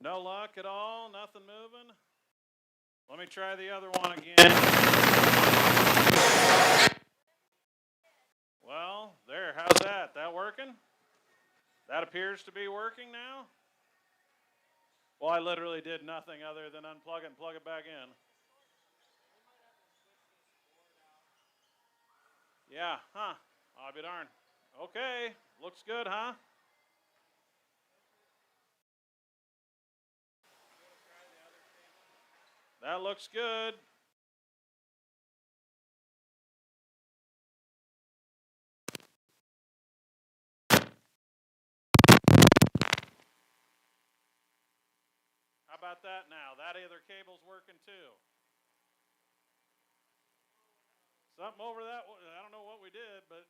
No luck at all? Nothing moving? Let me try the other one again. Well, there. How's that? That working? That appears to be working now. Well, I literally did nothing other than unplug it and plug it back in. Yeah, huh? I'll be darned. Okay, looks good, huh? That looks good. How about that now? That other cable's working too. Something over that, I don't know what we did, but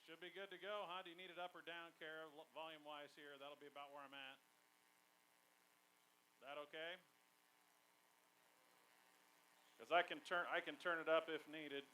should be good to go, huh? Do you need it up or down, Kara, volume-wise here? That'll be about where I'm at. That okay? Because I can turn it up if needed.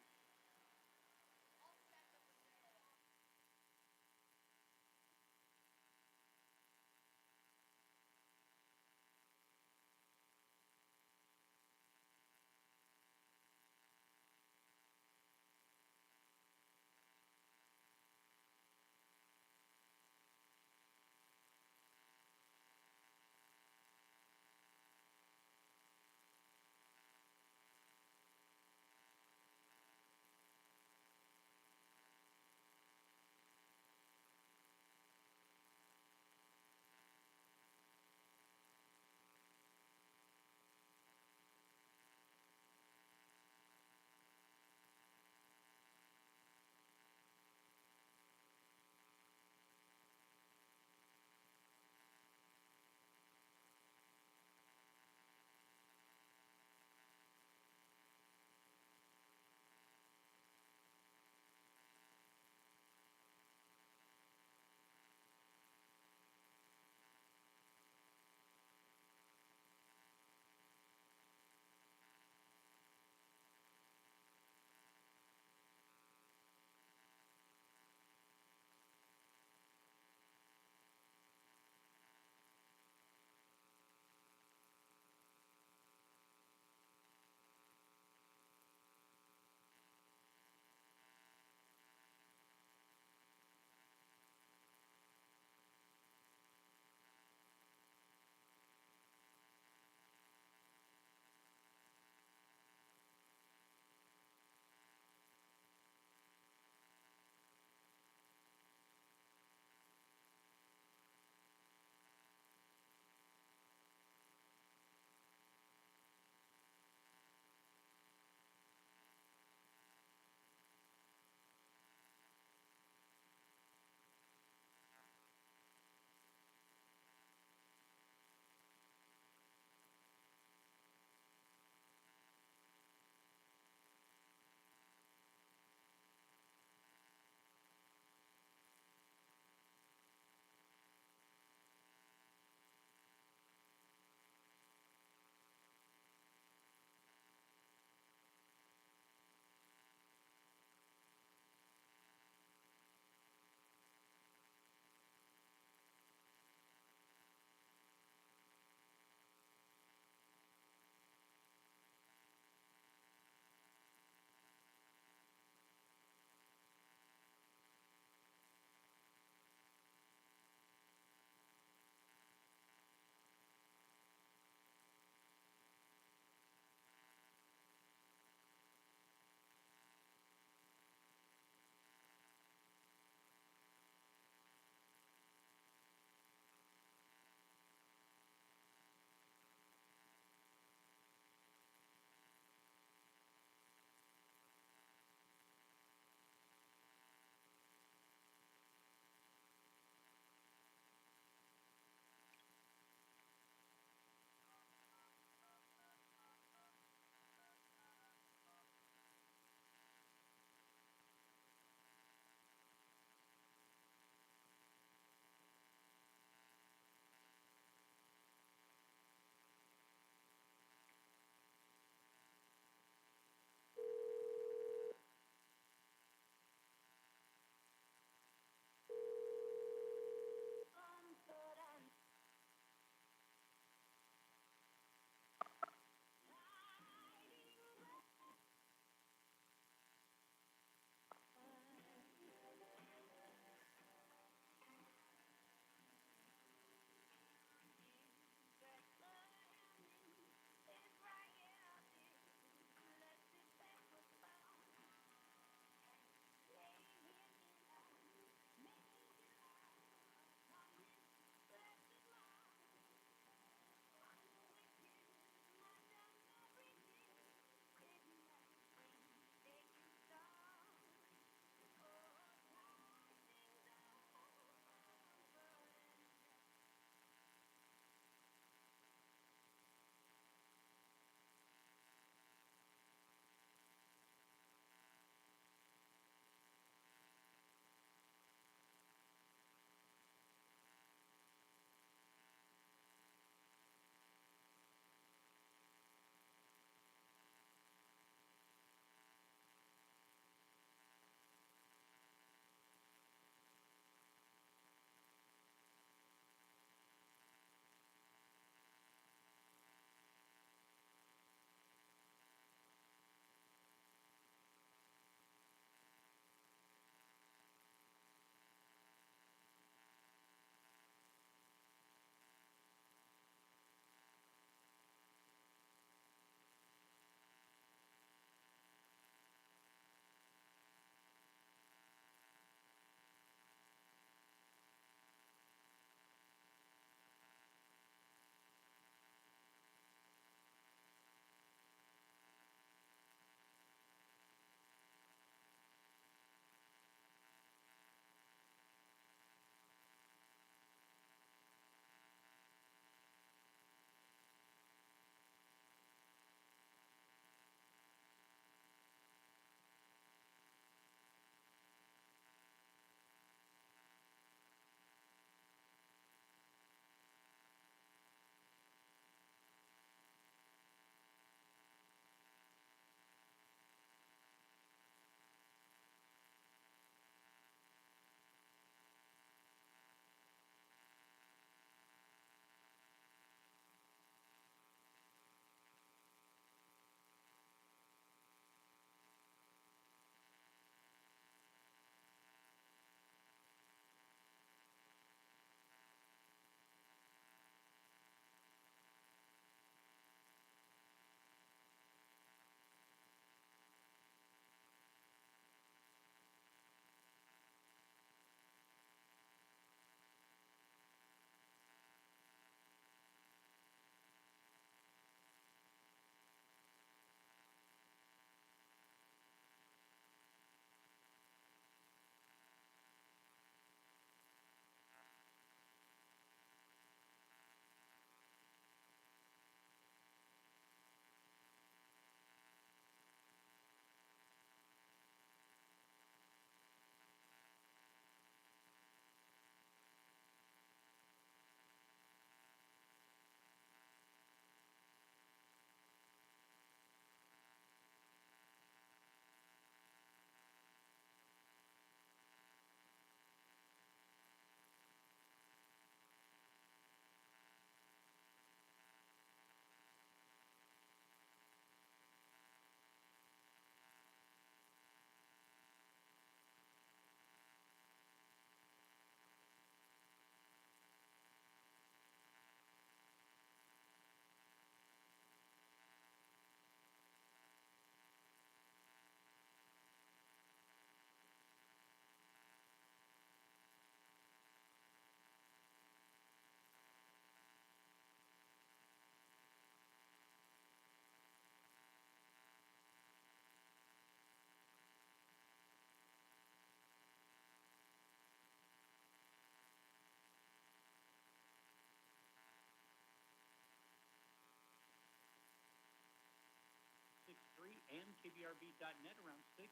and KBRB.net around 6.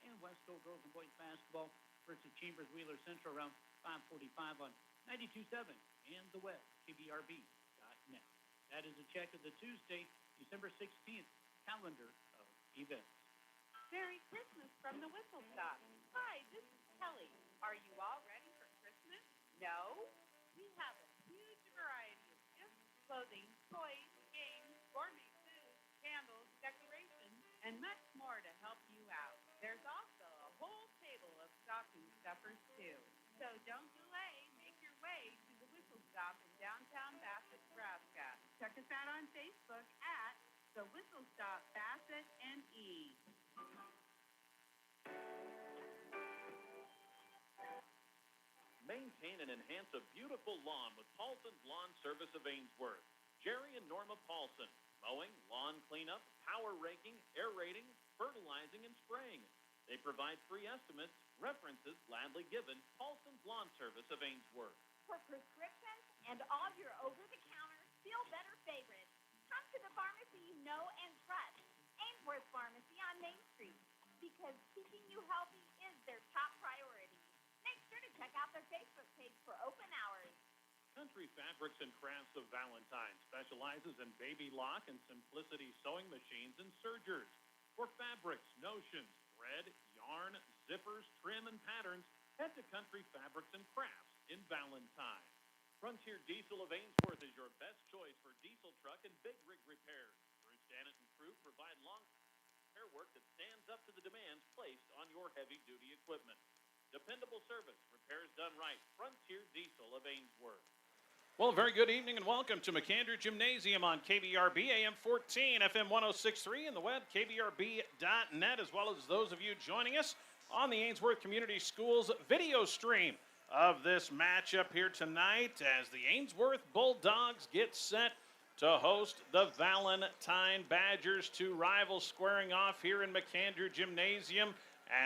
And Westfield Girls and Boys Basketball versus Chambers Wheeler Central around 5:45 on 92.7 and the web, KBRB.net. That is a check of the Tuesday, December 16th calendar of events. Merry Christmas from the Whistle Stop. Hi, this is Kelly. Are you all ready for Christmas? No? We have a huge variety of gifts, clothing, toys, games, gourmet food, candles, decorations, and much more to help you out. There's also a whole table of stocking stuffers, too. So don't delay. Make your way to the Whistle Stop in downtown Bassett, Nebraska. Check us out on Facebook at the Whistle Stop Bassett NE. Maintain and enhance a beautiful lawn with Paulson's Lawn Service of Ainsworth. Jerry and Norma Paulson. Mowing, lawn cleanup, power raking, aerating, fertilizing, and spraying. They provide free estimates, references gladly given. Paulson's Lawn Service of Ainsworth. For prescriptions and all your over-the-counter, feel-better favorites, come to the pharmacy you know and trust, Ainsworth Pharmacy on Main Street, because keeping you healthy is their top priority. Make sure to check out their Facebook page for open hours. Country Fabrics and Crafts of Valentine specializes in baby lock and simplicity sewing machines and sergers. For fabrics, notions, thread, yarn, zippers, trim, and patterns, head to Country Fabrics and Crafts in Valentine. Frontier Diesel of Ainsworth is your best choice for diesel truck and big rig repairs. Bruce Dannett and crew provide long repair work that stands up to the demands placed on your heavy-duty equipment. Dependable service, repairs done right. Frontier Diesel of Ainsworth. Well, very good evening and welcome to McAndrew Gymnasium on KBRB AM 14, FM 106.3, and the web, KBRB.net, as well as those of you joining us on the Ainsworth Community Schools video stream of this matchup here tonight as the Ainsworth Bulldogs get set to host the Valentine Badgers, two rivals squaring off here in McAndrew Gymnasium.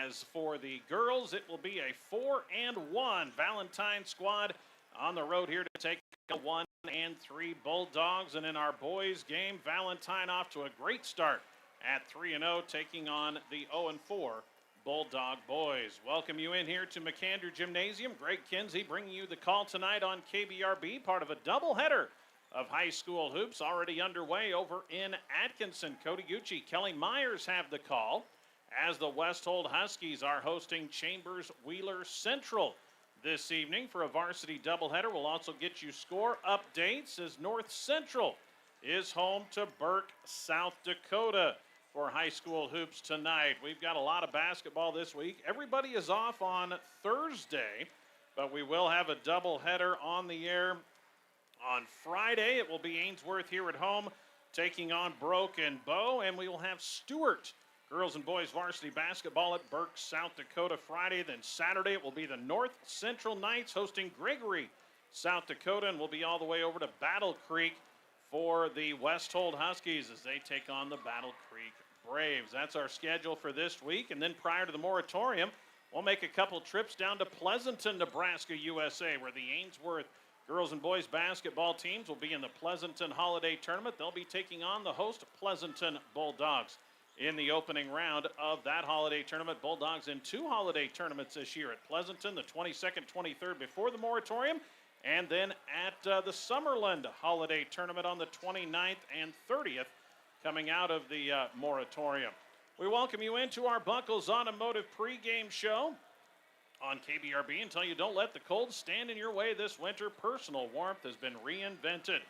As for the girls, it will be a 4-1 Valentine squad on the road here to take a 1-3 Bulldogs. And in our boys game, Valentine off to a great start at 3-0, taking on the 0-4 Bulldog Boys. Welcome you in here to McAndrew Gymnasium. Greg Kinsey bringing you the call tonight on KBRB, part of a doubleheader of high school hoops already underway over in Atkinson. Cody Gucci, Kelly Myers have the call as the Westhold Huskies are hosting Chambers Wheeler Central this evening for a varsity doubleheader. We'll also get you score updates as North Central is home to Burke, South Dakota for high school hoops tonight. We've got a lot of basketball this week. Everybody is off on Thursday, but we will have a doubleheader on the air on Friday. It will be Ainsworth here at home taking on Broken Bow, and we will have Stewart girls and boys varsity basketball at Burke, South Dakota Friday. Then Saturday it will be the North Central Knights hosting Gregory, South Dakota, and we'll be all the way over to Battle Creek for the Westhold Huskies as they take on the Battle Creek Braves. That's our schedule for this week. And then prior to the moratorium, we'll make a couple trips down to Pleasanton, Nebraska, USA, where the Ainsworth girls and boys basketball teams will be in the Pleasanton Holiday Tournament. They'll be taking on the host Pleasanton Bulldogs in the opening round of that holiday tournament. Bulldogs in two holiday tournaments this year at Pleasanton, the 22nd, 23rd before the moratorium, and then at the Summerland Holiday Tournament on the 29th and 30th coming out of the moratorium. We welcome you into our Buckles Automotive pregame show on KBRB and tell you don't let the cold stand in your way this winter. Personal warmth has been reinvented.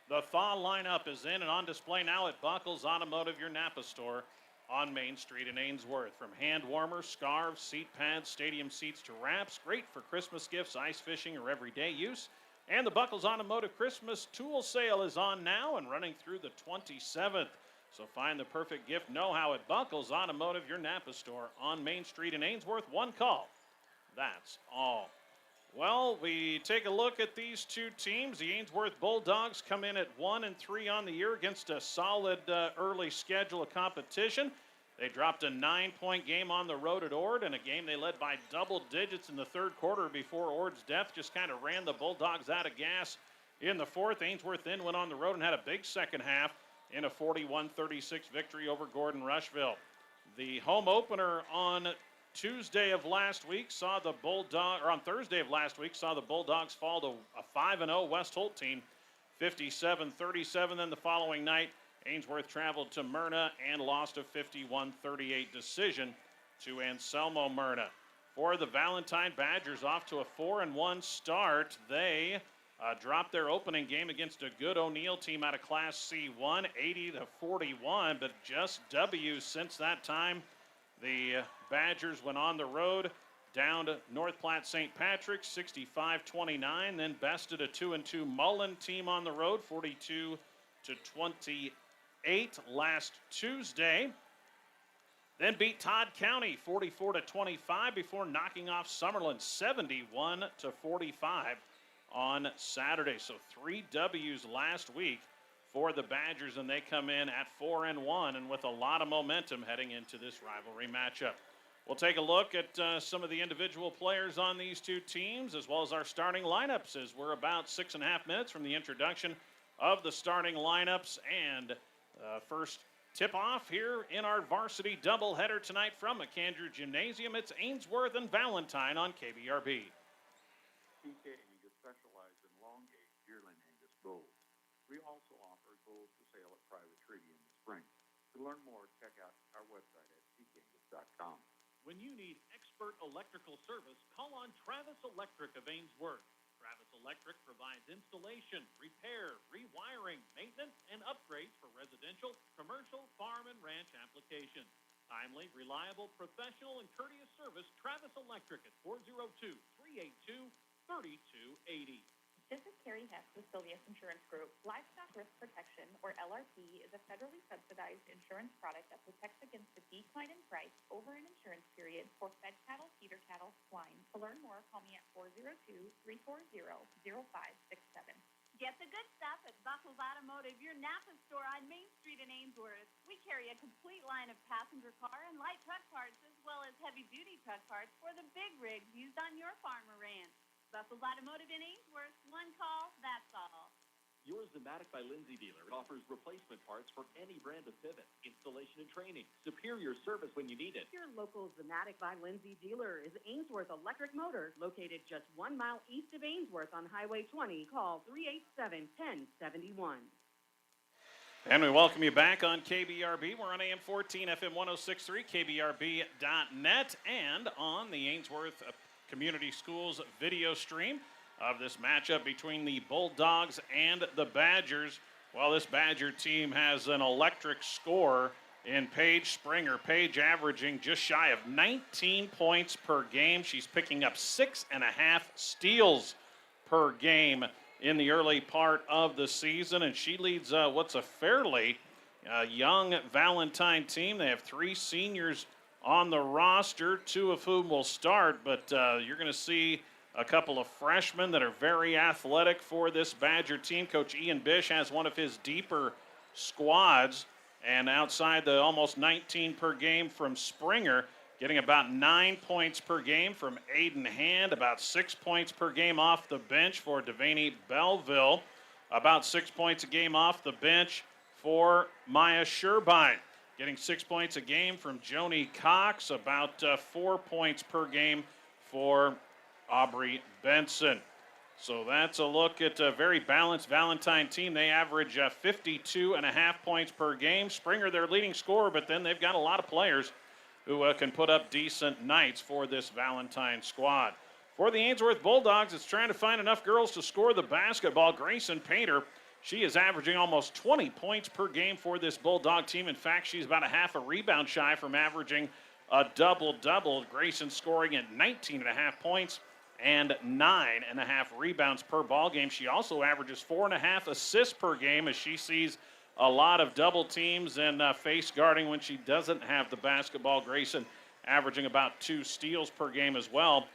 The thaw lineup is in and on display now at Buckles Automotive, your Napa store on Main Street in Ainsworth. From hand warmers, scarves, seat pads, stadium seats to wraps, great for Christmas gifts, ice fishing, or everyday use. And the Buckles Automotive Christmas tool sale is on now and running through the 27th. So find the perfect gift know-how at Buckles Automotive, your Napa store on Main Street in Ainsworth. One call. That's all. Well, we take a look at these two teams. The Ainsworth Bulldogs come in at 1-3 on the year against a solid early schedule of competition. They dropped a 9-point game on the road at Ord, and a game they led by double digits in the third quarter before Ord's death just kind of ran the Bulldogs out of gas in the fourth. Ainsworth then went on the road and had a big second half in a 41-36 victory over Gordon Rushville. The home opener on Thursday of last week saw the Bulldogs fall to a 5-0 West Holt team, 57-37. Then the following night, Ainsworth traveled to Myrna and lost a 51-38 decision to Anselmo Myrna. For the Valentine Badgers, off to a 4-1 start. They dropped their opening game against a good O'Neill team out of Class C1, 80-41, but just W's since that time. The Badgers went on the road down to North Platte St. Patrick's, 65-29, then bested a 2-2 Mullen team on the road, 42-28 last Tuesday. Then beat Todd County 44-25 before knocking off Summerlin 71-45 on Saturday. So 3 W's last week for the Badgers, and they come in at 4-1 and with a lot of momentum heading into this rivalry matchup. We'll take a look at some of the individual players on these two teams, as well as our starting lineups, as we're about 6.5 minutes from the introduction of the starting lineups. And first tip-off here in our varsity doubleheader tonight from McAndrew Gymnasium. It's Ainsworth and Valentine on KBRB. PK Angus specialize in long gauge yearling Angus bulls. We also offer bulls for sale at private treaty in the spring. To learn more, check out our website at pkangus.com. When you need expert electrical service, call on Travis Electric of Ainsworth. Travis Electric provides installation, repair, rewiring, maintenance, and upgrades for residential, commercial, farm, and ranch applications. Timely, reliable, professional, and courteous service, Travis Electric at 402-382-3280. This is Carrie Hess with Sylvius Insurance Group. Livestock Risk Protection, or LRP, is a federally subsidized insurance product that protects against the decline in price over an insurance period for fed cattle, feeder cattle, swine. To learn more, call me at 402-340-0567. Get the good stuff at Buckles Automotive, your Napa store on Main Street in Ainsworth. We carry a complete line of passenger car and light truck parts, as well as heavy-duty truck parts for the big rigs used on your farm or ranch. Buckles Automotive in Ainsworth, one call, that's all. Your Zematic by Lindsay dealer offers replacement parts for any brand of pivot, installation and training, superior service when you need it. Your local Zematic by Lindsay dealer is Ainsworth Electric Motor, located just 1 mile east of Ainsworth on Highway 20. Call 387-1071. And we welcome you back on KBRB. We're on AM 14, FM 106.3, KBRB.net, and on the Ainsworth Community Schools video stream of this matchup between the Bulldogs and the Badgers. Well, this Badger team has an electric score in Paige Springer. Paige averaging just shy of 19 points per game. She's picking up 6.5 steals per game in the early part of the season, and she leads what's a fairly young Valentine team. They have 3 seniors on the roster, 2 of whom will start, but you're going to see a couple of freshmen that are very athletic for this Badger team. Coach Ian Bish has one of his deeper squads, and outside the almost 19 per game from Springer, getting about 9 points per game from Aiden Hand, about 6 points per game off the bench for Devaney Belleville, about 6 points a game off the bench for Maya Sherbein. Getting 6 points a game from Joni Cox, about 4 points per game for Aubrey Benson. So that's a look at a very balanced Valentine team. They average 52.5 points per game. Springer, their leading scorer, but then they've got a lot of players who can put up decent nights for this Valentine squad. For the Ainsworth Bulldogs, it's trying to find enough girls to score the basketball. Grayson Painter, she is averaging almost 20 points per game for this Bulldog team. In fact, she's about a half a rebound shy from averaging a double-double. Grayson scoring at 19.5 points and 9.5 rebounds per ball game. She also averages 4.5 assists per game, as she sees a lot of double teams and face guarding when she doesn't have the basketball. Grayson averaging about 2 steals per game as well.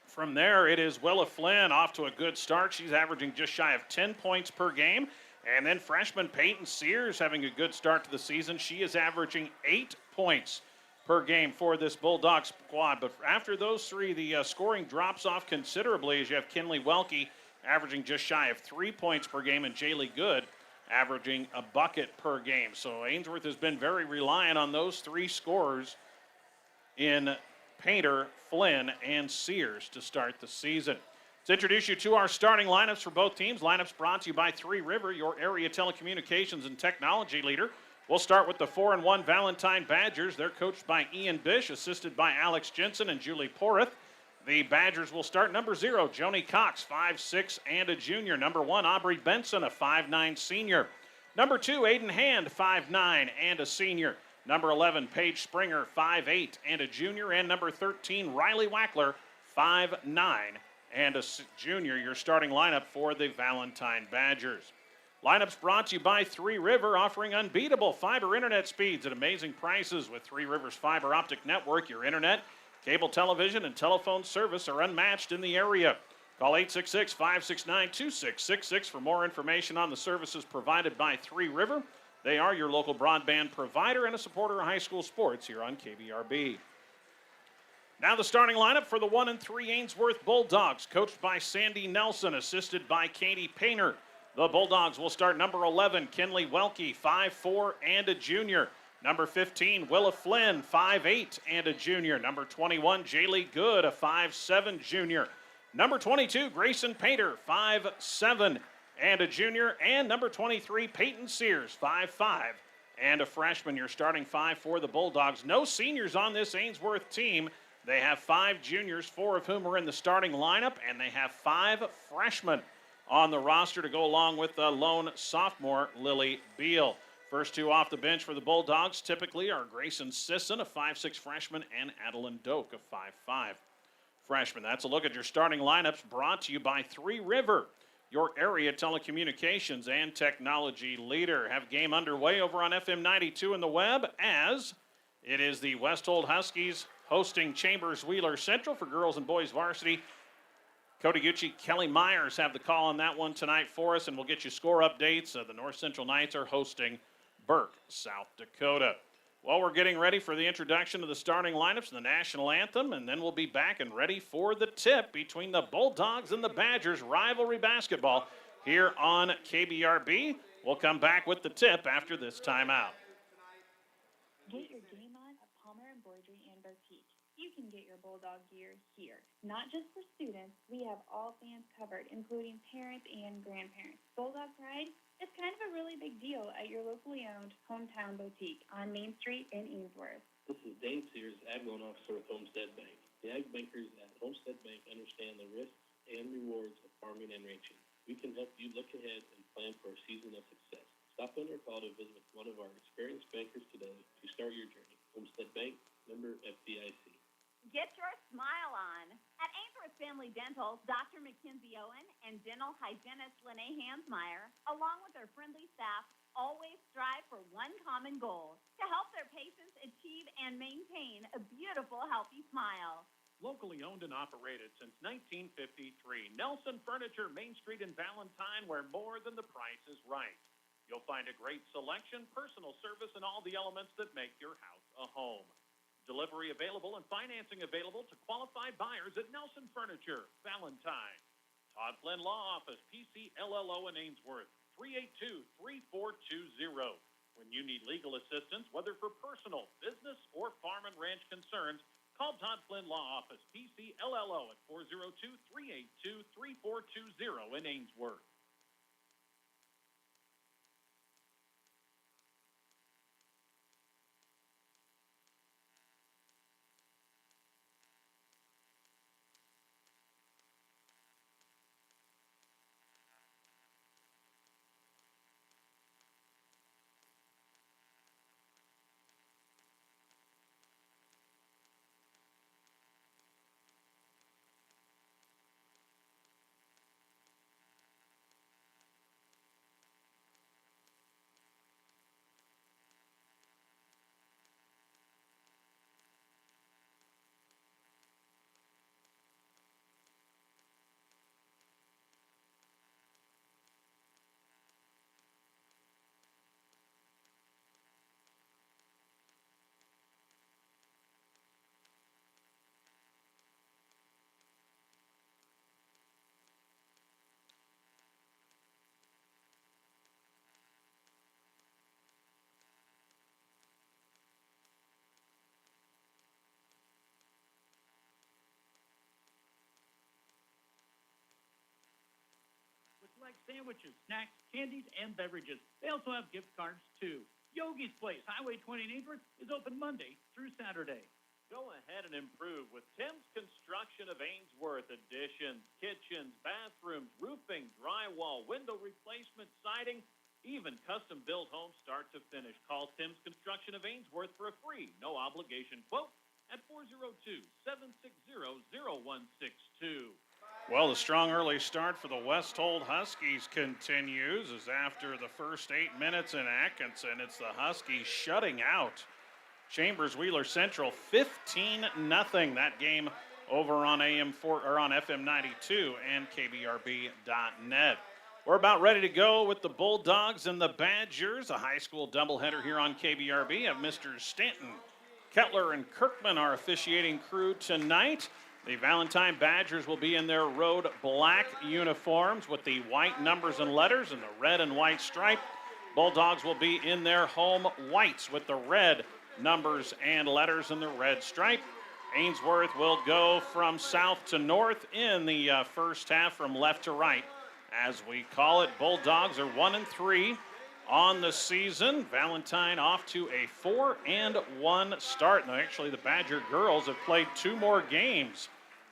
From there, it is Willa Flynn off to a good start. She's averaging just shy of 10 points per game. And then freshman Peyton Sears having a good start to the season. She is averaging 8 points per game for this Bulldog squad. But after those 3, the scoring drops off considerably, as you have Kinley Welke averaging just shy of 3 points per game and Jaylee Good averaging a bucket per game. So Ainsworth has been very reliant on those three scorers in Painter, Flynn, and Sears to start the season. Let's introduce you to our starting lineups for both teams. Lineups brought to you by Three River, your area telecommunications and technology leader. We'll start with the 4-1 Valentine Badgers. They're coached by Ian Bish, assisted by Alex Jensen and Julie Porth. The Badgers will start number 0, Joni Cox, 5'6", and a junior. Number 1, Aubrey Benson, a 5'9" senior. Number 2, Aiden Hand, 5'9", and a senior. Number 11, Paige Springer, 5'8", and a junior. And number 13, Riley Wackler, 5'9", and a junior. Your starting lineup for the Valentine Badgers. Lineups brought to you by Three River, offering unbeatable fiber internet speeds at amazing prices. With Three Rivers fiber optic network, your internet, cable television, and telephone service are unmatched in the area. Call 866-569-2666 for more information on the services provided by Three River. They are your local broadband provider and a supporter of high school sports here on KBRB. Now the starting lineup for the 1-3 Ainsworth Bulldogs, coached by Sandy Nelson, assisted by Katie Painter. The Bulldogs will start number 11, Kinley Welke, 5'4", and a junior. Number 15, Willa Flynn, 5'8", and a junior. Number 21, Jaylee Good, a 5'7", junior. Number 22, Grayson Painter, 5'7", and a junior. And number 23, Peyton Sears, 5'5", and a freshman. Your starting 5 for the Bulldogs. No seniors on this Ainsworth team. They have 5 juniors, 4 of whom are in the starting lineup, and they have 5 freshmen on the roster to go along with the lone sophomore, Lily Beal. First 2 off the bench for the Bulldogs typically are Grayson Sisson, a 5'6" freshman, and Adeline Doak, a 5'5" freshman. That's a look at your starting lineups, brought to you by Three River, your area telecommunications and technology leader. Have game underway over on FM 92 and the web, as it is the Westhold Huskies hosting Chambers Wheeler Central for girls and boys varsity. Cody Gucci, Kelly Myers have the call on that one tonight for us, and we'll get you score updates. The North Central Knights are hosting Burke, South Dakota. Well, we're getting ready for the introduction of the starting lineups and the national anthem, and then we'll be back and ready for the tip between the Bulldogs and the Badgers, rivalry basketball here on KBRB. We'll come back with the tip after this timeout. Get your game on at Palmer Embroidery and Boutique. You can get your Bulldog gear here. Not just for students, we have all fans covered, including parents and grandparents. Bulldog Pride is kind of a really big deal at your locally owned hometown boutique on Main Street in Ainsworth. This is Dane Sears, Ag Loan Officer with Homestead Bank. The Ag Bankers at Homestead Bank understand the risks and rewards of farming and ranching. We can help you look ahead and plan for a season of success. Stop in or call to visit with one of our experienced bankers today to start your journey. Homestead Bank, member FDIC. Get your smile on. At Ainsworth Family Dental, Dr. Mackenzie Owen and dental hygienist Lene Hansmeyer, along with their friendly staff, always strive for one common goal: to help their patients achieve and maintain a beautiful, healthy smile. Locally owned and operated since 1953, Nelson Furniture, Main Street in Valentine, where more than the price is right. You'll find a great selection, personal service, and all the elements that make your house a home. Delivery available and financing available to qualified buyers at Nelson Furniture, Valentine. Todd Flynn Law Office, PC LLO in Ainsworth, 382-3420. When you need legal assistance, whether for personal, business, or farm and ranch concerns, call Todd Flynn Law Office, PC LLO at 402-382-3420 in Ainsworth. sandwiches, snacks, candies, and beverages. They also have gift cards, too. Yogi's Place, Highway 20 in Ainsworth, is open Monday through Saturday. Go ahead and improve with Tim's Construction of Ainsworth. Additions, kitchens, bathrooms, roofing, drywall, window replacement, siding, even custom-built homes start to finish. Call Tim's Construction of Ainsworth for a free, no-obligation quote at 402-760-0162. Well, the strong early start for the Westhold Huskies continues as after the first 8 minutes in Atkinson, it's the Huskies shutting out Chambers Wheeler Central 15-0. That game over on on FM 92 and KBRB.net. We're about ready to go with the Bulldogs and the Badgers, a high school doubleheader here on KBRB. Have Mr. Stanton, Kettler, and Kirkman, our officiating crew tonight. The Valentine Badgers will be in their road black uniforms with the white numbers and letters and the red and white stripe. Bulldogs will be in their home whites with the red numbers and letters and the red stripe. Ainsworth will go from south to north in the first half from left to right. As we call it, Bulldogs are 1-3 on the season. Valentine off to a 4-1 start. Now, actually, the Badger girls have played 2 more games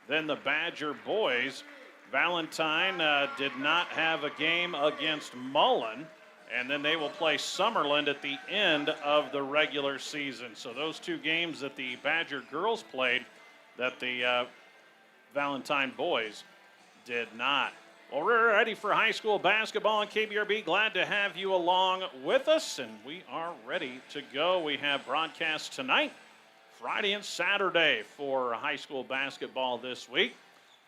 than the Badger boys. Valentine did not have a game against Mullen, and then they will play Summerland at the end of the regular season. So those 2 games that the Badger girls played that the Valentine boys did not. Well, we're ready for high school basketball on KBRB. Glad to have you along with us, and we are ready to go. We have broadcasts tonight, Friday and Saturday for high school basketball this week.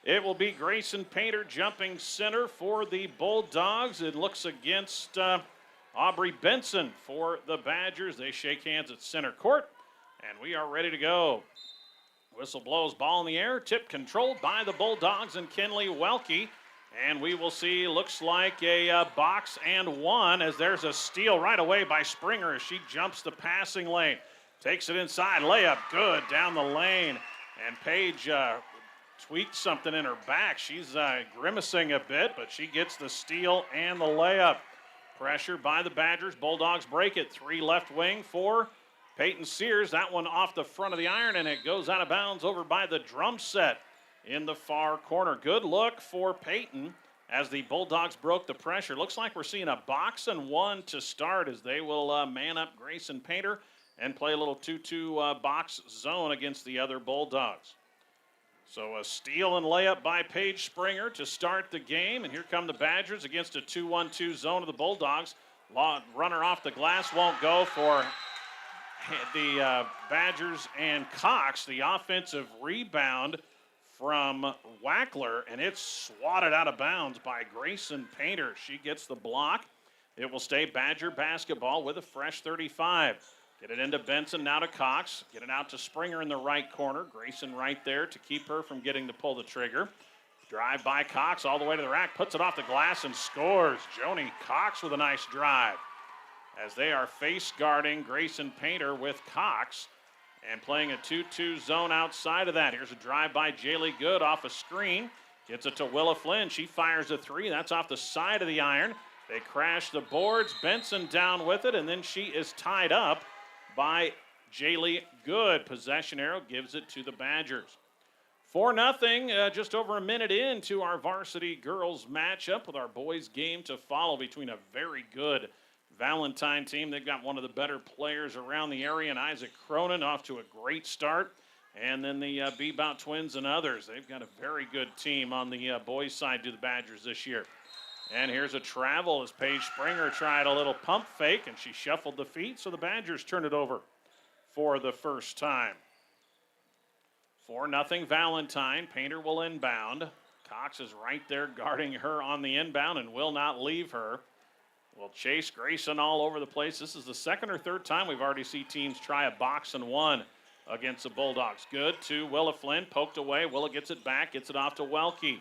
It will be Grayson Painter jumping center for the Bulldogs. It looks against Aubrey Benson for the Badgers. They shake hands at center court, and we are ready to go. Whistle blows, ball in the air, tip controlled by the Bulldogs and Kinley Welke. And we will see, looks like a box and one as there's a steal right away by Springer as she jumps the passing lane. Takes it inside, layup good down the lane. And Paige tweaked something in her back. She's grimacing a bit, but she gets the steal and the layup. Pressure by the Badgers. Bulldogs break it. 3 left wing for Peyton Sears. That one off the front of the iron, and it goes out of bounds over by the drum set in the far corner. Good look for Peyton as the Bulldogs broke the pressure. Looks like we're seeing a box and one to start as they will man up Grayson Painter and play a little 2-2 box zone against the other Bulldogs. So a steal and layup by Paige Springer to start the game. And here come the Badgers against a 2-1-2 zone of the Bulldogs. Runner off the glass won't go for the Badgers and Cox. The offensive rebound from Wackler, and it's swatted out of bounds by Grayson Painter. She gets the block. It will stay Badger basketball with a fresh 35. Get it into Benson, now to Cox. Get it out to Springer in the right corner. Grayson right there to keep her from getting to pull the trigger. Drive by Cox all the way to the rack, puts it off the glass and scores. Joni Cox with a nice drive as they are face guarding Grayson Painter with Cox and playing a 2-2 zone outside of that. Here's a drive by Jaylee Good off a screen. Gets it to Willa Flynn. She fires a 3. That's off the side of the iron. They crash the boards. Benson down with it, and then she is tied up by Jaylee Good. Possession arrow gives it to the Badgers. 4-0, just over a minute into our Varsity Girls matchup with our boys game to follow between a very good Valentine team. They've got one of the better players around the area, and Isaac Cronin off to a great start. And then the Bebout Twins and others. They've got a very good team on the boys' side to the Badgers this year. And here's a travel as Paige Springer tried a little pump fake, and she shuffled the feet, so the Badgers turn it over for the first time. 4-0 Valentine. Painter will inbound. Cox is right there guarding her on the inbound and will not leave her. Will chase Grayson all over the place. This is the second or third time we've already seen teams try a box and one against the Bulldogs. Good to Willa Flynn, poked away. Willa gets it back, gets it off to Welke.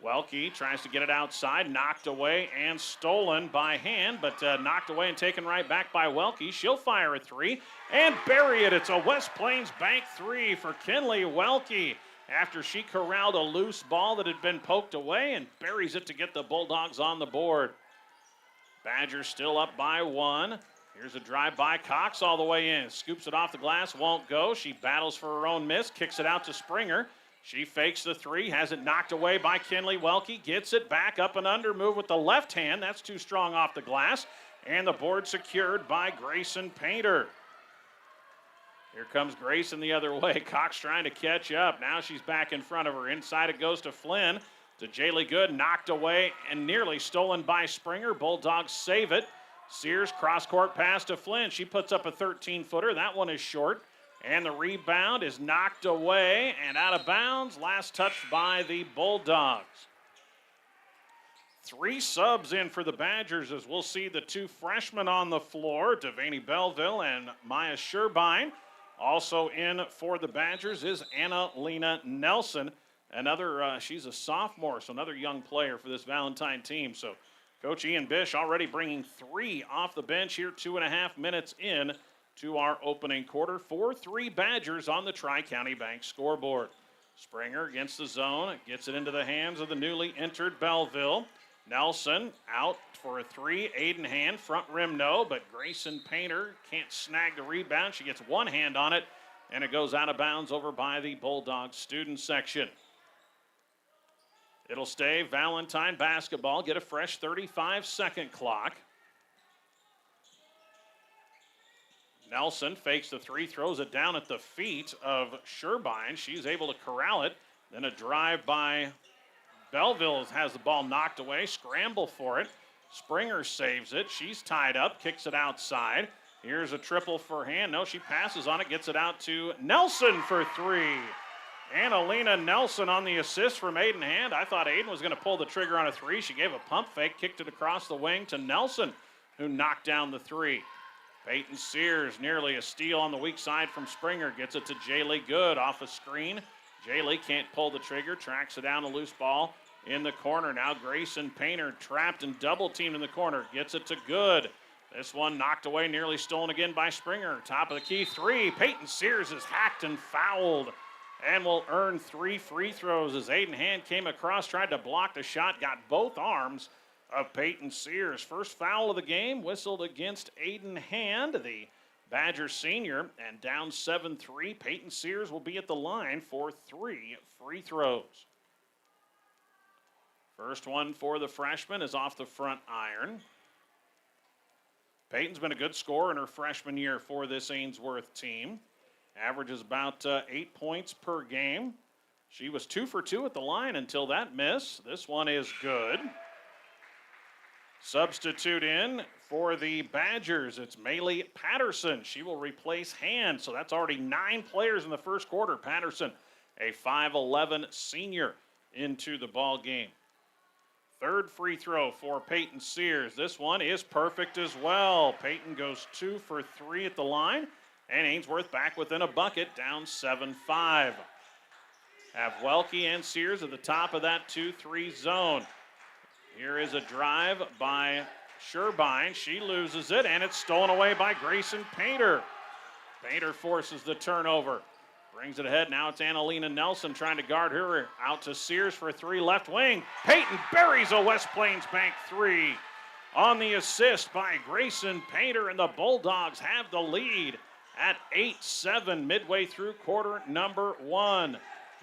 Welke tries to get it outside, knocked away and stolen by hand, but knocked away and taken right back by Welke. She'll fire a 3 and bury it. It's a West Plains Bank 3 for Kinley Welke. after she corralled a loose ball that had been poked away and buries it to get the Bulldogs on the board. Badgers still up by 1. Here's a drive by Cox all the way in. Scoops it off the glass, won't go. She battles for her own miss, kicks it out to Springer. She fakes the 3, has it knocked away by Kinley Welke, gets it back up and under, move with the left hand. That's too strong off the glass. And the board secured by Grayson Painter. Here comes Grayson the other way. Cox trying to catch up. Now she's back in front of her. Inside it goes to Flynn. To Jaylee Good, knocked away and nearly stolen by Springer. Bulldogs save it. Sears cross-court pass to Flynn. She puts up a 13-footer. That one is short. And the rebound is knocked away and out of bounds. Last touched by the Bulldogs. 3 subs in for the Badgers as we'll see the 2 freshmen on the floor, Devaney Belleville and Maya Sherbein. Also in for the Badgers is Anna-Lena Nelson. She's a sophomore, so another young player for this Valentine team. So Coach Ian Bish already bringing 3 off the bench here, 2.5 minutes in to our opening quarter. 4-3 Badgers on the Tri-County Bank scoreboard. Springer against the zone, gets it into the hands of the newly entered Belleville. Nelson out for a 3, Aiden Hand, front rim no, but Grayson Painter can't snag the rebound. She gets one hand on it, and it goes out of bounds over by the Bulldogs student section. It'll stay Valentine basketball, get a fresh 35-second clock. Nelson fakes the 3, throws it down at the feet of Sherbein. She's able to corral it. Then a drive by Belleville has the ball knocked away, scramble for it. Springer saves it. She's tied up, kicks it outside. Here's a triple for Hand. No, she passes on it, gets it out to Nelson for 3. Anna-Lena Nelson on the assist from Aiden Hand. I thought Aiden was going to pull the trigger on a 3. She gave a pump fake, kicked it across the wing to Nelson, who knocked down the 3. Peyton Sears, nearly a steal on the weak side from Springer, gets it to Jaylee Good off a screen. Jaylee can't pull the trigger, tracks it down, a loose ball in the corner. Now Grayson Painter trapped and double teamed in the corner, gets it to Good. This one knocked away, nearly stolen again by Springer. Top of the key 3. Peyton Sears is hacked and fouled and will earn 3 free throws as Aiden Hand came across, tried to block the shot, got both arms of Peyton Sears. First foul of the game whistled against Aiden Hand, the Badger senior, and down 7-3. Peyton Sears will be at the line for 3 free throws. First one for the freshman is off the front iron. Peyton's been a good scorer in her freshman year for this Ainsworth team. Averages about 8 points per game. She was 2 for 2 at the line until that miss. This one is good. Substitute in for the Badgers, it's Maylee Patterson. She will replace Hand, so that's already 9 players in the first quarter. Patterson, a 5'11 senior, into the ball game. Third free throw for Peyton Sears. This one is perfect as well. Peyton goes 2 for 3 at the line, and Ainsworth back within a bucket, down 7-5. Have Welke and Sears at the top of that 2-3 zone. Here is a drive by Sherbein. She loses it, and it's stolen away by Grayson Painter. Painter forces the turnover. Brings it ahead. Now it's Anna-Lena Nelson trying to guard her. Out to Sears for a 3 left wing. Peyton buries a West Plains Bank 3 on the assist by Grayson Painter, and the Bulldogs have the lead at 8-7 midway through quarter number 1.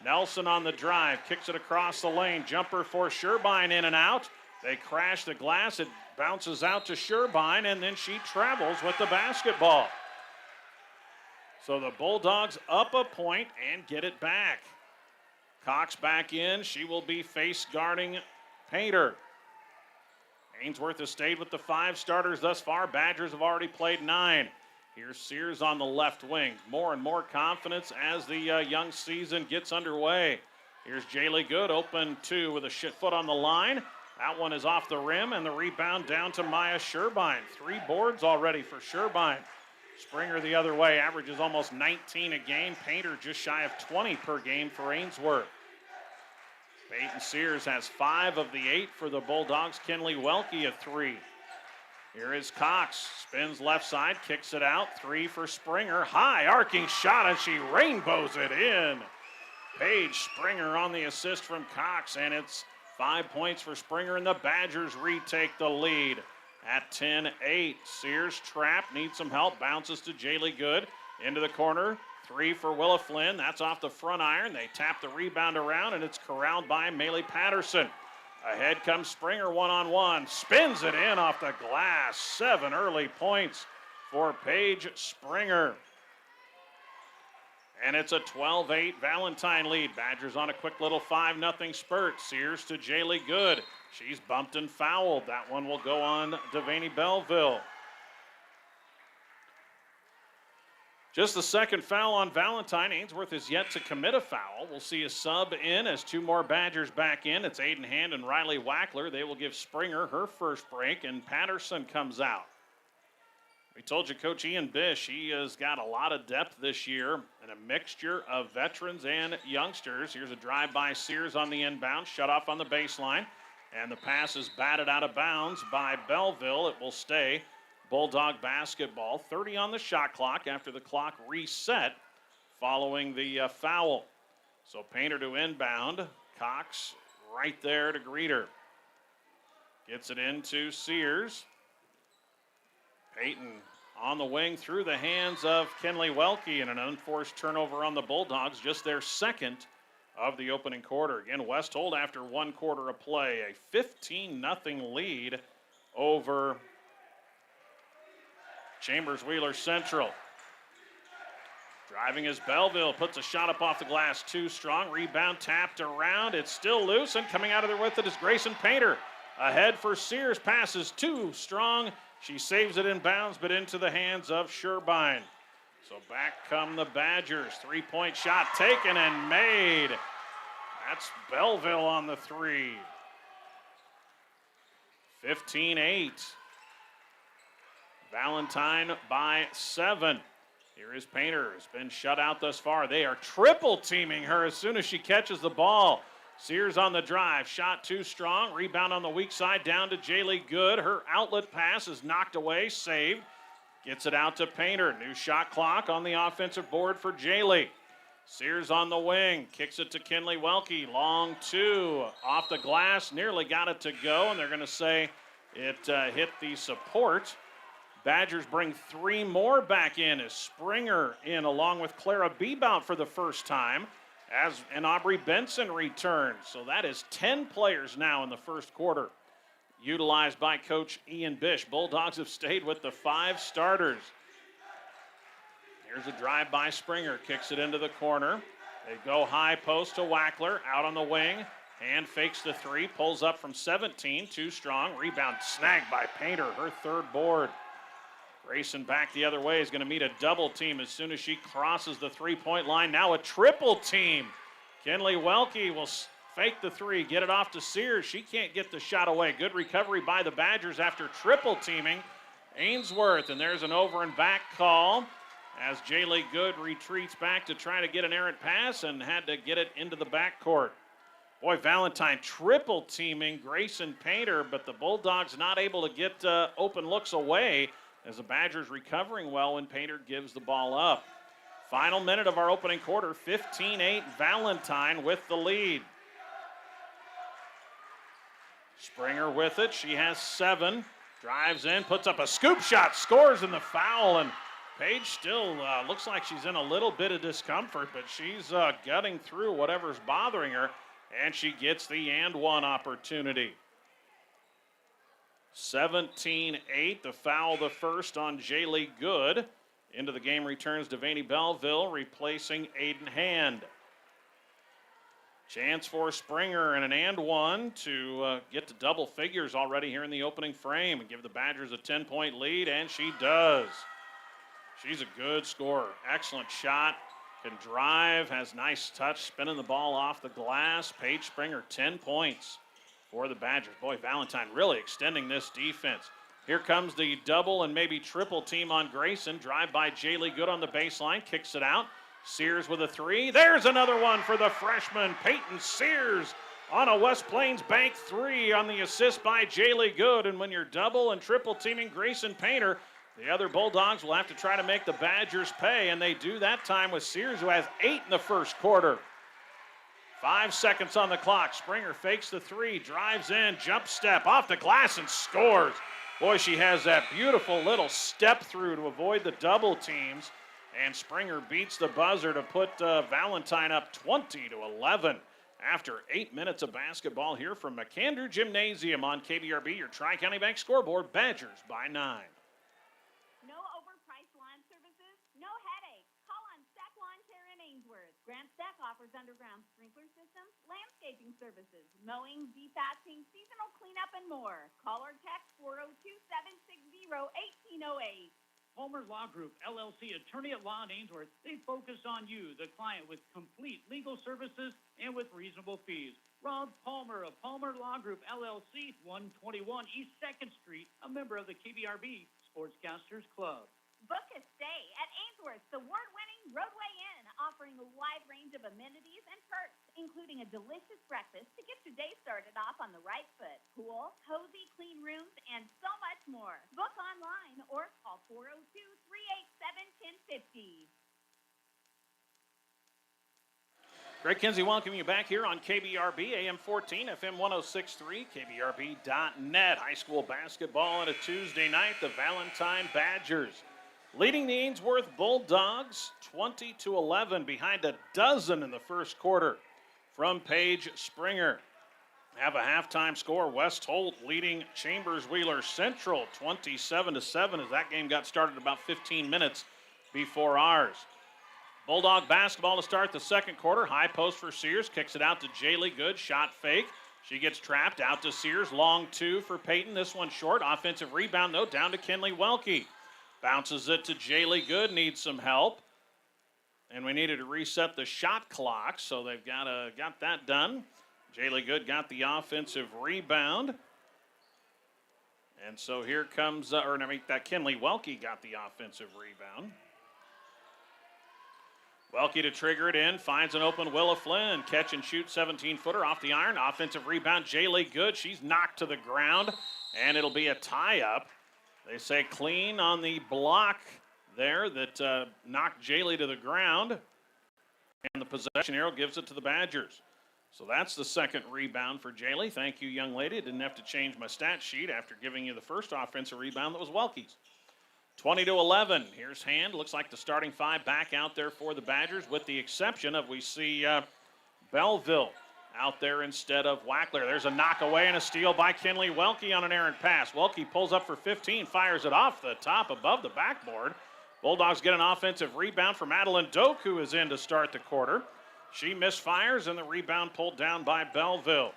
Nelson on the drive, kicks it across the lane. Jumper for Sherbein, in and out. They crash the glass. It bounces out to Sherbein, and then she travels with the basketball. So the Bulldogs up a point and get it back. Cox back in. She will be face guarding Painter. Ainsworth has stayed with the 5 starters thus far. Badgers have already played 9. Here's Sears on the left wing. More and more confidence as the young season gets underway. Here's Jaylee Good, open 2 with a foot on the line. That one is off the rim, and the rebound down to Maya Sherbein. 3 boards already for Sherbein. Springer the other way, averages almost 19 a game. Painter just shy of 20 per game for Ainsworth. Peyton Sears has 5 of the 8 for the Bulldogs. Kinley Welke a 3. Here is Cox, spins left side, kicks it out. 3 for Springer. High arcing shot, and she rainbows it in. Paige Springer on the assist from Cox, and it's 5 points for Springer, and the Badgers retake the lead at 10-8. Sears trap, needs some help, bounces to Jaylee Good. Into the corner, 3 for Willa Flynn. That's off the front iron. They tap the rebound around, and it's corralled by Maylee Patterson. Ahead comes Springer one-on-one. Spins it in off the glass. 7 early points for Paige Springer. And it's a 12-8 Valentine lead. Badgers on a quick little 5-0 spurt. Sears to Jaylee Good. She's bumped and fouled. That one will go on Devaney Belleville. Just the second foul on Valentine. Ainsworth is yet to commit a foul. We'll see a sub in as 2 more Badgers back in. It's Aiden Hand and Riley Wackler. They will give Springer her first break, and Patterson comes out. We told you Coach Ian Bish, he has got a lot of depth this year and a mixture of veterans and youngsters. Here's a drive by Sears on the inbound, shut off on the baseline, and the pass is batted out of bounds by Belleville. It will stay Bulldog basketball. 30 on the shot clock after the clock reset following the foul. So Painter to inbound. Cox right there to greet her. Gets it into Sears. Peyton on the wing through the hands of Kenley Welke, and an unforced turnover on the Bulldogs, just their second of the opening quarter. Again, Westhold after 1 quarter of play, a 15-0 lead over Chambers Wheeler Central. Driving is Belleville, puts a shot up off the glass, too strong. Rebound tapped around, it's still loose, and coming out of there with it is Grayson Painter. Ahead for Sears, passes too strong. She saves it in bounds, but into the hands of Sherbein. So back come the Badgers. 3-point shot taken and made. That's Belleville on the 3. 15-8. Valentine by 7. Here is Painter, has been shut out thus far. They are triple teaming her as soon as she catches the ball. Sears on the drive, shot too strong, rebound on the weak side, down to Jaylee Good. Her outlet pass is knocked away, saved. Gets it out to Painter. New shot clock on the offensive board for Jaylee. Sears on the wing, kicks it to Kenley Welke. Long 2, off the glass, nearly got it to go, and they're going to say it hit the support. Badgers bring 3 more back in as Springer in along with Clara Bebout for the first time. And Aubrey Benson returns. So that is 10 players now in the first quarter, utilized by Coach Ian Bish. Bulldogs have stayed with the 5 starters. Here's a drive by Springer, kicks it into the corner. They go high post to Wackler, out on the wing. Hand fakes the 3, pulls up from 17, too strong. Rebound snagged by Painter, her 3rd board. Grayson back the other way is going to meet a double team as soon as she crosses the 3-point line. Now a triple team. Kenley Welke will fake the 3, get it off to Sears. She can't get the shot away. Good recovery by the Badgers after triple teaming Ainsworth. And there's an over and back call as Jaylee Good retreats back to try to get an errant pass and had to get it into the backcourt. Boy, Valentine triple teaming Grayson Painter, but the Bulldogs not able to get open looks away as the Badgers recovering well when Painter gives the ball up. Final minute of our opening quarter, 15-8 Valentine with the lead. Springer with it, she has 7, drives in, puts up a scoop shot, scores in the foul, and Paige still looks like she's in a little bit of discomfort, but she's gutting through whatever's bothering her, and she gets the and one opportunity. 17-8, the foul the first on Jaylee Good. Into the game returns Devaney Belleville, replacing Aiden Hand. Chance for Springer and an and one to get to double figures already here in the opening frame and give the Badgers a 10-point lead, and she does. She's a good scorer. Excellent shot. Can drive, has nice touch, spinning the ball off the glass. Paige Springer, 10 points for the Badgers. Boy, Valentine really extending this defense. Here comes the double and maybe triple team on Grayson. Drive by Jaylee Good on the baseline, kicks it out. Sears with a 3. There's another one for the freshman, Peyton Sears, on a West Plains Bank 3 on the assist by Jaylee Good. And when you're double and triple teaming Grayson Painter, the other Bulldogs will have to try to make the Badgers pay, and they do that time with Sears, who has 8 in the first quarter. 5 seconds on the clock. Springer fakes the three, drives in, jump step, off the glass and scores. Boy, she has that beautiful little step through to avoid the double teams. And Springer beats the buzzer to put Valentine up 20-11 after 8 minutes of basketball here from McAndrew Gymnasium on KBRB, your Tri-County Bank scoreboard. Badgers by 9. No overpriced lawn services? No headache. Call on Stack Lawn Care in Ainsworth. Grant Stack offers underground sprinkler systems, landscaping services, mowing, defacing, seasonal cleanup, and more. Call or text 402-760-1808. Palmer Law Group, LLC, attorney at law in Ainsworth. They focus on you, the client, with complete legal services and with reasonable fees. Rob Palmer of Palmer Law Group, LLC, 121 East 2nd Street, a member of the KBRB Sportscasters Club. Book a stay at Ainsworth's award-winning Roadway Inn, offering a wide range of amenities and perks, including a delicious breakfast to get your day started off on the right foot, pool, cozy, clean rooms, and so much more. Book online or call 402-387-1050. Greg Kinsey welcoming you back here on KBRB, AM 14, FM 106.3, KBRB.net. High school basketball on a Tuesday night. The Valentine Badgers leading the Ainsworth Bulldogs 20-11, behind a dozen in the first quarter from Paige Springer. Have a halftime score. West Holt leading Chambers Wheeler Central 27-7 as that game got started about 15 minutes before ours. Bulldog basketball to start the second quarter. High post for Sears. Kicks it out to Jaylee Good. Shot fake. She gets trapped. Out to Sears. Long two for Peyton. This one short. Offensive rebound, though, down to Kinley Welke. Bounces it to Jaylee Good. Needs some help. And we needed to reset the shot clock, so they've got that done. Jaylee Good got the offensive rebound. And so here comes, Kinley Welke got the offensive rebound. Welke to trigger it in, finds an open Willa Flynn. Catch and shoot 17-footer off the iron. Offensive rebound, Jaylee Good. She's knocked to the ground, and it'll be a tie-up. They say clean on the block there that knocked Jaylee to the ground. And the possession arrow gives it to the Badgers. So that's the second rebound for Jaylee. Thank you, young lady. Didn't have to change my stat sheet after giving you the first offensive rebound that was Welke's. 20-11. Here's Hand. Looks like the starting five back out there for the Badgers, with the exception of we see Belleville out there instead of Wackler. There's a knock away and a steal by Kinley Welke on an errant pass. Welke pulls up for 15, fires it off the top above the backboard. Bulldogs get an offensive rebound from Madeline Doak, who is in to start the quarter. She misfires, and the rebound pulled down by Belleville.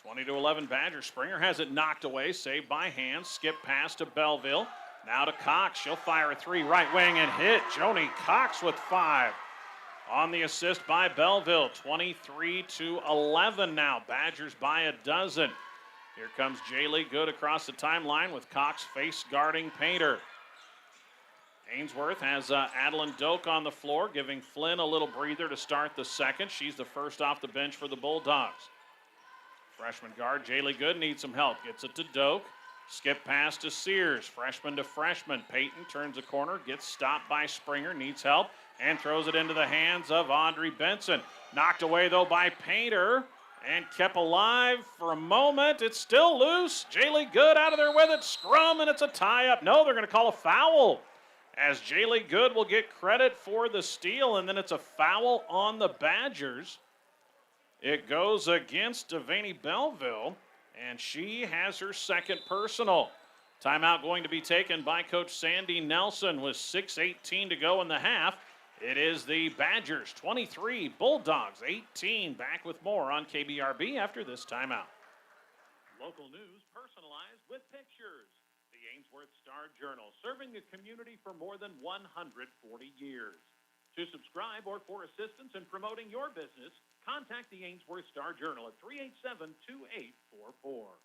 20-11 Badgers. Springer has it knocked away, saved by Hand. Skip pass to Belleville. Now to Cox. She'll fire a three right wing and hit. Joni Cox with 5 on the assist by Belleville. 23-11 now. Badgers by a dozen. Here comes Jaylee Good across the timeline with Cox face guarding Painter. Ainsworth has Adeline Doak on the floor, giving Flynn a little breather to start the second. She's the first off the bench for the Bulldogs. Freshman guard Jaylee Good needs some help. Gets it to Doak. Skip pass to Sears. Freshman to freshman. Peyton turns a corner, gets stopped by Springer, needs help, and throws it into the hands of Audrey Benson. Knocked away, though, by Painter, and kept alive for a moment. It's still loose. Jaylee Good out of there with it. Scrum, and it's a tie-up. No, they're going to call a foul, as Jaylee Good will get credit for the steal, and then it's a foul on the Badgers. It goes against Devaney Belleville, and she has her second personal. Timeout going to be taken by Coach Sandy Nelson with 6:18 to go in the half. It is the Badgers 23, Bulldogs 18. Back with more on KBRB after this timeout. Local news personalized with pictures. The Ainsworth Star-Journal, serving the community for more than 140 years. To subscribe or for assistance in promoting your business, contact the Ainsworth Star-Journal at 387-2844.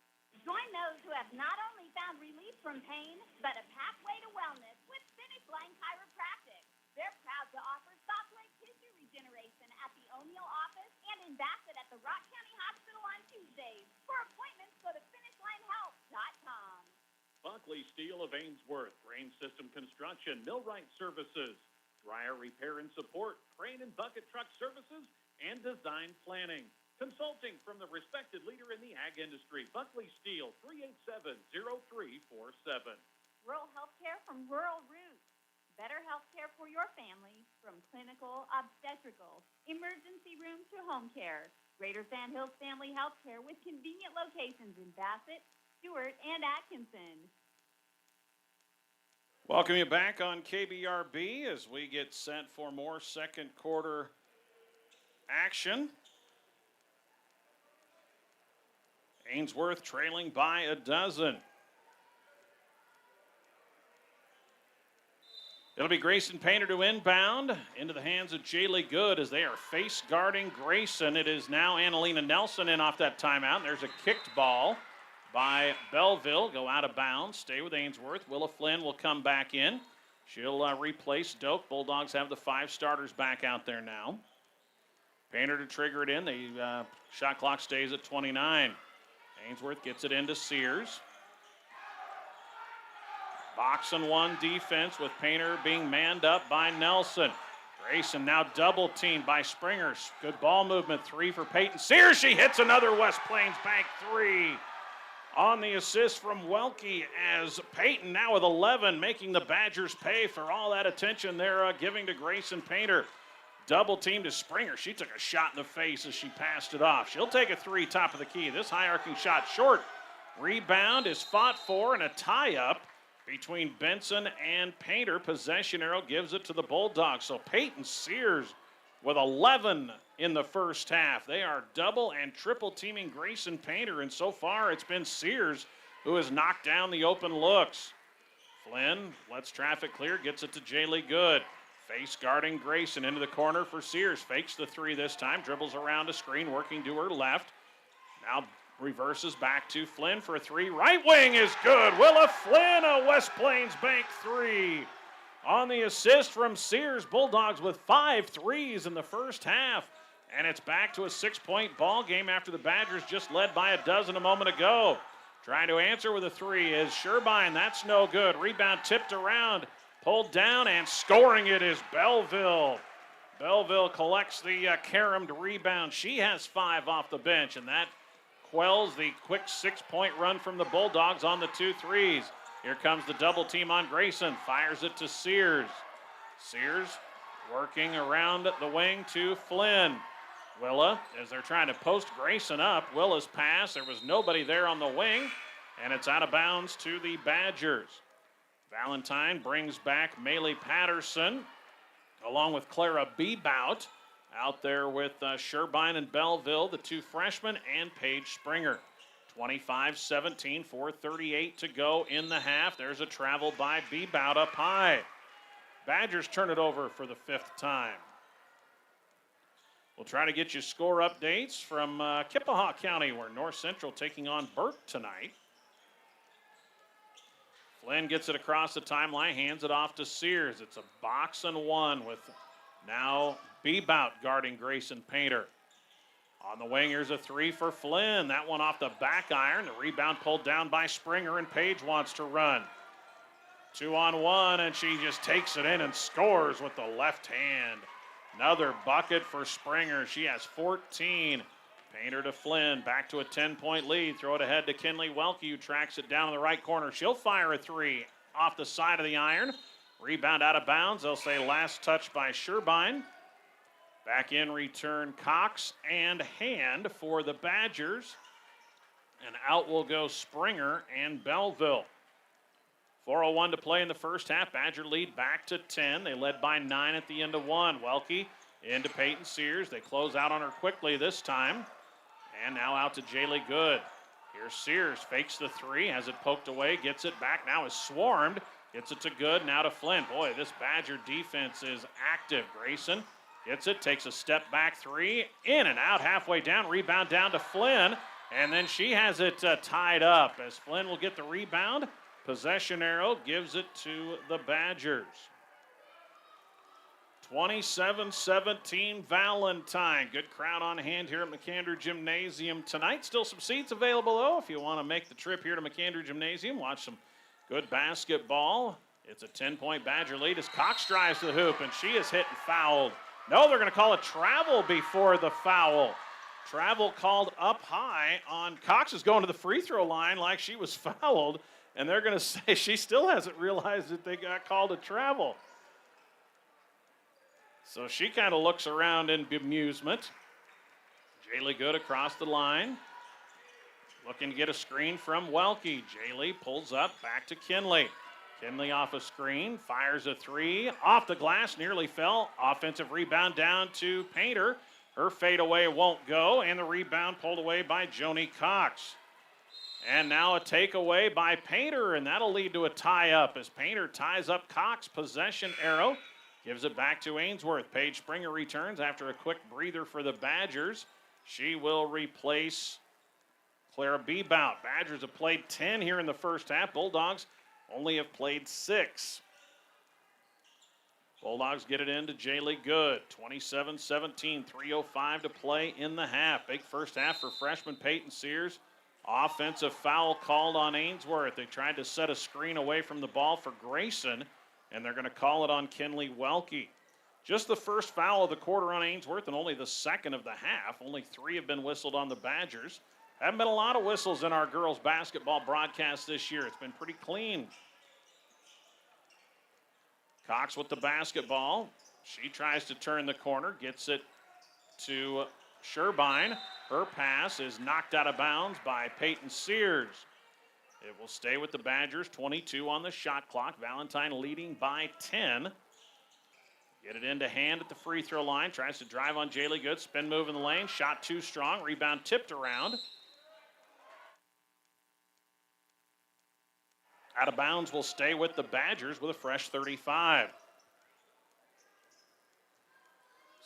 Join those who have not only found relief from pain, but a pathway to wellness with Finish Line Chiropractic. They're proud to offer soft leg tissue regeneration at the O'Neill office and in Bassett at the Rock County Hospital on Tuesdays. For appointments, go to finishlinehealth.com. Buckley Steel of Ainsworth, Rain System Construction, Millwright Services, Dryer Repair and Support, Crane and Bucket Truck Services, and design planning. Consulting from the respected leader in the ag industry, Buckley Steel, 387-0347. Rural healthcare from Rural Roots. Better healthcare for your family from clinical, obstetrical, emergency room to home care. Greater Sand Hills Family Healthcare with convenient locations in Bassett, Stewart, and Atkinson. Welcome you back on KBRB as we get set for more second quarter action. Ainsworth trailing by a dozen. It'll be Grayson Painter to inbound into the hands of Jaylee Good as they are face guarding Grayson. It is now Annalena Nelson in off that timeout. There's a kicked ball by Belleville. Go out of bounds. Stay with Ainsworth. Willa Flynn will come back in. She'll replace Doak. Bulldogs have the 5 starters back out there now. Painter to trigger it in. The shot clock stays at 29. Ainsworth gets it into Sears. Box and one defense with Painter being manned up by Nelson. Grayson now double teamed by Springers. Good ball movement, 3 for Peyton Sears. She hits another West Plains Bank 3 on the assist from Welke as Peyton now with 11, making the Badgers pay for all that attention they're giving to Grayson Painter. Double team to Springer. She took a shot in the face as she passed it off. She'll take a 3 top of the key. This high arcing shot short. Rebound is fought for and a tie-up between Benson and Painter. Possession arrow gives it to the Bulldogs. So Peyton Sears with 11 in the first half. They are double and triple teaming Grayson Painter, and so far it's been Sears who has knocked down the open looks. Flynn lets traffic clear, gets it to Jaylee Good. Face guarding Grayson into the corner for Sears. Fakes the 3 this time, dribbles around a screen, working to her left. Now reverses back to Flynn for a 3. Right wing is good. Willa Flynn, a West Plains Bank 3. On the assist from Sears, Bulldogs with 5 threes in the first half. And it's back to a 6-point ball game after the Badgers just led by a dozen a moment ago. Trying to answer with a 3 is Sherbine. That's no good. Rebound tipped around. Pulled down and scoring it is Belleville. Belleville collects the caromed rebound. She has 5 off the bench, and that quells the quick 6-point run from the Bulldogs on the 2 threes. Here comes the double team on Grayson. Fires it to Sears. Sears working around the wing to Flynn. Willa, as they're trying to post Grayson up. Willa's pass. There was nobody there on the wing, and it's out of bounds to the Badgers. Valentine brings back Maylee Patterson along with Clara Bebout out there with Sherbine and Belleville, the 2 freshmen, and Paige Springer. 25-17, 4:38 to go in the half. There's a travel by Bebout up high. Badgers turn it over for the 5th time. We'll try to get you score updates from Kippahaw County, where North Central taking on Burke tonight. Flynn gets it across the timeline, hands it off to Sears. It's a box and 1 with now Bebout guarding Grayson Painter. On the wing, here's a 3 for Flynn. That one off the back iron. The rebound pulled down by Springer, and Page wants to run. 2-on-1, and she just takes it in and scores with the left hand. Another bucket for Springer. She has 14. Painter to Flynn, back to a 10-point lead. Throw it ahead to Kinley Welke, who tracks it down in the right corner. She'll fire a 3 off the side of the iron. Rebound out of bounds. They'll say last touch by Sherbine. Back in return Cox and Hand for the Badgers. And out will go Springer and Belleville. 4:01 to play in the first half. Badger lead back to 10. They led by 9 at the end of 1. Welke into Peyton Sears. They close out on her quickly this time. And now out to Jaylee Good. Here's Sears, fakes the 3, has it poked away, gets it back, now is swarmed. Gets it to Good, now to Flynn. Boy, this Badger defense is active. Grayson gets it, takes a step back 3, in and out, halfway down, rebound down to Flynn. And then she has it tied up as Flynn will get the rebound. Possession arrow gives it to the Badgers. 27-17 Valentine. Good crowd on hand here at McAndrew Gymnasium tonight. Still some seats available, though, if you want to make the trip here to McAndrew Gymnasium. Watch some good basketball. It's a 10-point Badger lead as Cox drives the hoop, and she is hit and fouled No, they're going to call a travel before the foul. Travel called up high on Cox is going to the free throw line like she was fouled, and they're going to say she still hasn't realized that they got called a travel. So she kind of looks around in bemusement. Jaylee Good across the line. Looking to get a screen from Welke. Jaylee pulls up, back to Kinley. Kinley off a screen, fires a three. Off the glass, nearly fell. Offensive rebound down to Painter. Her fadeaway won't go, and the rebound pulled away by Joni Cox. And now a takeaway by Painter, and that'll lead to a tie-up as Painter ties up Cox. Possession arrow. Gives it back to Ainsworth. Paige Springer returns after a quick breather for the Badgers. She will replace Clara Bebout. Badgers have played 10 here in the first half. Bulldogs only have played 6. Bulldogs get it into Jaylee Good. 27-17, 3:05 to play in the half. Big first half for freshman Peyton Sears. Offensive foul called on Ainsworth. They tried to set a screen away from the ball for Grayson, and they're going to call it on Kinley Welke. Just the first foul of the quarter on Ainsworth and only the second of the half. Only 3 have been whistled on the Badgers. Haven't been a lot of whistles in our girls basketball broadcast this year. It's been pretty clean. Cox with the basketball. She tries to turn the corner, gets it to Sherbein. Her pass is knocked out of bounds by Peyton Sears. It will stay with the Badgers, 22 on the shot clock. Valentine leading by 10. Get it into Hand at the free throw line. Tries to drive on Jaylee Good. Spin move in the lane. Shot too strong. Rebound tipped around. Out of bounds will stay with the Badgers with a fresh 35.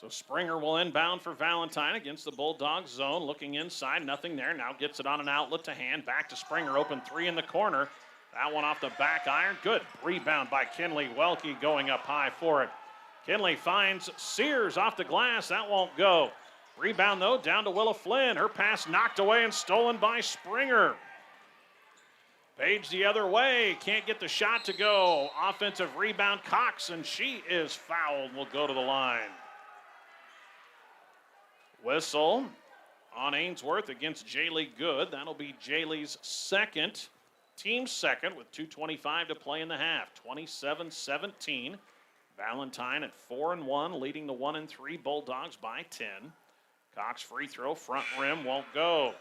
So Springer will inbound for Valentine against the Bulldogs zone. Looking inside, nothing there. Now gets it on an outlet to Hand. Back to Springer, open 3 in the corner. That one off the back iron. Good rebound by Kinley Welke going up high for it. Kinley finds Sears off the glass. That won't go. Rebound, though, down to Willa Flynn. Her pass knocked away and stolen by Springer. Page the other way. Can't get the shot to go. Offensive rebound, Cox, and she is fouled. Will go to the line. Whistle on Ainsworth against Jaylee Good. That'll be Jaylee's second, team second, with 2:25 to play in the half. 27-17. Valentine at 4-1, leading the 1-3 Bulldogs by 10. Cox free throw, front rim, won't go.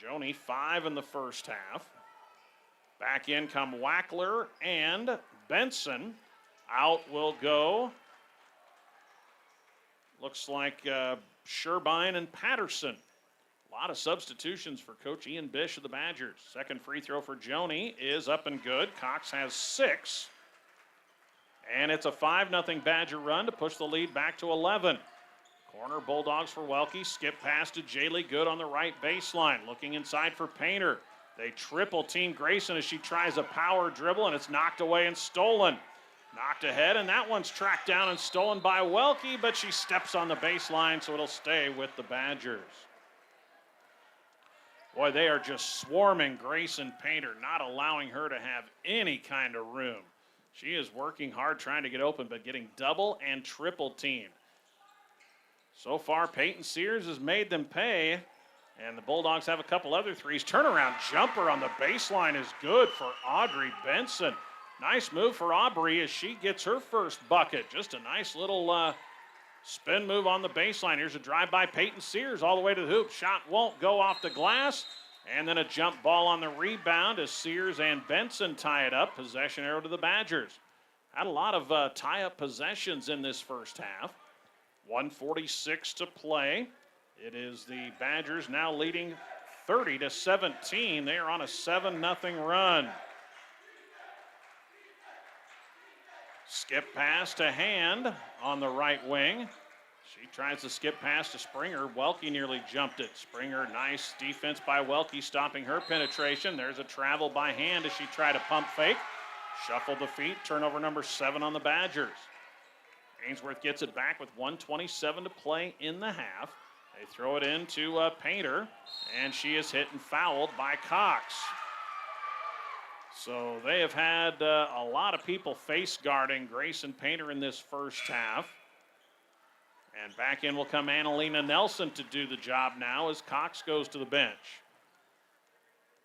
Joni 5 in the first half. Back in come Wackler and Benson. Out will go. Looks like Sherbein and Patterson. A lot of substitutions for Coach Ian Bish of the Badgers. Second free throw for Joni is up and good. Cox has 6. And it's a 5-0 Badger run to push the lead back to 11. Corner Bulldogs for Welke. Skip pass to Jaylee Good on the right baseline. Looking inside for Painter. They triple team Grayson as she tries a power dribble, and it's knocked away and stolen. Knocked ahead, and that one's tracked down and stolen by Welke, but she steps on the baseline, so it'll stay with the Badgers. Boy, they are just swarming Grayson Painter, not allowing her to have any kind of room. She is working hard trying to get open, but getting double and triple teamed. So far, Peyton Sears has made them pay, and the Bulldogs have a couple other threes. Turnaround jumper on the baseline is good for Audrey Benson. Nice move for Aubrey as she gets her first bucket. Just a nice little spin move on the baseline. Here's a drive by Peyton Sears all the way to the hoop. Shot won't go off the glass. And then a jump ball on the rebound as Sears and Benson tie it up. Possession arrow to the Badgers. Had a lot of tie-up possessions in this first half. 1:46 to play. It is the Badgers now leading 30-17. They are on a 7-0 run. Skip pass to Hand on the right wing. She tries to skip pass to Springer. Welke nearly jumped it. Springer, nice defense by Welke, stopping her penetration. There's a travel by Hand as she tried to pump fake. Shuffle the feet. Turnover number 7 on the Badgers. Ainsworth gets it back with 1:27 to play in the half. They throw it into Painter, and she is hit and fouled by Cox. So they have had a lot of people face guarding Grayson Painter in this first half. And back in will come Annalena Nelson to do the job now as Cox goes to the bench.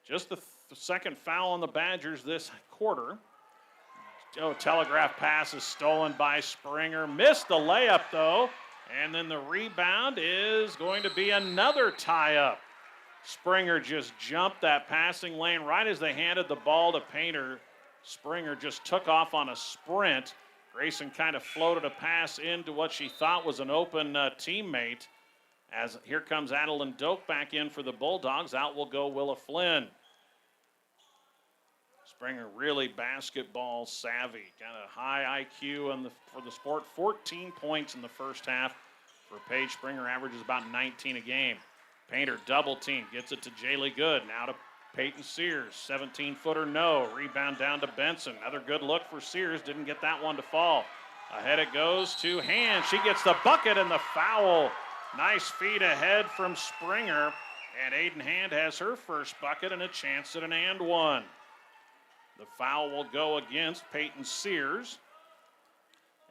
Just the second foul on the Badgers this quarter. Telegraph pass is stolen by Springer. Missed the layup, though. And then the rebound is going to be another tie-up. Springer just jumped that passing lane right as they handed the ball to Painter. Springer just took off on a sprint. Grayson kind of floated a pass into what she thought was an open teammate. As here comes Adeline Doak back in for the Bulldogs. Out will go Willa Flynn. Springer really basketball savvy, kind of high IQ for the sport. 14 points in the first half for Paige Springer, averages about 19 a game. Painter double team, gets it to Jaylee Good. Now to Peyton Sears, 17-footer no. Rebound down to Benson. Another good look for Sears, didn't get that one to fall. Ahead it goes to Hand. She gets the bucket and the foul. Nice feed ahead from Springer. And Aiden Hand has her first bucket and a chance at an and one. The foul will go against Peyton Sears.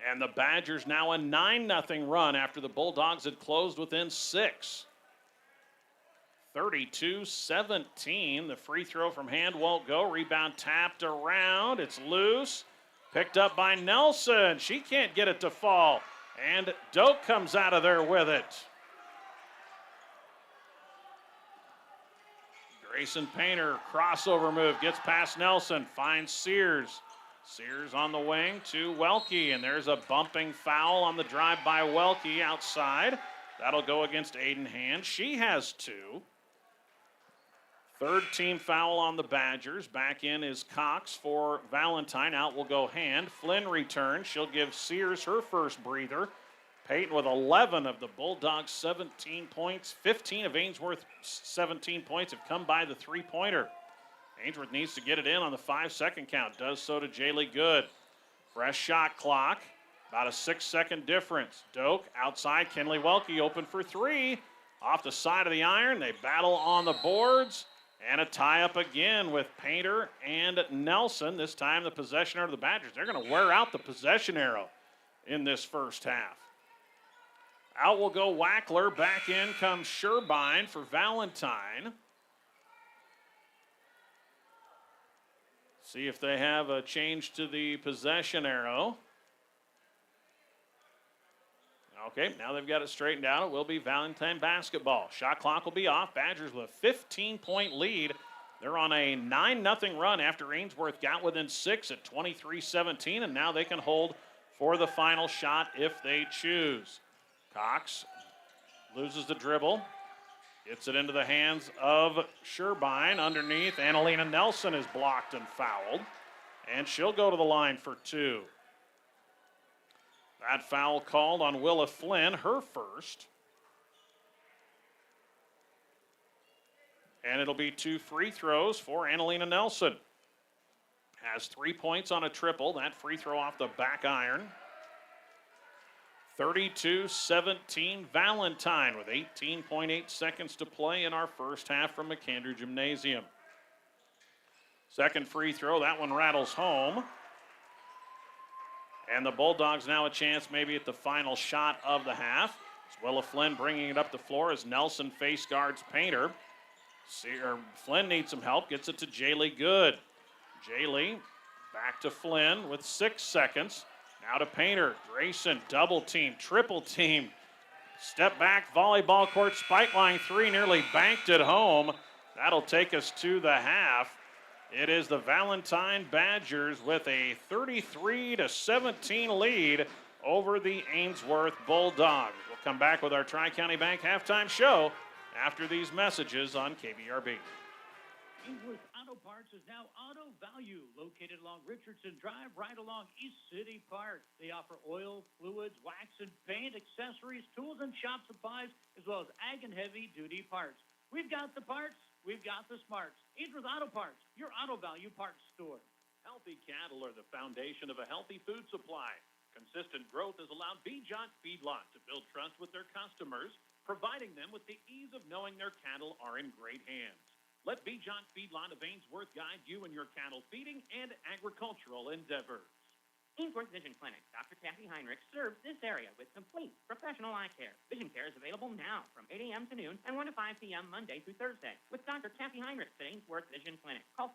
And the Badgers now a 9-0 run after the Bulldogs had closed within 6. 32-17. The free throw from Hand won't go. Rebound tapped around. It's loose. Picked up by Nelson. She can't get it to fall. And Doak comes out of there with it. Grayson Painter, crossover move, gets past Nelson, finds Sears. Sears on the wing to Welke, and there's a bumping foul on the drive by Welke outside. That'll go against Aiden Hand. She has 2. Third team foul on the Badgers. Back in is Cox for Valentine. Out will go Hand. Flynn returns. She'll give Sears her first breather. Peyton with 11 of the Bulldogs' 17 points. 15 of Ainsworth's 17 points have come by the three-pointer. Ainsworth needs to get it in on the 5-second count. Does so to Jaylee Good. Fresh shot clock. About a 6-second difference. Doak outside. Kinley Welke open for 3. Off the side of the iron. They battle on the boards. And a tie-up again with Painter and Nelson. This time the possession arrow of the Badgers. They're going to wear out the possession arrow in this first half. Out will go Wackler. Back in comes Sherbein for Valentine. See if they have a change to the possession arrow. Okay, now they've got it straightened out. It will be Valentine basketball. Shot clock will be off. Badgers with a 15-point lead. They're on a 9-0 run after Ainsworth got within 6 at 23-17, and now they can hold for the final shot if they choose. Cox loses the dribble. Gets it into the hands of Sherbein. Underneath, Annalena Nelson is blocked and fouled. And she'll go to the line for 2. That foul called on Willa Flynn, her first. And it'll be 2 free throws for Annalena Nelson. Has 3 points on a triple. That free throw off the back iron. 32-17 Valentine with 18.8 seconds to play in our first half from McAndrew Gymnasium. Second free throw, that one rattles home. And the Bulldogs now a chance maybe at the final shot of the half. It's Willa Flynn bringing it up the floor as Nelson face guards Painter. Flynn needs some help, gets it to Jaylee Good. Jaylee back to Flynn with 6 seconds. Now to Painter. Grayson double team, triple team. Step back, volleyball court, spike line 3, nearly banked it home. That'll take us to the half. It is the Valentine Badgers with a 33-17 lead over the Ainsworth Bulldogs. We'll come back with our Tri-County Bank halftime show after these messages on KBRB. Ainsworth Auto Parts is now Auto Value, located along Richardson Drive, right along East City Park. They offer oil, fluids, wax and paint, accessories, tools and shop supplies, as well as ag and heavy-duty parts. We've got the parts, we've got the smarts. Ainsworth Auto Parts, your Auto Value parts store. Healthy cattle are the foundation of a healthy food supply. Consistent growth has allowed Bijan Feedlot to build trust with their customers, providing them with the ease of knowing their cattle are in great hands. Let Bijan Feedlot of Ainsworth guide you in your cattle feeding and agricultural endeavors. Ainsworth Vision Clinic. Dr. Kathy Heinrich serves this area with complete professional eye care. Vision care is available now from 8 a.m. to noon and 1 to 5 p.m. Monday through Thursday with Dr. Kathy Heinrich at Ainsworth Vision Clinic. Call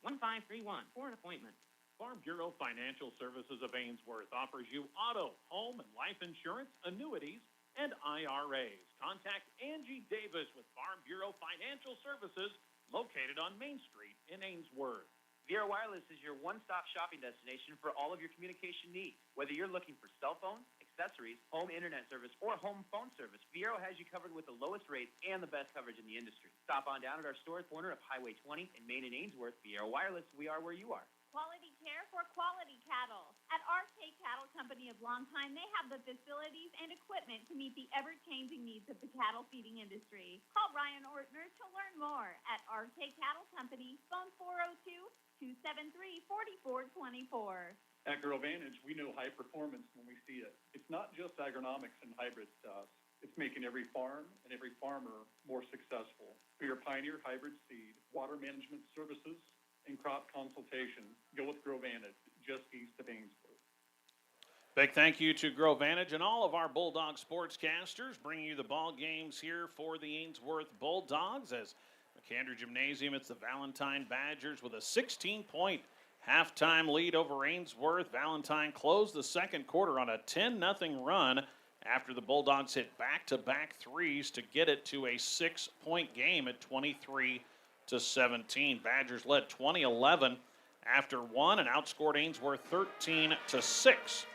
402-387-1531 for an appointment. Farm Bureau Financial Services of Ainsworth offers you auto, home, and life insurance, annuities, and IRAs. Contact Angie Davis with Farm Bureau Financial Services located on Main Street in Ainsworth. Vero Wireless is your one-stop shopping destination for all of your communication needs. Whether you're looking for cell phones, accessories, home internet service, or home phone service, Vero has you covered with the lowest rates and the best coverage in the industry. Stop on down at our store corner of Highway 20 in Main and Ainsworth. Vero Wireless, we are where you are. Quality care for quality cattle. At RK Cattle Company of Longtime, they have the facilities and equipment to meet the ever-changing needs of the cattle feeding industry. Call Ryan Ortner to learn more at RK Cattle Company, phone 402-273-4424. At GrowVantage, we know high performance when we see it. It's not just agronomics and hybrids to us. It's making every farm and every farmer more successful. For your Pioneer hybrid seed, water management services, and crop consultation, go with GrowVantage, just east of Ainsworth. Big thank you to GrowVantage and all of our Bulldog sportscasters bringing you the ball games here for the Ainsworth Bulldogs. As McAndrew Gymnasium, it's the Valentine Badgers with a 16-point halftime lead over Ainsworth. Valentine closed the second quarter on a 10-0 run after the Bulldogs hit back-to-back threes to get it to a 6-point game at 23-17. Badgers led 20-11 after one and outscored Ainsworth 13-6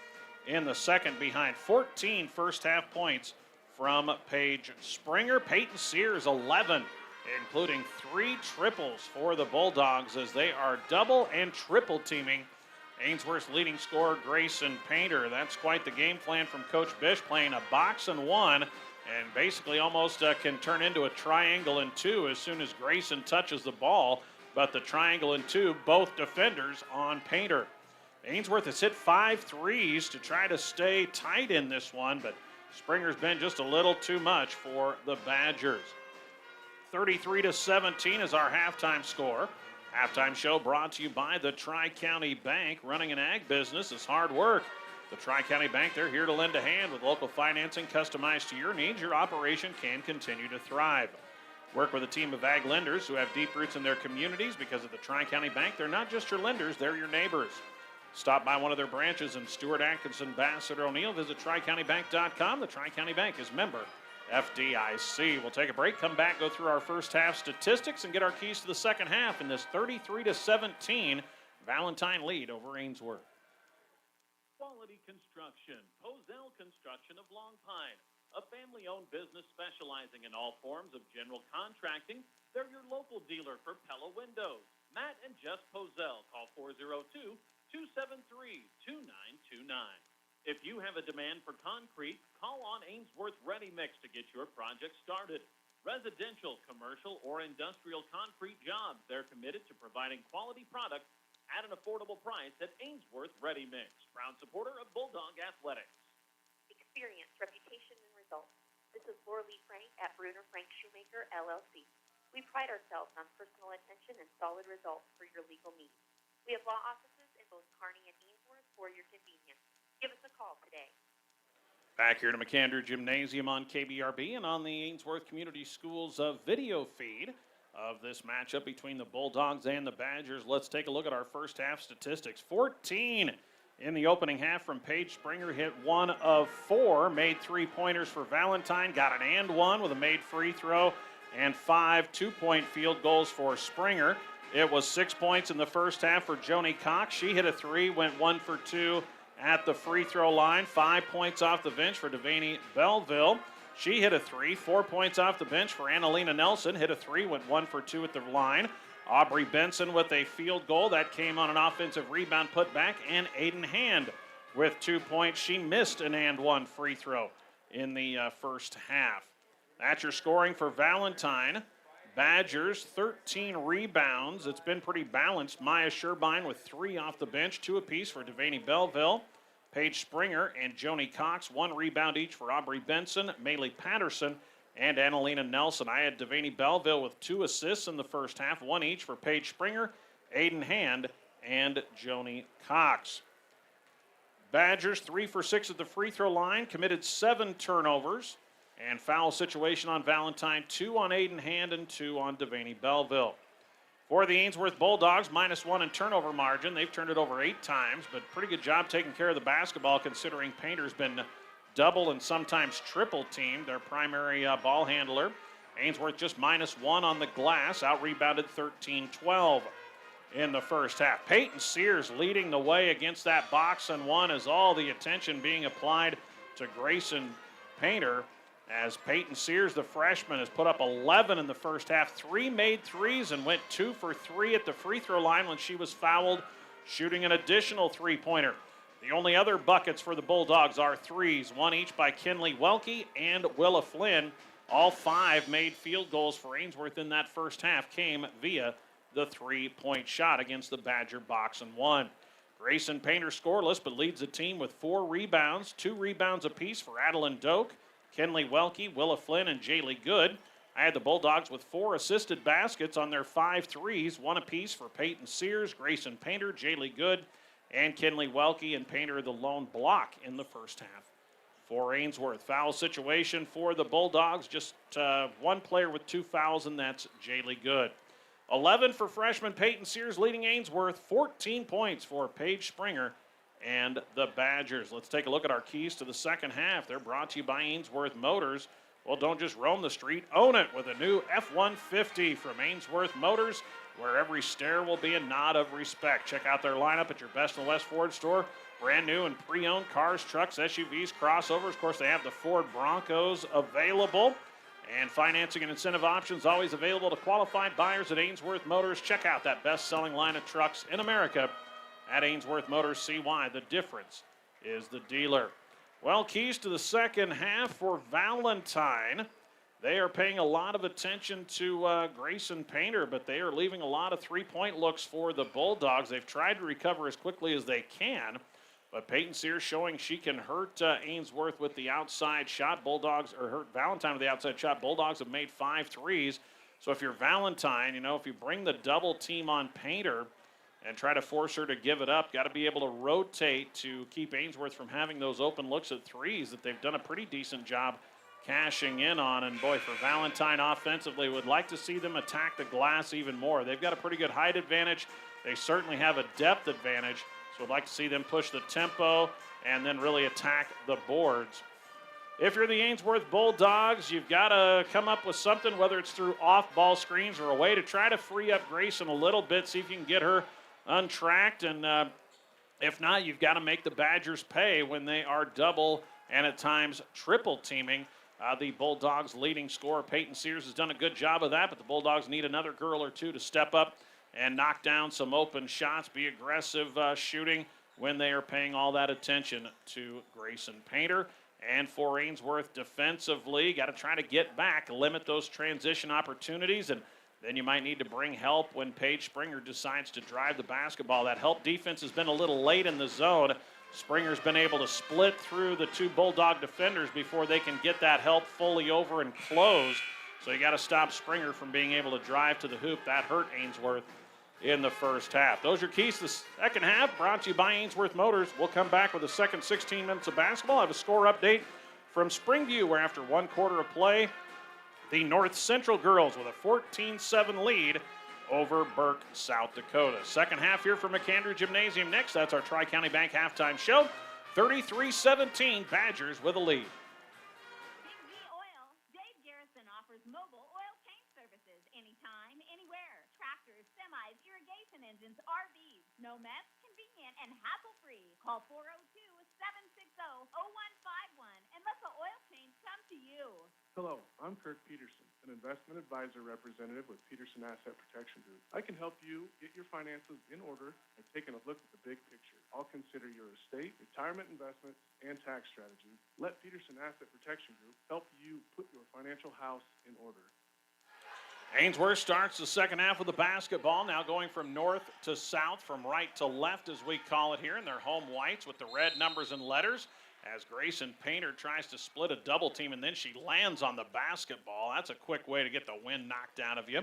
in the second behind 14 first-half points from Paige Springer. Peyton Sears 11, including 3 triples for the Bulldogs as they are double and triple teaming Ainsworth's leading scorer, Grayson Painter. That's quite the game plan from Coach Bish, playing a box and one, and basically almost can turn into a triangle and two as soon as Grayson touches the ball. But the triangle and two, both defenders on Painter. Ainsworth has hit 5 threes to try to stay tight in this one, but Springer's been just a little too much for the Badgers. 33-17 is our halftime score. Halftime show brought to you by the Tri-County Bank. Running an ag business is hard work. The Tri-County Bank, they're here to lend a hand with local financing customized to your needs. Your operation can continue to thrive. Work with a team of ag lenders who have deep roots in their communities. Because of the Tri-County Bank, they're not just your lenders, they're your neighbors. Stop by one of their branches in Stewart, Atkinson, Bassett, O'Neill. Visit TriCountyBank.com. The Tri-County Bank is member FDIC. We'll take a break, come back, go through our first half statistics, and get our keys to the second half in this 33-17 Valentine lead over Ainsworth. Quality Construction, Posel Construction of Long Pine, a family-owned business specializing in all forms of general contracting. They're your local dealer for Pella Windows. Matt and Jess Posel. Call 402-273-2929. If you have a demand for concrete, call on Ainsworth Ready Mix to get your project started. Residential, commercial, or industrial concrete jobs, they're committed to providing quality product at an affordable price at Ainsworth Ready Mix. Proud supporter of Bulldog Athletics. Experience, reputation, and results. This is Laura Lee Frank at Bruner Frank Shoemaker, LLC. We pride ourselves on personal attention and solid results for your legal needs. We have law offices in both Kearney and Ainsworth for your convenience. Give us a call today. Back here to McAndrew Gymnasium on KBRB and on the Ainsworth Community Schools video feed of this matchup between the Bulldogs and the Badgers. Let's take a look at our first half statistics. 14 in the opening half from Paige Springer, hit 1 of 4, made 3-pointers for Valentine, got an and one with a made free throw, and 5 two-point field goals for Springer. It was 6 points in the first half for Joni Cox. She hit a 3, went 1 for 2 at the free throw line. 5 points off the bench for Devaney Belleville. She hit a 3, 4 points off the bench for Annalena Nelson. Hit a 3, went 1 for 2 at the line. Aubrey Benson with a field goal. That came on an offensive rebound putback. And Aiden Hand with 2 points. She missed an and one free throw in the first half. That's your scoring for Valentine. Badgers, 13 rebounds. It's been pretty balanced. Maya Sherbein with 3 off the bench, 2 apiece for Devaney Belleville. Paige Springer and Joni Cox, 1 rebound each for Aubrey Benson, Maylee Patterson, and Annalena Nelson. I had Devaney Belleville with 2 assists in the first half, 1 each for Paige Springer, Aiden Hand, and Joni Cox. Badgers 3 for 6 at the free throw line, committed 7 turnovers. And foul situation on Valentine, 2 on Aiden Hand and 2 on Devaney Belleville. For the Ainsworth Bulldogs, -1 in turnover margin. They've turned it over 8 times, but pretty good job taking care of the basketball considering Painter's been double and sometimes triple teamed, their primary ball handler. Ainsworth just -1 on the glass, out-rebounded 13-12 in the first half. Peyton Sears leading the way against that box and one as all the attention being applied to Grayson Painter. As Peyton Sears, the freshman, has put up 11 in the first half. 3 made threes and went 2 for 3 at the free throw line when she was fouled, shooting an additional three-pointer. The only other buckets for the Bulldogs are threes, 1 each by Kinley Welke and Willa Flynn. All 5 made field goals for Ainsworth in that first half came via the three-point shot against the Badger box and one. Grayson Painter scoreless, but leads the team with 4 rebounds, 2 rebounds apiece for Adeline Doak, Kinley Welke, Willa Flynn, and Jaylee Good. I had the Bulldogs with 4 assisted baskets on their 5 threes, 1 apiece for Peyton Sears, Grayson Painter, Jaylee Good, and Kinley Welke, and Painter the lone block in the first half for Ainsworth. Foul situation for the Bulldogs, just 1 player with 2 fouls, and that's Jaylee Good. 11 for freshman Peyton Sears leading Ainsworth, 14 points for Paige Springer and the Badgers. Let's take a look at our keys to the second half. They're brought to you by Ainsworth Motors. Well, don't just roam the street, own it with a new F-150 from Ainsworth Motors, where every stare will be a nod of respect. Check out their lineup at your Best in the West Ford store. Brand new and pre-owned cars, trucks, SUVs, crossovers. Of course, they have the Ford Broncos available. And financing and incentive options always available to qualified buyers at Ainsworth Motors. Check out that best-selling line of trucks in America at Ainsworth Motors. See why the difference is the dealer. Well, keys to the second half for Valentine. They are paying a lot of attention to Grayson Painter, but they are leaving a lot of three-point looks for the Bulldogs. They've tried to recover as quickly as they can, but Peyton Sears showing she can hurt Ainsworth with the outside shot. Bulldogs, or hurt Valentine with the outside shot. Bulldogs have made 5 threes. So if you're Valentine, if you bring the double team on Painter and try to force her to give it up, got to be able to rotate to keep Ainsworth from having those open looks at threes that they've done a pretty decent job cashing in on. And boy, for Valentine offensively, would like to see them attack the glass even more. They've got a pretty good height advantage. They certainly have a depth advantage. So I'd like to see them push the tempo and then really attack the boards. If you're the Ainsworth Bulldogs, you've got to come up with something, whether it's through off-ball screens or a way to try to free up Grayson a little bit, see if you can get her untracked. And if not, you've got to make the Badgers pay when they are double and at times triple teaming. The Bulldogs' leading scorer, Peyton Sears, has done a good job of that, but the Bulldogs need another girl or two to step up and knock down some open shots, be aggressive shooting when they are paying all that attention to Grayson Painter. And for Ainsworth defensively, got to try to get back, limit those transition opportunities, and then you might need to bring help when Paige Springer decides to drive the basketball. That help defense has been a little late in the zone. Springer's been able to split through the 2 Bulldog defenders before they can get that help fully over and close. So you got to stop Springer from being able to drive to the hoop. That hurt Ainsworth in the first half. Those are keys to the second half, brought to you by Ainsworth Motors. We'll come back with the second 16 minutes of basketball. I have a score update from Springview, where after 1 quarter of play, the North Central girls with a 14-7 lead over Burke, South Dakota. Second half here from McAndrew Gymnasium next. That's our Tri-County Bank halftime show. 33-17, Badgers with a lead. Big Z Oil. Dave Garrison offers mobile oil change services anytime, anywhere. Tractors, semis, irrigation engines, RVs. No mess, convenient, and hassle-free. Call 402-760-0151 and let the oil change come to you. Hello, I'm Kirk Peterson, an investment advisor representative with Peterson Asset Protection Group. I can help you get your finances in order by taking a look at the big picture. I'll consider your estate, retirement investments, and tax strategy. Let Peterson Asset Protection Group help you put your financial house in order. Ainsworth starts the second half with the basketball, now going from north to south, from right to left, as we call it here, in their home whites with the red numbers and letters, as Grayson Painter tries to split a double team, and then she lands on the basketball. That's a quick way to get the wind knocked out of you.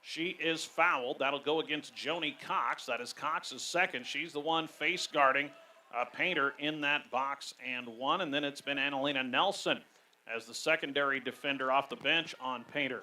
She is fouled. That'll go against Joni Cox. That is Cox's second. She's the one face guarding Painter in that box and one. And then it's been Annalena Nelson as the secondary defender off the bench on Painter.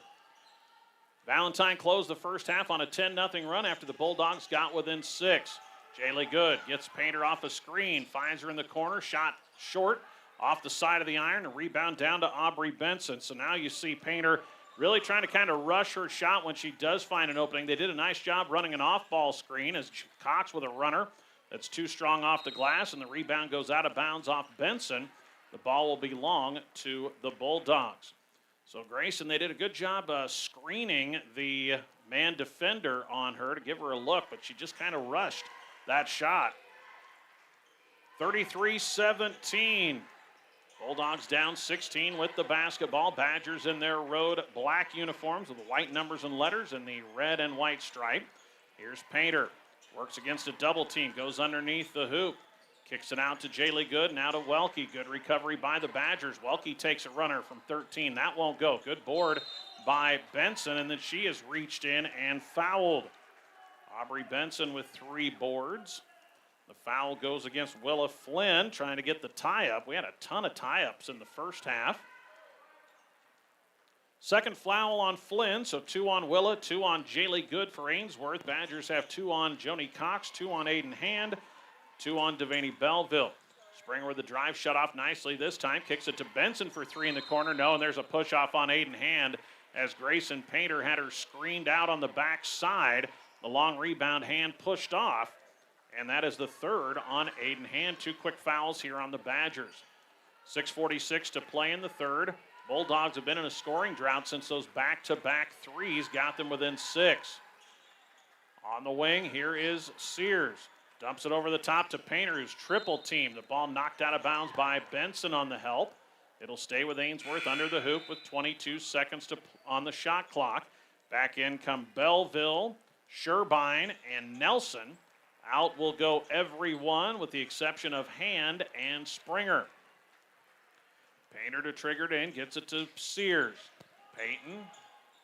Valentine closed the first half on a 10-0 run after the Bulldogs got within 6. Jaylee Good gets Painter off a screen, finds her in the corner, shot short off the side of the iron, and rebound down to Aubrey Benson. So now you see Painter really trying to kind of rush her shot when she does find an opening. They did a nice job running an off-ball screen as Cox with a runner that's too strong off the glass, and the rebound goes out of bounds off Benson. The ball will belong to the Bulldogs. So Grayson, they did a good job screening the man defender on her to give her a look, but she just kind of rushed that shot. 33-17. Bulldogs down 16 with the basketball. Badgers in their road black uniforms with the white numbers and letters and the red and white stripe. Here's Painter. Works against a double team. Goes underneath the hoop. Kicks it out to Jaylee Good. Now to Welke. Good recovery by the Badgers. Welke takes a runner from 13. That won't go. Good board by Benson. And then she has reached in and fouled. Aubrey Benson with 3 boards. The foul goes against Willa Flynn, trying to get the tie-up. We had a ton of tie-ups in the first half. Second foul on Flynn, so 2 on Willa, 2 on Jaylee Good for Ainsworth. Badgers have 2 on Joni Cox, 2 on Aiden Hand, 2 on Devaney Belleville. Springer with the drive, shut off nicely this time. Kicks it to Benson for 3 in the corner. No, and there's a push-off on Aiden Hand as Grayson Painter had her screened out on the back side. The long rebound, Hand pushed off. And that is the third on Aiden Hand. 2 quick fouls here on the Badgers. 6:46 to play in the third. Bulldogs have been in a scoring drought since those back-to-back threes got them within 6. On the wing, here is Sears. Dumps it over the top to Painter, who's triple teamed. The ball knocked out of bounds by Benson on the help. It'll stay with Ainsworth under the hoop with 22 seconds on the shot clock. Back in come Belleville, Sherbine, and Nelson. Out will go everyone with the exception of Hand and Springer. Painter to trigger it in, gets it to Sears. Payton,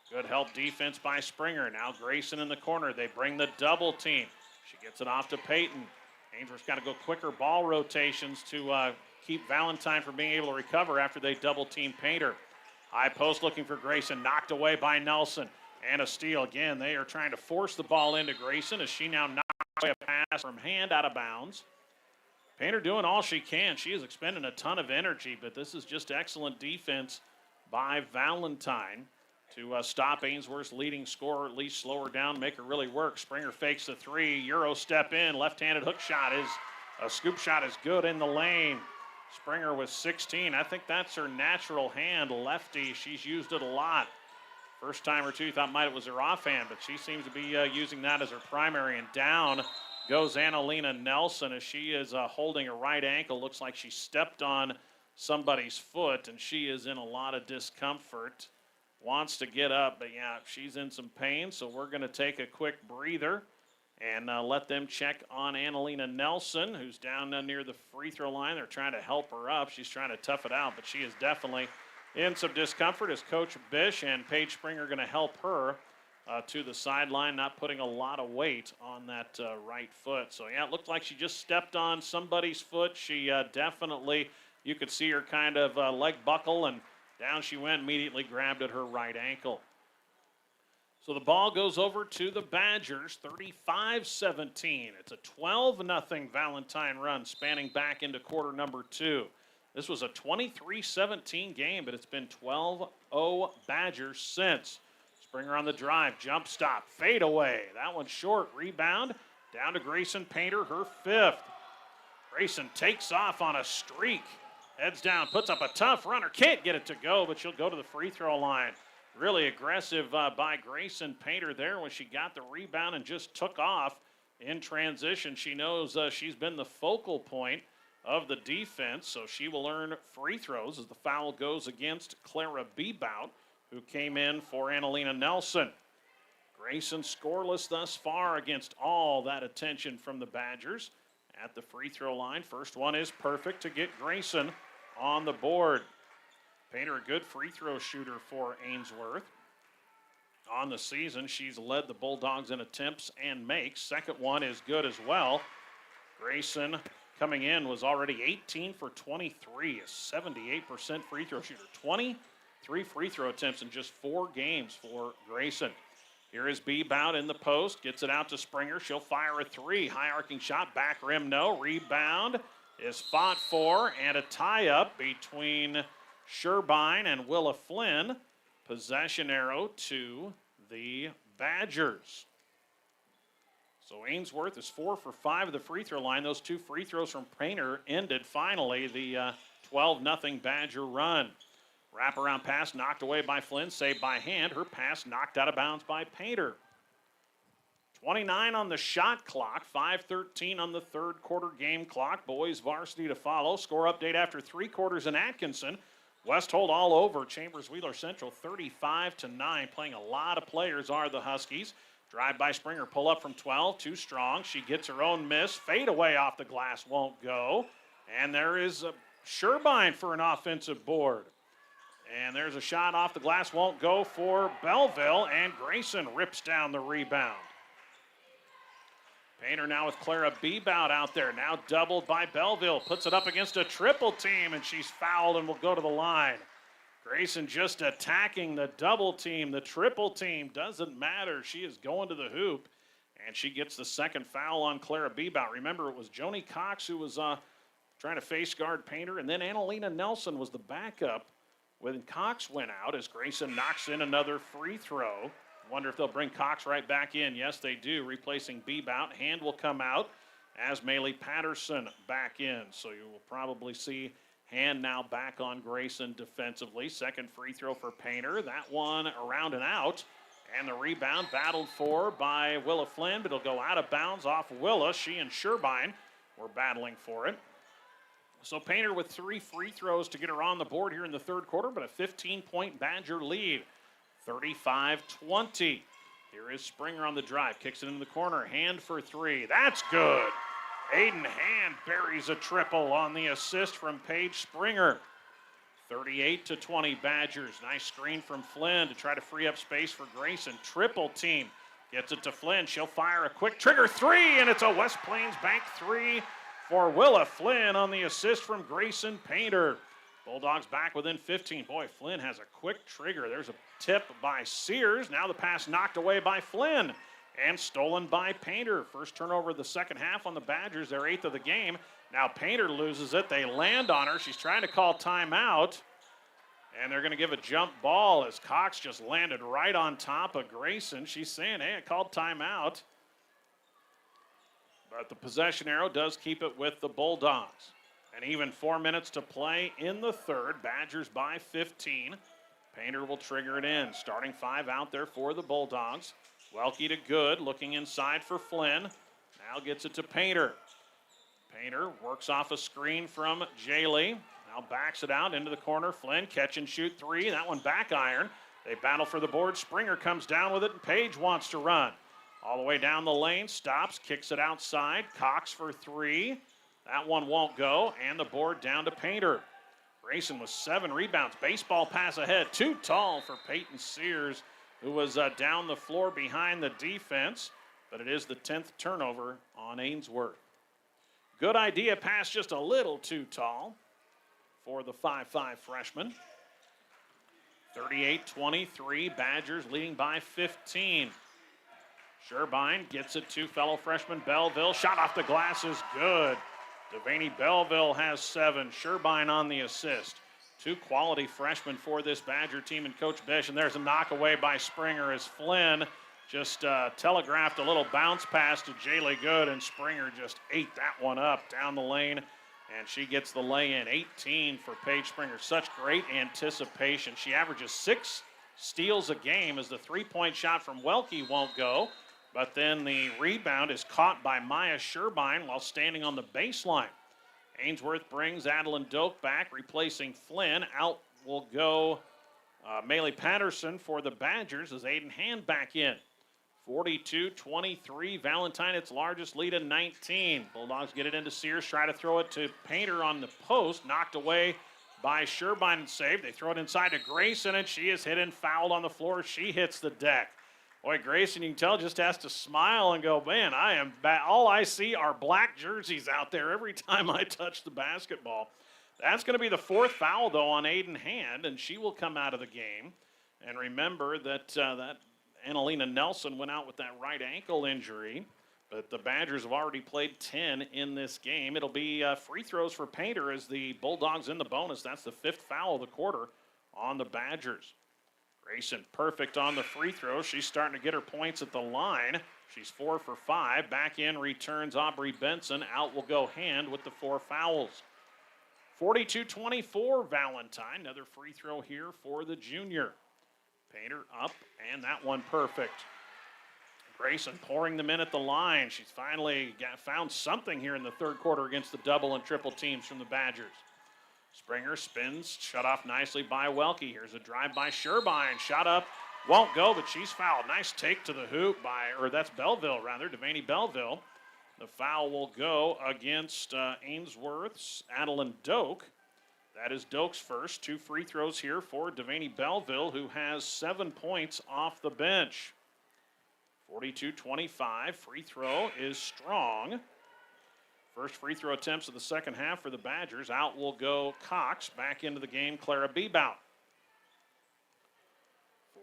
good help defense by Springer. Now Grayson in the corner. They bring the double team. She gets it off to Payton. Ainsworth's got to go quicker ball rotations to keep Valentine from being able to recover after they double team Painter. High post looking for Grayson, knocked away by Nelson. And a steal again. They are trying to force the ball into Grayson as she now knocks away a pass from Hand out of bounds. Painter doing all she can. She is expending a ton of energy, but this is just excellent defense by Valentine to stop Ainsworth's leading scorer, at least slow her down, make her really work. Springer fakes the 3, Euro step in, left-handed hook shot is, a scoop shot is good in the lane. Springer with 16. I think that's her natural hand, lefty. She's used it a lot. First time or two, thought it was her offhand, but she seems to be using that as her primary. And down goes Annalena Nelson as she is holding a right ankle. Looks like she stepped on somebody's foot, and she is in a lot of discomfort. Wants to get up, but yeah, she's in some pain, so we're going to take a quick breather and let them check on Annalena Nelson, who's down near the free throw line. They're trying to help her up. She's trying to tough it out, but she is definitely in some discomfort as Coach Bish and Paige Springer are going to help her to the sideline, not putting a lot of weight on that right foot. So, yeah, it looked like she just stepped on somebody's foot. She definitely, you could see her kind of leg buckle, and down she went, immediately grabbed at her right ankle. So the ball goes over to the Badgers, 35-17. It's a 12-0 Valentine run spanning back into quarter number 2. This was a 23-17 game, but it's been 12-0 Badgers since. Springer on the drive, jump stop, fade away. That one's short, rebound, down to Grayson Painter, her 5th. Grayson takes off on a streak, heads down, puts up a tough runner, can't get it to go, but she'll go to the free throw line. Really aggressive by Grayson Painter there when she got the rebound and just took off in transition. She knows she's been the focal point of the defense, so she will earn free throws as the foul goes against Clara Bebout, who came in for Annalena Nelson. Grayson scoreless thus far against all that attention from the Badgers at the free throw line. First one is perfect to get Grayson on the board. Painter, a good free throw shooter for Ainsworth. On the season, she's led the Bulldogs in attempts and makes. Second one is good as well. Grayson coming in was already 18 for 23, a 78% free throw shooter. 23 free throw attempts in just 4 games for Grayson. Here is Bebout in the post, gets it out to Springer. She'll fire a 3, high arcing shot, back rim, no. Rebound is fought for, and a tie-up between Sherbine and Willa Flynn. Possession arrow to the Badgers. So Ainsworth is 4 for 5 of the free throw line. Those 2 free throws from Painter ended finally the 12-0 Badger run. Wraparound pass knocked away by Flynn, saved by hand. Her pass knocked out of bounds by Painter. 29 on the shot clock, 5:13 on the third quarter game clock. Boys varsity to follow. Score update after 3 quarters in Atkinson. Westhold all over Chambers Wheeler Central, 35-9. Playing a lot of players are the Huskies. Drive by Springer, pull up from 12, too strong. She gets her own miss. Fade away off the glass, won't go. And there is a Sherbine for an offensive board. And there's a shot off the glass, won't go for Belleville, and Grayson rips down the rebound. Painter now with Clara Bebout out there, now doubled by Belleville. Puts it up against a triple team, and she's fouled and will go to the line. Grayson just attacking the double team, the triple team, doesn't matter. She is going to the hoop, and she gets the second foul on Clara Bebout. Remember, it was Joni Cox who was trying to face guard Painter, and then Annalena Nelson was the backup when Cox went out as Grayson knocks in another free throw. Wonder if they'll bring Cox right back in. Yes, they do, replacing Bebout. Hand will come out as Maylee Patterson back in. So you will probably see Hand now back on Grayson defensively. Second free throw for Painter. That one around and out. And the rebound battled for by Willa Flynn, but it'll go out of bounds off Willa. She and Sherbine were battling for it. So Painter with 3 free throws to get her on the board here in the third quarter, but a 15-point Badger lead. 35-20. Here is Springer on the drive. Kicks it into the corner. Hand for 3. That's good. Aiden Hand buries a triple on the assist from Paige Springer. 38-20 Badgers. Nice screen from Flynn to try to free up space for Grayson. Triple team. Gets it to Flynn. She'll fire a quick trigger 3, and it's a West Plains Bank 3 for Willa Flynn on the assist from Grayson Painter. Bulldogs back within 15. Boy, Flynn has a quick trigger. There's a tip by Sears. Now the pass knocked away by Flynn and stolen by Painter. First turnover of the second half on the Badgers, their 8th of the game. Now Painter loses it. They land on her. She's trying to call timeout. And they're going to give a jump ball as Cox just landed right on top of Grayson. She's saying, hey, I called timeout. But the possession arrow does keep it with the Bulldogs. And even 4 minutes to play in the third. Badgers by 15. Painter will trigger it in. Starting 5 out there for the Bulldogs. Welke to Good, looking inside for Flynn. Now gets it to Painter. Painter works off a screen from Jaylee. Now backs it out into the corner. Flynn catch and shoot 3. That one back iron. They battle for the board. Springer comes down with it, and Page wants to run. All the way down the lane, stops, kicks it outside. Cox for 3. That one won't go, and the board down to Painter. Grayson with 7 rebounds. Baseball pass ahead. Too tall for Peyton Sears, who was down the floor behind the defense, but it is the 10th turnover on Ainsworth. Good idea, pass just a little too tall for the 5'5 freshman. 38-23, Badgers leading by 15. Sherbine gets it to fellow freshman Belleville. Shot off the glass is good. Devaney Belleville has 7. Sherbine on the assist. 2 quality freshmen for this Badger team and Coach Bish. And there's a knockaway by Springer as Flynn just telegraphed a little bounce pass to Jaylee Good, and Springer just ate that one up down the lane. And she gets the lay-in. 18 for Paige Springer. Such great anticipation. She averages 6 steals a game as the 3-point shot from Welke won't go. But then the rebound is caught by Maya Sherbine while standing on the baseline. Ainsworth brings Adeline Doak back, replacing Flynn. Out will go Maylee Patterson for the Badgers as Aiden Hand back in. 42-23, Valentine its largest lead in 19. Bulldogs get it into Sears, try to throw it to Painter on the post, knocked away by Sherbine and saved. They throw it inside to Grayson, and she is hit and fouled on the floor. She hits the deck. Boy, Grayson, you can tell, just has to smile and go, man, all I see are black jerseys out there every time I touch the basketball. That's going to be the 4th foul, though, on Aiden Hand, and she will come out of the game. And remember that Annalena Nelson went out with that right ankle injury, but the Badgers have already played 10 in this game. It'll be free throws for Painter as the Bulldogs in the bonus. That's the 5th foul of the quarter on the Badgers. Grayson perfect on the free throw. She's starting to get her points at the line. She's 4 for 5. Back in returns Aubrey Benson. Out will go Hand with the 4 fouls. 42-24 Valentine. Another free throw here for the junior. Painter up, and that one perfect. Grayson pouring them in at the line. She's finally found something here in the third quarter against the double and triple teams from the Badgers. Springer spins, shut off nicely by Welke. Here's a drive by Sherbein. Shot up, won't go, but she's fouled. Nice take to the hoop that's Belleville rather, Devaney Belleville. The foul will go against Ainsworth's Adeline Doak. That is Doak's first. 2 free throws here for Devaney Belleville, who has 7 points off the bench. 42-25, free throw is strong. First free throw attempts of the second half for the Badgers. Out will go Cox. Back into the game, Clara Bebout.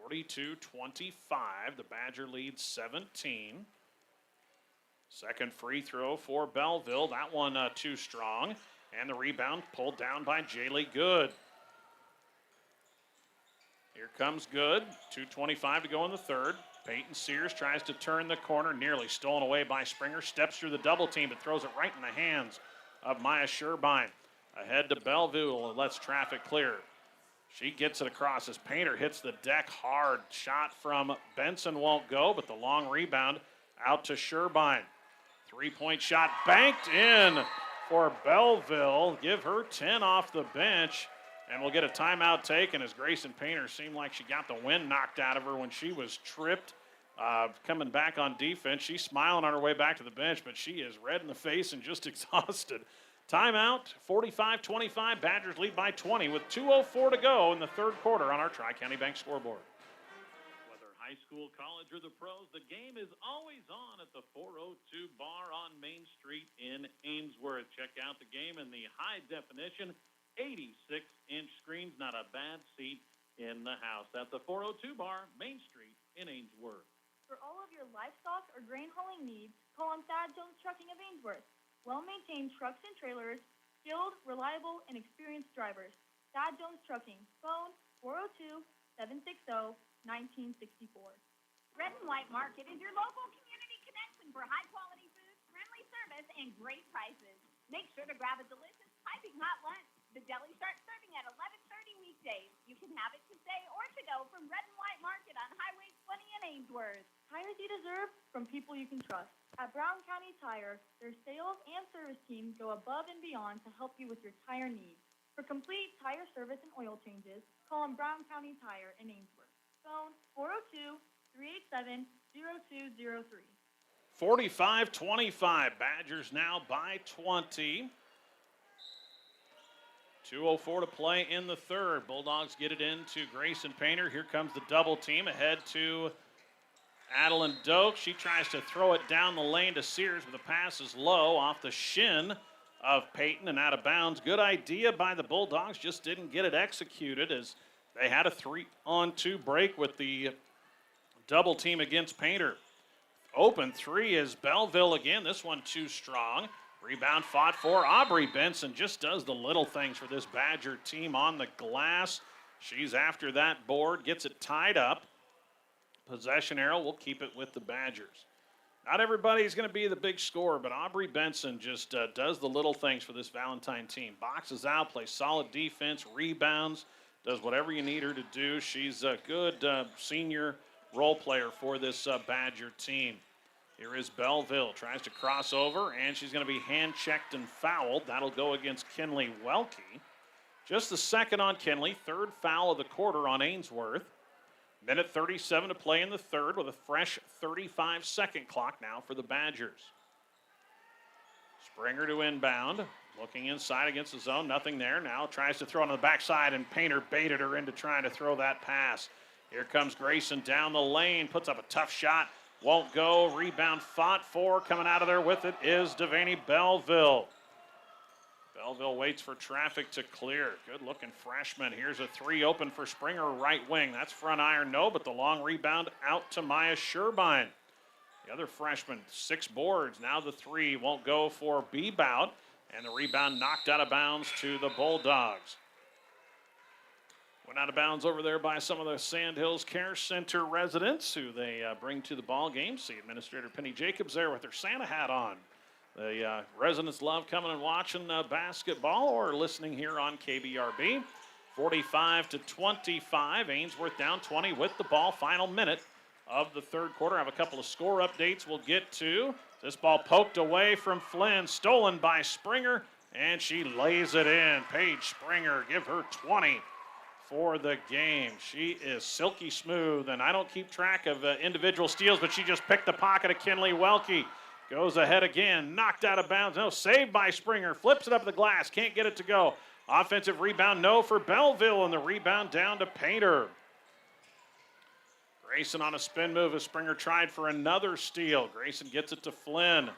42-25. The Badger leads 17. Second free throw for Belleville. That one too strong. And the rebound pulled down by Jaylee Good. Here comes Good. 2:25 to go in the third. Peyton Sears tries to turn the corner, nearly stolen away by Springer. Steps through the double team, but throws it right in the hands of Maya Sherbein. Ahead to Belleville and lets traffic clear. She gets it across as Painter hits the deck hard. Shot from Benson won't go, but the long rebound out to Sherbein. 3-point shot banked in for Belleville. Give her 10 off the bench. And we'll get a timeout taken as Grayson Painter seemed like she got the wind knocked out of her when she was tripped. Coming back on defense, she's smiling on her way back to the bench, but she is red in the face and just exhausted. Timeout, 45-25. Badgers lead by 20 with 2:04 to go in the third quarter on our Tri-County Bank scoreboard. Whether high school, college, or the pros, the game is always on at the 402 Bar on Main Street in Ainsworth. Check out the game in the high-definition 86-inch screens, not a bad seat in the house. At the 402 Bar, Main Street in Ainsworth. For all of your livestock or grain hauling needs, call on Thad Jones Trucking of Ainsworth. Well-maintained trucks and trailers, skilled, reliable, and experienced drivers. Thad Jones Trucking. Phone 402-760-1964. Red and White Market is your local community connection for high-quality food, friendly service, and great prices. Make sure to grab a delicious piping hot lunch. The deli starts serving at 11:30 weekdays. You can have it to say or to go from Red and White Market on Highway 20 in Ainsworth. Tires you deserve from people you can trust. At Brown County Tire, their sales and service teams go above and beyond to help you with your tire needs. For complete tire service and oil changes, call on Brown County Tire in Ainsworth. Phone 402-387-0203. 45-25. Badgers now by 20. 2:04 to play in the third. Bulldogs get it into Grayson Painter. Here comes the double team ahead to Adeline Doak. She tries to throw it down the lane to Sears, but the pass is low off the shin of Peyton and out of bounds. Good idea by the Bulldogs, just didn't get it executed as they had a 3-on-2 break with the double team against Painter. Open three is Belleville again. This one too strong. Rebound fought for. Aubrey Benson just does the little things for this Badger team on the glass. She's after that board, gets it tied up. Possession arrow will keep it with the Badgers. Not everybody's going to be the big scorer, but Aubrey Benson just does the little things for this Valentine team. Boxes out, plays solid defense, rebounds, does whatever you need her to do. She's a good senior role player for this Badger team. Here is Belleville, tries to cross over, and she's going to be hand-checked and fouled. That'll go against Kinley Welke. Just the second on Kinley, third foul of the quarter on Ainsworth. Minute 37 to play in the third with a fresh 35-second clock now for the Badgers. Springer to inbound, looking inside against the zone, nothing there. Now tries to throw it on the backside, and Painter baited her into trying to throw that pass. Here comes Grayson down the lane, puts up a tough shot, won't go. Rebound fought for. Coming out of there with it is Devaney Belleville. Belleville waits for traffic to clear. Good-looking freshman. Here's a three open for Springer, right wing. That's front iron, no, but the long rebound out to Maya Sherbein. The other freshman, 6 boards. Now the three won't go for Bebout, and the rebound knocked out of bounds to the Bulldogs. Went out of bounds over there by some of the Sandhills Care Center residents who they bring to the ball game. See Administrator Penny Jacobs there with her Santa hat on. The residents love coming and watching basketball or listening here on KBRB. 45-25. Ainsworth down 20 with the ball. Final minute of the third quarter. I have a couple of score updates we'll get to. This ball poked away from Flynn, stolen by Springer, and she lays it in. Paige Springer, give her 20 for the game. She is silky smooth, and I don't keep track of individual steals, but she just picked the pocket of Kinley Welke. Goes ahead again, knocked out of bounds. No, saved by Springer, flips it up the glass, can't get it to go. Offensive rebound, no for Belleville, and the rebound down to Painter. Grayson on a spin move as Springer tried for another steal. Grayson gets it to Flynn.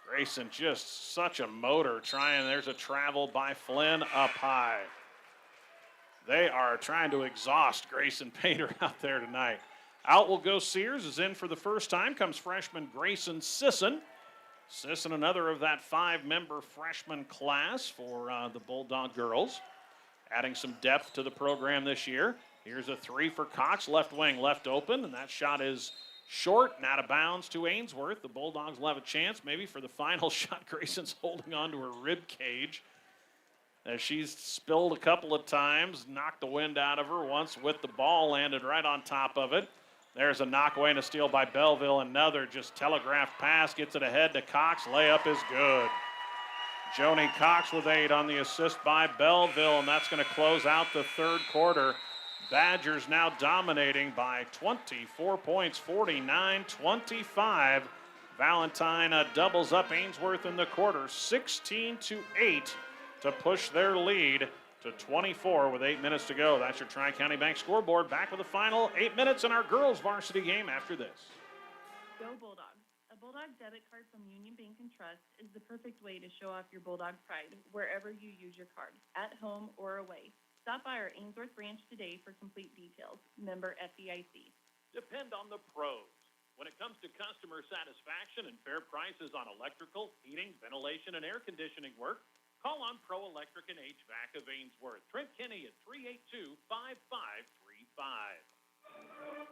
Grayson just such a motor trying. There's a travel by Flynn up high. They are trying to exhaust Grayson Painter out there tonight. Out will go Sears, is in for the first time. Comes freshman Grayson Sisson. Sisson, another of that 5-member freshman class for the Bulldog girls. Adding some depth to the program this year. Here's a three for Cox, left wing, left open, and that shot is short and out of bounds to Ainsworth. The Bulldogs will have a chance maybe for the final shot. Grayson's holding on to her rib cage as she's spilled a couple of times, knocked the wind out of her once with the ball, landed right on top of it. There's a knockaway and a steal by Belleville. Another just telegraphed pass, gets it ahead to Cox. Layup is good. Joni Cox with 8 on the assist by Belleville, and that's going to close out the third quarter. Badgers now dominating by 24 points, 49-25. Valentine doubles up Ainsworth in the quarter, 16-8 to push their lead to 24 with 8 minutes to go. That's your Tri-County Bank scoreboard. Back with the final 8 minutes in our girls varsity game after this. Go Bulldogs. A Bulldog debit card from Union Bank and Trust is the perfect way to show off your Bulldog pride wherever you use your card, at home or away. Stop by our Ainsworth branch today for complete details. Member FDIC. Depend on the pros. When it comes to customer satisfaction and fair prices on electrical, heating, ventilation, and air conditioning work, call on Pro Electric and HVAC of Ainsworth. Trent Kinney at 382-5535.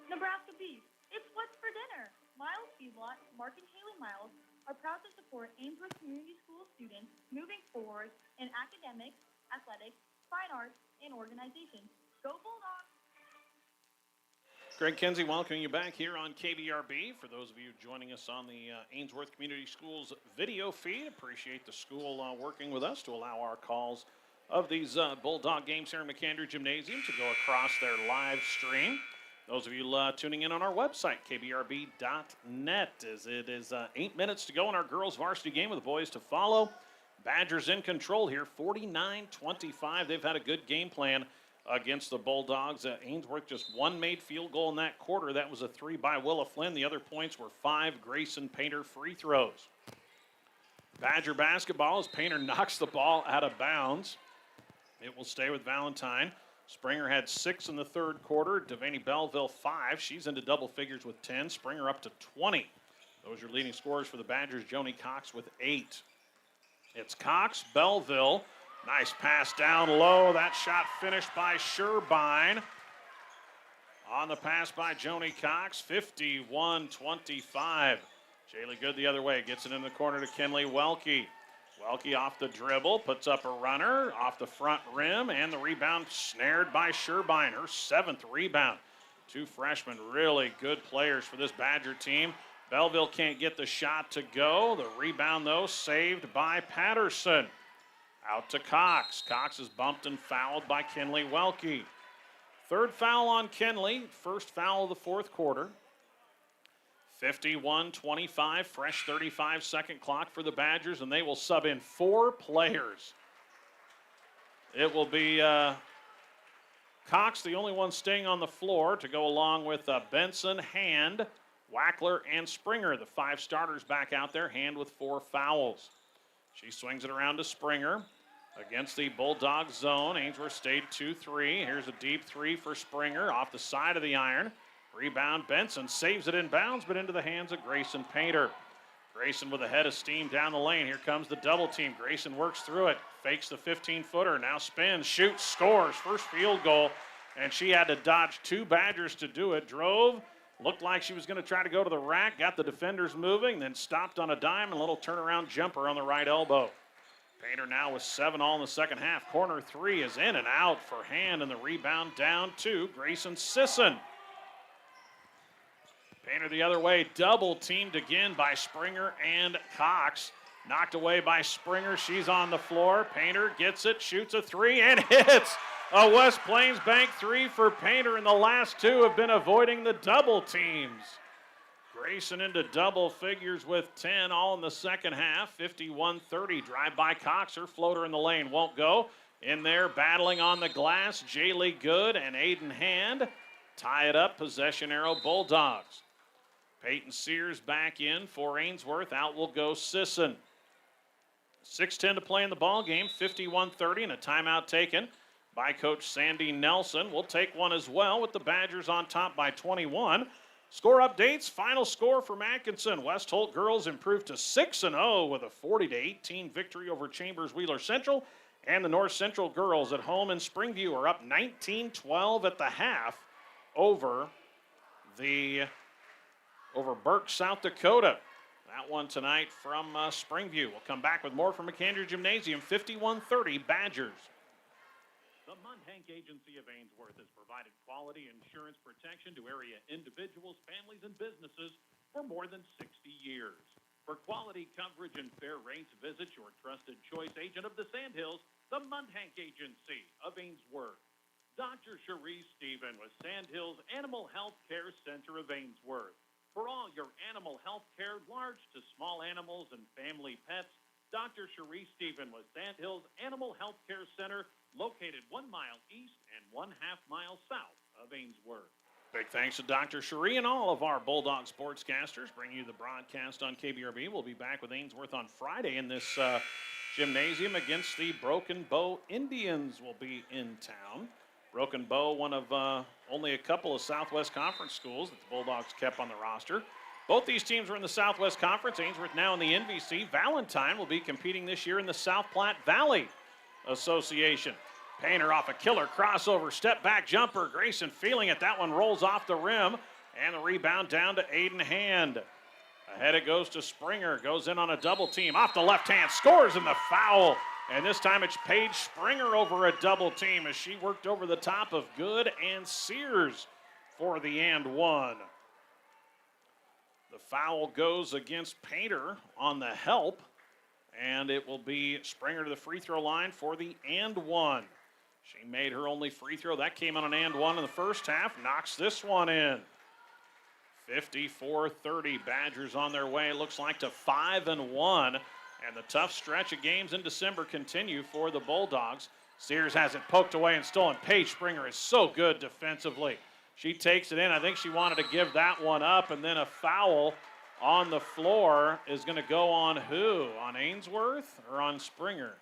Nebraska Beef. It's what's for dinner. Miles Feedlot, Mark and Haley Miles, are proud to support Ainsworth Community School students moving forward in academics, athletics, fine arts, and organization. Go Bulldogs! Greg Kinsey welcoming you back here on KBRB. For those of you joining us on the Ainsworth Community Schools video feed, appreciate the school working with us to allow our calls of these Bulldog games here in McAndrew Gymnasium to go across their live stream. Those of you tuning in on our website, kbrb.net, as it is 8 minutes to go in our girls varsity game with the boys to follow. Badgers in control here, 49-25. They've had a good game plan against the Bulldogs. Ainsworth just one made field goal in that quarter. That was a 3 by Willa Flynn. The other points were 5 Grayson Painter free throws. Badger basketball as Painter knocks the ball out of bounds. It will stay with Valentine. Springer had 6 in the third quarter. Devaney Belleville 5. She's into double figures with 10. Springer up to 20. Those are leading scorers for the Badgers. Joni Cox with 8. It's Cox, Belleville. Nice pass down low. That shot finished by Sherbein. On the pass by Joni Cox, 51-25. Jaylee Good the other way. Gets it in the corner to Kinley Welke. Welke off the dribble, puts up a runner off the front rim, and the rebound snared by Sherbein, her 7th rebound. 2 freshmen, really good players for this Badger team. Belleville can't get the shot to go. The rebound, though, saved by Patterson. Out to Cox. Cox is bumped and fouled by Kinley Welke. Third foul on Kinley. First foul of the fourth quarter. 51-25, fresh 35-second clock for the Badgers, and they will sub in 4 players. It will be Cox, the only one staying on the floor to go along with Benson, Hand, Wackler, and Springer. The 5 starters back out there, Hand with 4 fouls. She swings it around to Springer against the Bulldog zone. Ainsworth stayed 2-3. Here's a deep 3 for Springer off the side of the iron. Rebound, Benson saves it in bounds, but into the hands of Grayson Painter. Grayson with a head of steam down the lane. Here comes the double team. Grayson works through it, fakes the 15-footer, now spins, shoots, scores, first field goal, and she had to dodge 2 Badgers to do it. Drove, looked like she was going to try to go to the rack, got the defenders moving, then stopped on a dime and a little turnaround jumper on the right elbow. Painter now with 7 all in the second half. Corner 3 is in and out for Hand, and the rebound down to Grayson Sisson. Painter the other way, double teamed again by Springer and Cox. Knocked away by Springer, she's on the floor. Painter gets it, shoots a 3 and hits. A West Plains Bank 3 for Painter, and the last 2 have been avoiding the double teams. Grayson into double figures with 10 all in the second half. 51-30, drive by Cox, her floater in the lane won't go. In there battling on the glass, Jaylee Good and Aiden Hand. Tie it up, possession arrow Bulldogs. Peyton Sears back in for Ainsworth. Out will go Sisson. 6:10 to play in the ball game. 51-30 and a timeout taken by Coach Sandy Nelson. We'll take one as well with the Badgers on top by 21. Score updates. Final score from Atkinson. West Holt girls improved to 6-0 with a 40-18 victory over Chambers Wheeler Central. And the North Central girls at home in Springview are up 19-12 at the half over Burke, South Dakota. That one tonight from Springview. We'll come back with more from McAndrew Gymnasium. 51-30 Badgers. The Munhank Agency of Ainsworth has provided quality insurance protection to area individuals, families, and businesses for more than 60 years. For quality coverage and fair rates, visit your trusted choice agent of the Sandhills, the Munhank Agency of Ainsworth. Dr. Cherise Stephen with Sandhills Animal Health Care Center of Ainsworth. For all your animal health care, large to small animals and family pets, Dr. Cherise Stephen with Sandhills Animal Health Care Center, located 1 mile east and 1/2 mile south of Ainsworth. Big thanks to Dr. Cherie and all of our Bulldog sportscasters bringing you the broadcast on KBRB. We'll be back with Ainsworth on Friday in this gymnasium against the Broken Bow Indians will be in town. Broken Bow, one of only a couple of Southwest Conference schools that the Bulldogs kept on the roster. Both these teams were in the Southwest Conference. Ainsworth now in the NVC. Valentine will be competing this year in the South Platte Valley Association. Painter off a killer crossover, step back jumper. Grayson feeling it. That one rolls off the rim, and the rebound down to Aiden Hand. Ahead it goes to Springer. Goes in on a double team. Off the left hand, scores in the foul. And this time it's Paige Springer over a double team as she worked over the top of Good and Sears for the and one. The foul goes against Painter on the help, and it will be Springer to the free throw line for the and one. She made her only free throw. That came on an and one in the first half. Knocks this one in. 54-30. Badgers on their way, looks like, to 5-1. And the tough stretch of games in December continue for the Bulldogs. Sears has it poked away and stolen. Paige Springer is so good defensively. She takes it in. I think she wanted to give that one up, and then a foul on the floor is going to go on who? On Ainsworth or on Springer?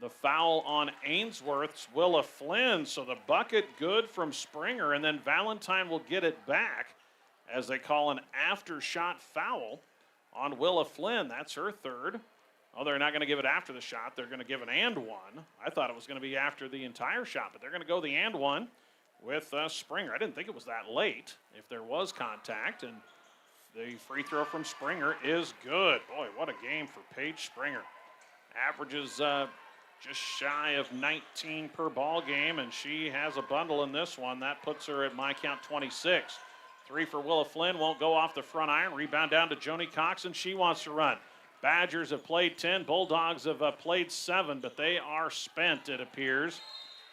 The foul on Ainsworth's Willa Flynn. So the bucket good from Springer, and then Valentine will get it back as they call an after-shot foul on Willa Flynn. That's her third. Oh, they're not going to give it after the shot. They're going to give an and one. I thought it was going to be after the entire shot, but they're going to go the and one with Springer. I didn't think it was that late if there was contact, and the free throw from Springer is good. Boy, what a game for Paige Springer. Averages just shy of 19 per ball game, and she has a bundle in this one. That puts her at my count 26. 3 for Willa Flynn, won't go off the front iron. Rebound down to Joni Cox, and she wants to run. Badgers have played 10. Bulldogs have played 7, but they are spent, it appears.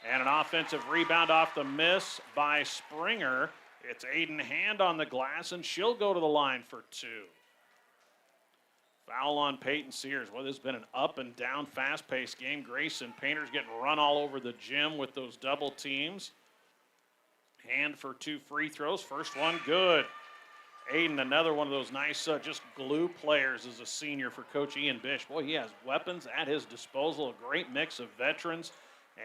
And an offensive rebound off the miss by Springer. It's Aiden Hand on the glass, and she'll go to the line for 2. Foul on Peyton Sears. Well, this has been an up and down, fast-paced game. Grayson Painter's getting run all over the gym with those double teams. Hand for 2 free throws. First one, good. Aiden, another one of those nice just glue players as a senior for Coach Ian Bish. Boy, he has weapons at his disposal. A great mix of veterans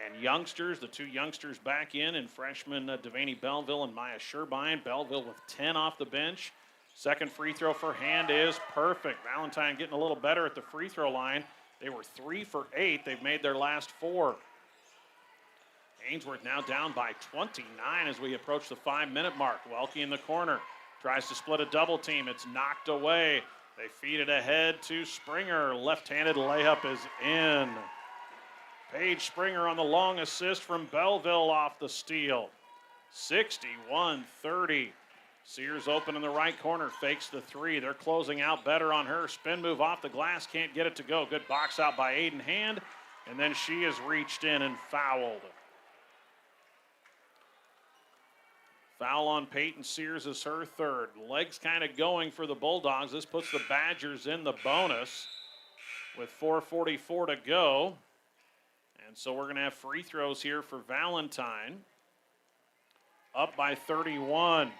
and youngsters. The 2 youngsters back in, and freshmen Devaney Belleville and Maya Sherbein. Belleville with 10 off the bench. Second free throw for Hand is perfect. Valentine getting a little better at the free throw line. They were 3 for 8. They've made their last 4. Ainsworth now down by 29 as we approach the 5-minute mark. Welke in the corner. Tries to split a double team. It's knocked away. They feed it ahead to Springer. Left-handed layup is in. Paige Springer on the long assist from Belleville off the steal. 61-30. Sears open in the right corner, fakes the 3. They're closing out better on her. Spin move off the glass, can't get it to go. Good box out by Aiden Hand, and then she is reached in and fouled. Foul on Peyton Sears is her 3rd. Legs kind of going for the Bulldogs. This puts the Badgers in the bonus with 4:44 to go. And so we're going to have free throws here for Valentine. Up by 31.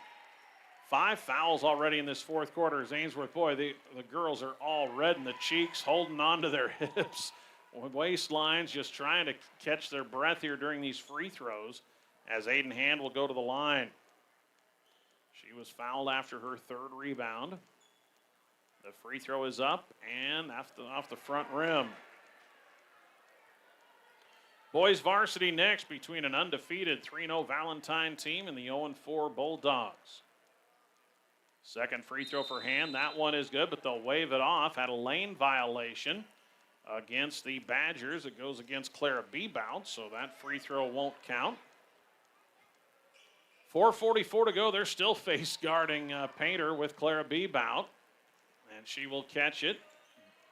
5 fouls already in this 4th quarter as Ainsworth. Boy, the girls are all red in the cheeks, holding on to their hips, waistlines, just trying to catch their breath here during these free throws as Aiden Hand will go to the line. She was fouled after her 3rd rebound. The free throw is up and off the front rim. Boys varsity next between an undefeated 3-0 Valentine team and the 0-4 Bulldogs. Second free throw for Hand. That one is good, but they'll wave it off. Had a lane violation against the Badgers. It goes against Clara Bebout, so that free throw won't count. 4:44 to go. They're still face guarding Painter with Clara Bebout, and she will catch it.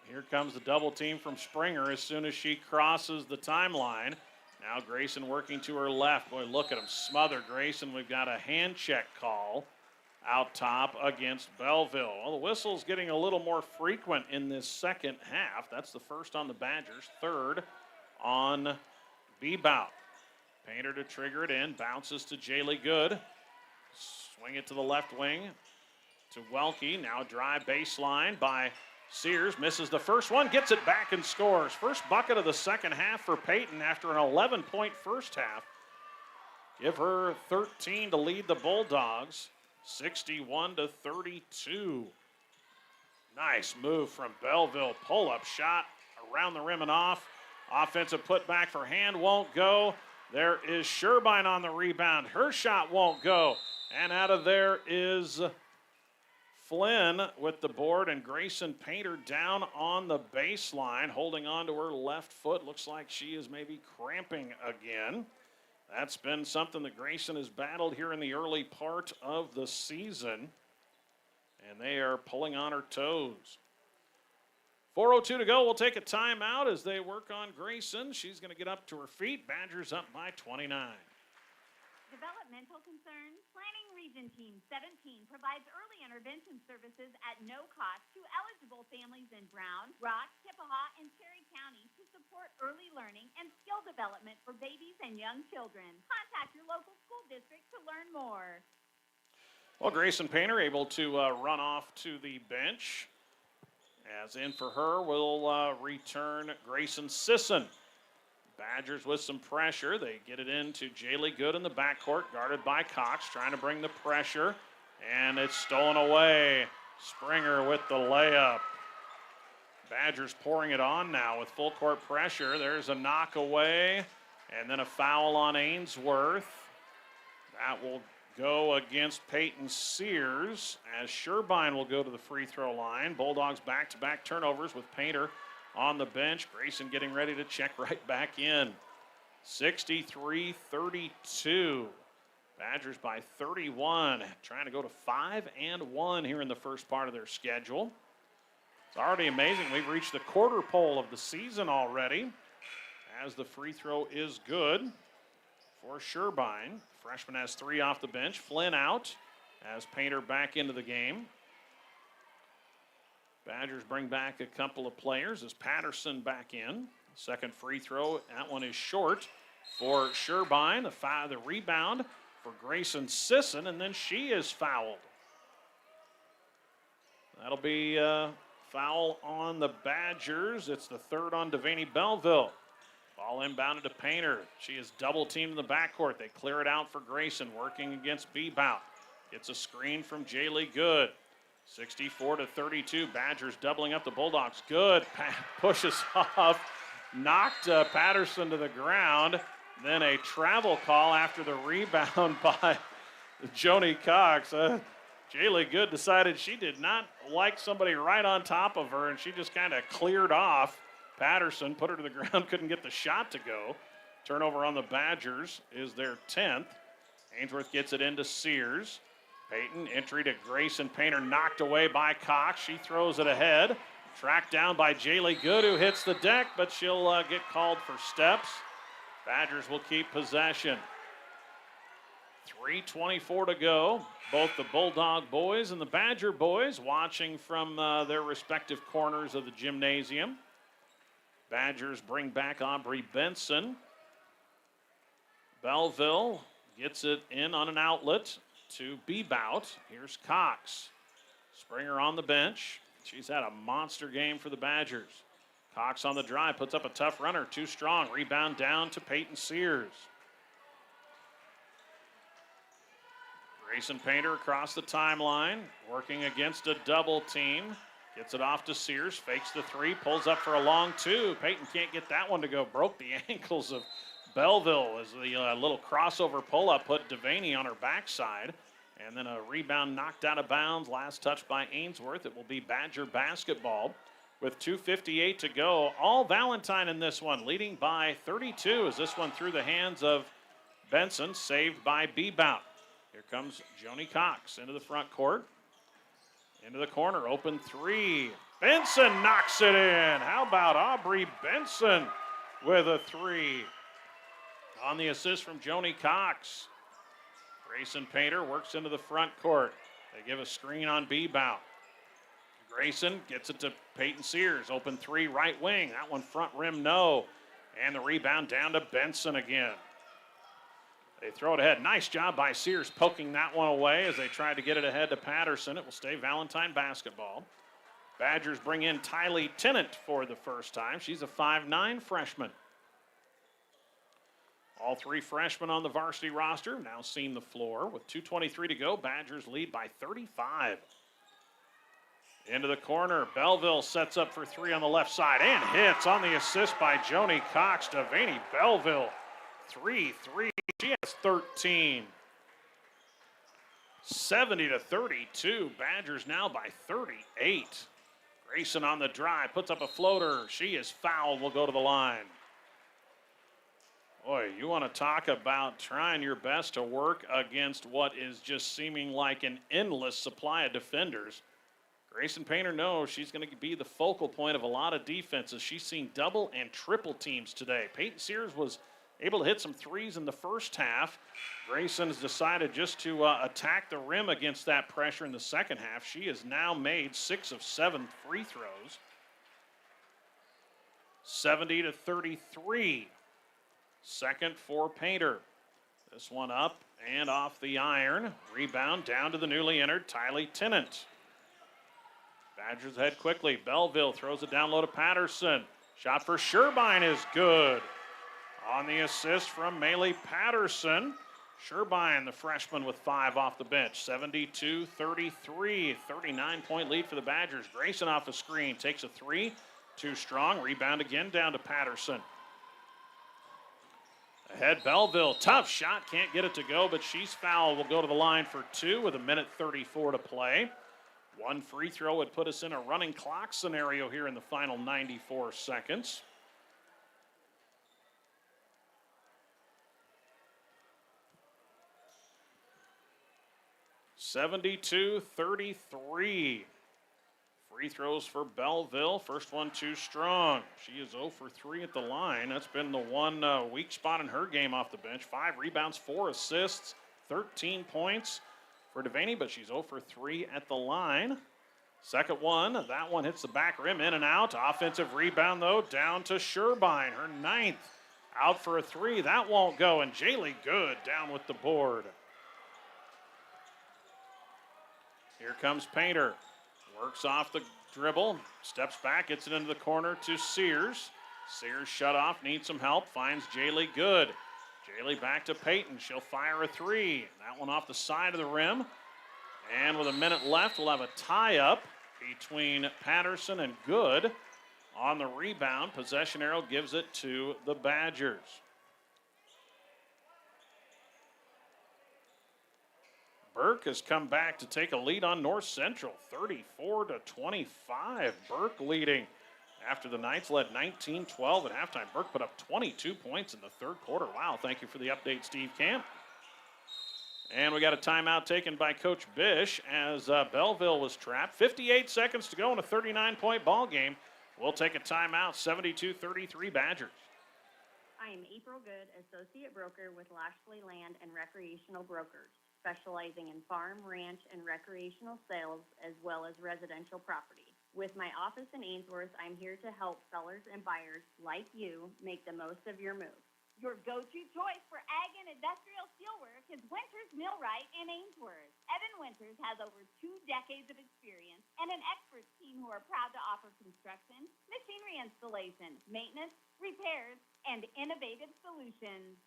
Here comes the double team from Springer as soon as she crosses the timeline. Now Grayson working to her left. Boy, look at him smother Grayson. We've got a hand check call out top against Belleville. Well, the whistle's getting a little more frequent in this second half. That's the first on the Badgers, 3rd on Bebout. Painter to trigger it in, bounces to Jaylee Good. Swing it to the left wing to Welke. Now drive baseline by Sears. Misses the first one, gets it back and scores. First bucket of the second half for Peyton after an 11-point first half. Give her 13 to lead the Bulldogs. 61-32. Nice move from Belleville. Pull-up shot around the rim and off. Offensive putback for Hand won't go. There is Sherbein on the rebound. Her shot won't go. And out of there is Flynn with the board, and Grayson Painter down on the baseline, holding on to her left foot. Looks like she is maybe cramping again. That's been something that Grayson has battled here in the early part of the season, and they are pulling on her toes. 4:02 to go. We'll take a timeout as they work on Grayson. She's going to get up to her feet. Badgers up by 29. Developmental concerns? Planning Region Team 17 provides early intervention services at no cost to eligible families in Brown, Rock, Chippewa, and Cherry County to support early learning and skill development for babies and young children. Contact your local school district to learn more. Well, Grayson Painter able to run off to the bench. As in for her will return Grayson Sisson. Badgers with some pressure. They get it into Jaylee Good in the backcourt, guarded by Cox, trying to bring the pressure, and it's stolen away. Springer with the layup. Badgers pouring it on now with full court pressure. There's a knock away, and then a foul on Ainsworth. That will go against Peyton Sears as Sherbein will go to the free throw line. Bulldogs back-to-back turnovers with Painter on the bench. Grayson getting ready to check right back in. 63-32. Badgers by 31, trying to go to 5-1 here in the first part of their schedule. It's already amazing. We've reached the quarter pole of the season already as the free throw is good for Sherbein. Freshman has 3 off the bench. Flynn out as Painter back into the game. Badgers bring back a couple of players as Patterson back in. Second free throw, that one is short for Sherbine. The rebound for Grayson Sisson, and then she is fouled. That'll be a foul on the Badgers. It's the third on Devaney Belleville. Ball inbounded to Painter. She is double teamed in the backcourt. They clear it out for Grayson, working against Bebout. Gets a screen from Jaylee Good. 64-32. Badgers doubling up the Bulldogs. Good. Pushes off. Knocked Patterson to the ground. Then a travel call after the rebound by Joni Cox. Jaylee Good decided she did not like somebody right on top of her, and she just kind of cleared off Patterson, put her to the ground, couldn't get the shot to go. Turnover on the Badgers is their 10th. Ainsworth gets it into Sears. Peyton, entry to Grayson Painter, knocked away by Cox. She throws it ahead. Tracked down by Jaylee Good, who hits the deck, but she'll get called for steps. Badgers will keep possession. 3:24 to go. Both the Bulldog boys and the Badger boys watching from their respective corners of the gymnasium. Badgers bring back Aubrey Benson. Belleville gets it in on an outlet to Bebout. Here's Cox. Springer on the bench. She's had a monster game for the Badgers. Cox on the drive, puts up a tough runner, too strong. Rebound down to Peyton Sears. Grayson Painter across the timeline, working against a double team. Gets it off to Sears, fakes the three, pulls up for a long two. Peyton can't get that one to go. Broke the ankles of Belleville as the little crossover pull-up put Devaney on her backside. And then a rebound knocked out of bounds. Last touch by Ainsworth. It will be Badger basketball with 2:58 to go. All Valentine in this one, leading by 32 as this one through the hands of Benson, saved by Bebout. Here comes Joni Cox into the front court. Into the corner, open three. Benson knocks it in. How about Aubrey Benson with a three? On the assist from Joni Cox. Grayson Painter works into the front court. They give a screen on Bebout. Grayson gets it to Peyton Sears. Open three, right wing. That one front rim, no. And the rebound down to Benson again. They throw it ahead. Nice job by Sears poking that one away as they tried to get it ahead to Patterson. It will stay Valentine basketball. Badgers bring in Tylee Tennant for the first time. She's a 5'9" freshman. All three freshmen on the varsity roster now seeing the floor. With 2:23 to go, Badgers lead by 35. Into the corner, Belleville sets up for three on the left side and hits on the assist by Joni Cox. Devaney Belleville, 3-3. She has 13. 70-32. Badgers now by 38. Grayson on the drive, puts up a floater. She is fouled, will go to the line. Boy, you want to talk about trying your best to work against what is just seeming like an endless supply of defenders. Grayson Painter knows she's going to be the focal point of a lot of defenses. She's seen double and triple teams today. Peyton Sears was able to hit some threes in the first half. Grayson's decided just to attack the rim against that pressure in the second half. She has now made 6 of 7 free throws. 70-33. Second for Painter. This one up and off the iron. Rebound down to the newly entered Tylee Tennant. Badgers head quickly. Belleville throws it down low to Patterson. Shot for Sherbine is good. On the assist from Maylee Patterson. Sherbine, the freshman, with 5 off the bench. 72-33. 39-point lead for the Badgers. Grayson off a screen. Takes a three. Too strong. Rebound again down to Patterson. Ahead Belleville. Tough shot. Can't get it to go, but she's fouled. Will go to the line for 2 with 1:34 to play. One free throw would put us in a running clock scenario here in the final 94 seconds. (72-33). Free throws for Belleville. First one too strong. She is 0 for 3 at the line. That's been the one weak spot in her game off the bench. 5 rebounds, 4 assists, 13 points for Devaney, but she's 0 for 3 at the line. Second one, that one hits the back rim, in and out. Offensive rebound, though, down to Sherbein, her 9th. Out for a 3, that won't go, and Jaylee Good down with the board. Here comes Painter. Works off the dribble, steps back, gets it into the corner to Sears. Sears shut off, needs some help, finds Jaylee Good. Jaylee back to Peyton, she'll fire a 3. That one off the side of the rim. And with a minute left, we'll have a tie-up between Patterson and Good. On the rebound, possession arrow gives it to the Badgers. Burke has come back to take a lead on North Central, 34-25. Burke leading after the Knights led 19-12 at halftime. Burke put up 22 points in the third quarter. Wow, thank you for the update, Steve Camp. And we got a timeout taken by Coach Bish as Belleville was trapped. 58 seconds to go in a 39-point ball game. We'll take a timeout, 72-33 Badgers. I am April Good, Associate Broker with Lashley Land and Recreational Brokers, specializing in farm, ranch, and recreational sales, as well as residential property. With my office in Ainsworth, I'm here to help sellers and buyers like you make the most of your move. Your go-to choice for ag and industrial steelwork is Winters Millwright in Ainsworth. Evan Winters has over 2 decades of experience and an expert team who are proud to offer construction, machinery installation, maintenance, repairs, and innovative solutions.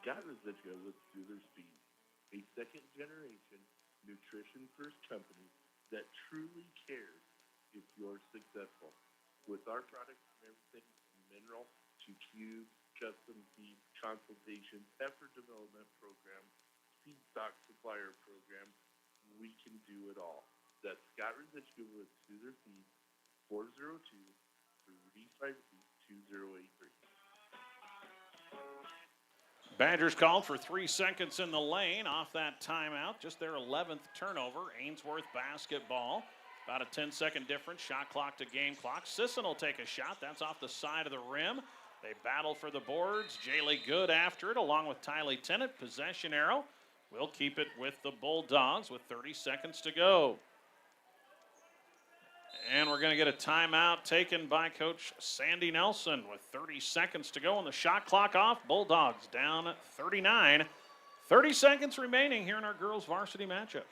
Got Residual with Soother's Feed, a second-generation nutrition-first company that truly cares if you're successful. With our products and everything from mineral to cubes, custom feed consultations, effort development program, feedstock supplier program, we can do it all. That's Scott Residual with Soother Feed, 402-358-2083. Badgers called for 3 seconds in the lane off that timeout. Just their 11th turnover. Ainsworth basketball. About a 10-second difference. Shot clock to game clock. Sisson will take a shot. That's off the side of the rim. They battle for the boards. Jaylee Good after it, along with Tylee Tennant. Possession arrow. We'll keep it with the Bulldogs with 30 seconds to go. And we're going to get a timeout taken by Coach Sandy Nelson with 30 seconds to go on the shot clock off. Bulldogs down 39. 30 seconds remaining here in our girls varsity matchup.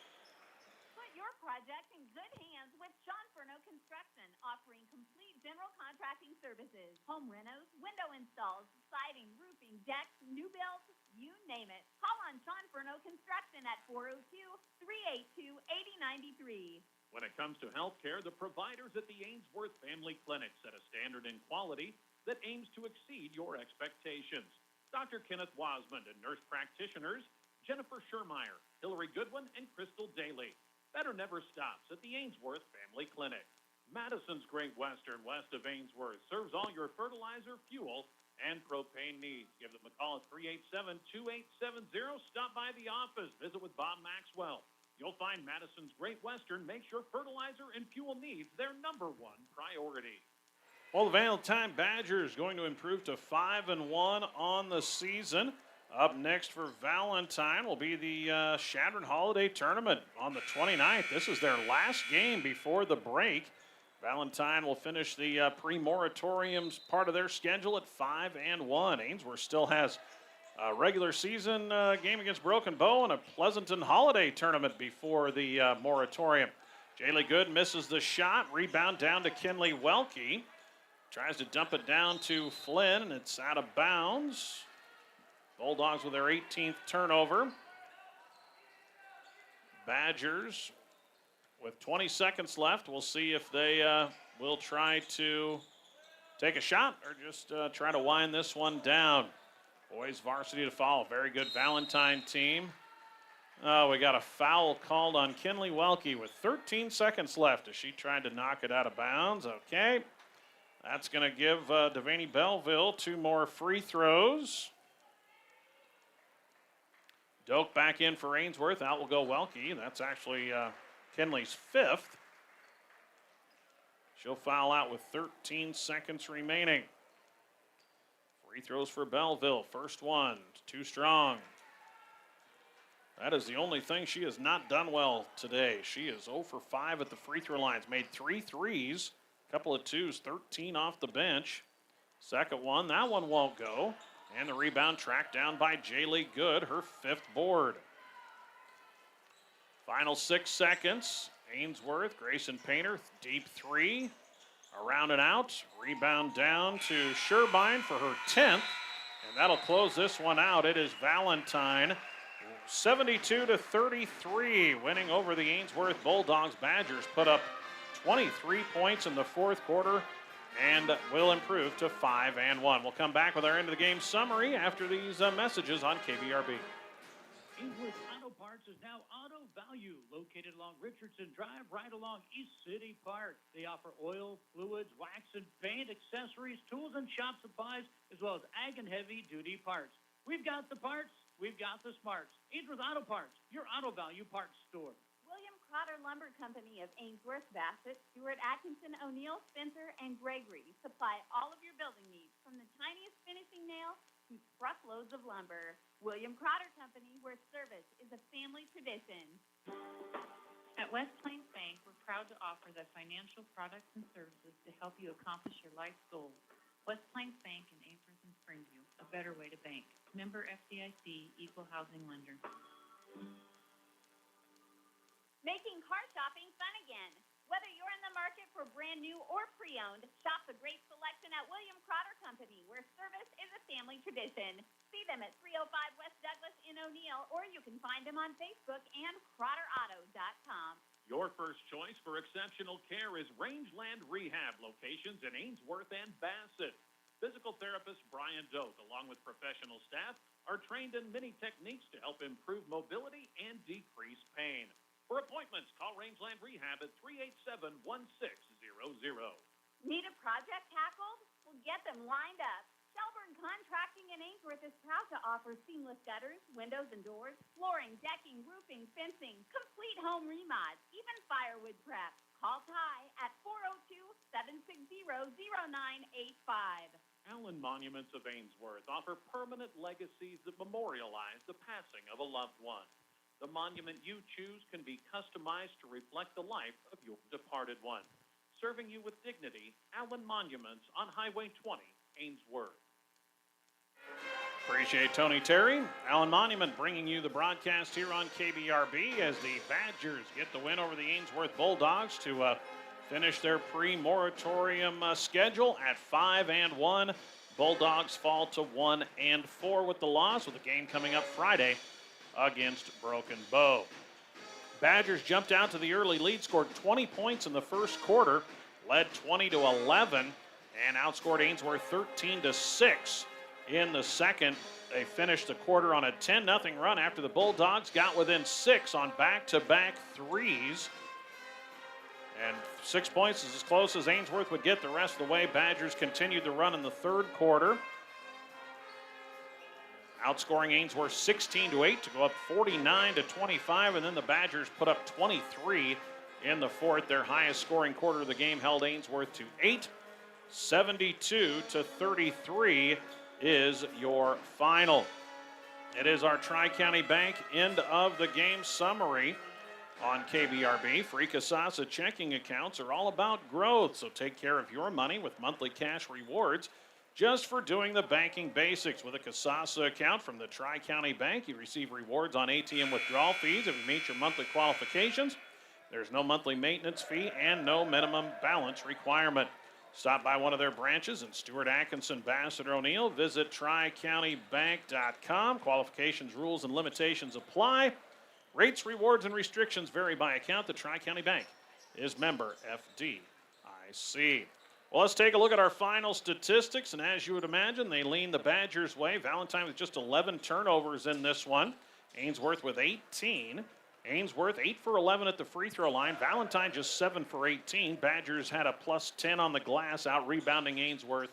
Put your project in good hands with Sean Furno Construction, offering complete general contracting services, home renos, window installs, siding, roofing, decks, new builds, you name it. Call on Sean Furno Construction at 402-382-8093. When it comes to healthcare, the providers at the Ainsworth Family Clinic set a standard in quality that aims to exceed your expectations. Dr. Kenneth Wasmond and nurse practitioners Jennifer Schermeyer, Hillary Goodwin, and Crystal Daly. Better never stops at the Ainsworth Family Clinic. Madison's Great Western, west of Ainsworth, serves all your fertilizer, fuel, and propane needs. Give them a call at 387-2870. Stop by the office. Visit with Bob Maxwell. You'll find Madison's Great Western makes your fertilizer and fuel needs their #1 priority. Well, the Valentine Badgers going to improve to 5-1 on the season. Up next for Valentine will be the Shadron Holiday Tournament on the 29th. This is their last game before the break. Valentine will finish the pre-moratoriums part of their schedule at 5-1. Ainsworth still has a regular season game against Broken Bow and a Pleasanton Holiday Tournament before the moratorium. Jaylee Good misses the shot. Rebound down to Kinley Welke. Tries to dump it down to Flynn, and it's out of bounds. Bulldogs with their 18th turnover. Badgers with 20 seconds left. We'll see if they will try to take a shot or just try to wind this one down. Boys varsity to follow. Very good Valentine team. Oh, we got a foul called on Kinley Welke with 13 seconds left as she tried to knock it out of bounds. Okay. That's going to give Devaney Belleville 2 more free throws. Doak back in for Ainsworth. Out will go Welke. That's actually Kinley's 5th. She'll foul out with 13 seconds remaining. Free throws for Belleville. First one, too strong. That is the only thing she has not done well today. She is 0 for 5 at the free throw lines. Made 3 threes, a couple of twos, 13 off the bench. Second one, that one won't go. And the rebound tracked down by Jaylee Good, her 5th board. Final 6 seconds. Ainsworth, Grayson Painter, deep 3. Around and out. Rebound down to Sherbein for her 10th. And that'll close this one out. It is Valentine, 72-33, winning over the Ainsworth Bulldogs. Badgers put up 23 points in the 4th quarter and will improve to 5-1. We'll come back with our end of the game summary after these messages on KBRB. Ainsworth Auto Parts is now Auto Value, located along Richardson Drive, right along East City Park. They offer oil, fluids, wax and paint, accessories, tools and shop supplies, as well as ag and heavy-duty parts. We've got the parts, we've got the smarts. Ainsworth Auto Parts, your Auto Value parts store. William Crotter Lumber Company of Ainsworth, Bassett, Stewart, Atkinson, O'Neill, Spencer, and Gregory supply all of your building needs, from the tiniest finishing nail to truckloads of lumber. William Crotter Company, where service is a family tradition. At West Plains Bank, we're proud to offer the financial products and services to help you accomplish your life's goals. West Plains Bank in Ainsworth and Springview, a better way to bank. Member FDIC, Equal Housing Lender. Making car shopping fun again. Whether you're in the market for brand new or pre-owned, shop the great selection at William Crotter Company, where service is a family tradition. See them at 305 West Douglas in O'Neill, or you can find them on Facebook and CrotterAuto.com. Your first choice for exceptional care is Rangeland Rehab, locations in Ainsworth and Bassett. Physical therapist Brian Doak, along with professional staff, are trained in many techniques to help improve mobility and decrease pain. For appointments, call Rangeland Rehab at 387-1600. Need a project tackled? Well, get them lined up. Shelburne Contracting in Ainsworth is proud to offer seamless gutters, windows and doors, flooring, decking, roofing, fencing, complete home remods, even firewood prep. Call Ty at 402-760-0985. Allen Monuments of Ainsworth offer permanent legacies that memorialize the passing of a loved one. The monument you choose can be customized to reflect the life of your departed one. Serving you with dignity, Allen Monuments on Highway 20, Ainsworth. Appreciate Tony Terry. Allen Monument bringing you the broadcast here on KBRB as the Badgers get the win over the Ainsworth Bulldogs to finish their pre-moratorium schedule at 5-1. Bulldogs fall to 1-4 with the loss, with the game coming up Friday against Broken Bow. Badgers jumped out to the early lead, scored 20 points in the first quarter, led 20-11, and outscored Ainsworth 13-6 in the second. They finished the quarter on a 10-0 run after the Bulldogs got within 6 on back-to-back threes. And 6 points is as close as Ainsworth would get the rest of the way. Badgers continued the run in the third quarter, outscoring Ainsworth 16-8 to go up 49-25, and then the Badgers put up 23 in the fourth. Their highest scoring quarter of the game held Ainsworth to 8. 72-33 is your final. It is our Tri-County Bank end of the game summary on KBRB. Free Casasa checking accounts are all about growth, so take care of your money with monthly cash rewards just for doing the banking basics. With a Casasa account from the Tri-County Bank, you receive rewards on ATM withdrawal fees if you meet your monthly qualifications. There's no monthly maintenance fee and no minimum balance requirement. Stop by one of their branches in Stewart, Atkinson, Bassett, or O'Neill. Visit TriCountyBank.com. Qualifications, rules, and limitations apply. Rates, rewards, and restrictions vary by account. The Tri-County Bank is member FDIC. Well, let's take a look at our final statistics, and as you would imagine, they lean the Badgers' way. Valentine with just 11 turnovers in this one. Ainsworth with 18. Ainsworth 8 for 11 at the free throw line. Valentine just 7 for 18. Badgers had a plus 10 on the glass, out rebounding Ainsworth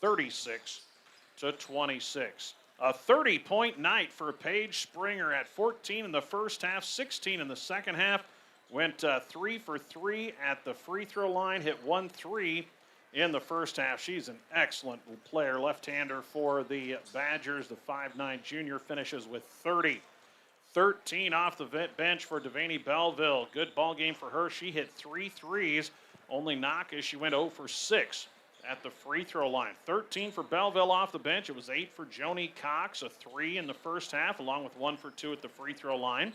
36-26. A 30-point night for Paige Springer at 14 in the first half, 16 in the second half. Went 3 for 3 at the free throw line, hit 1 3 in the first half. She's an excellent player, left-hander for the Badgers. The 5'9" junior finishes with 30. 13 off the bench for Devaney Belleville. Good ball game for her. She hit 3 threes. Only knock as she went 0 for 6 at the free throw line. 13 for Belleville off the bench. It was 8 for Joni Cox, a 3 in the first half, along with 1 for 2 at the free throw line.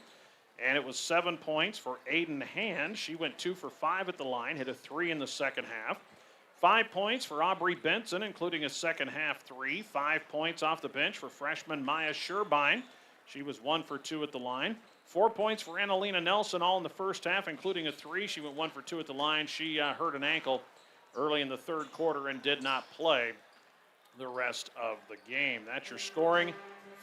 And it was 7 points for Aiden Hand. She went 2 for 5 at the line, hit a 3 in the second half. 5 points for Aubrey Benson, including a second half 3. 5 points off the bench for freshman Maya Sherbein. She was 1 for 2 at the line. 4 points for Annalena Nelson, all in the first half, including a 3. She went 1 for 2 at the line. She hurt an ankle early in the third quarter and did not play the rest of the game. That's your scoring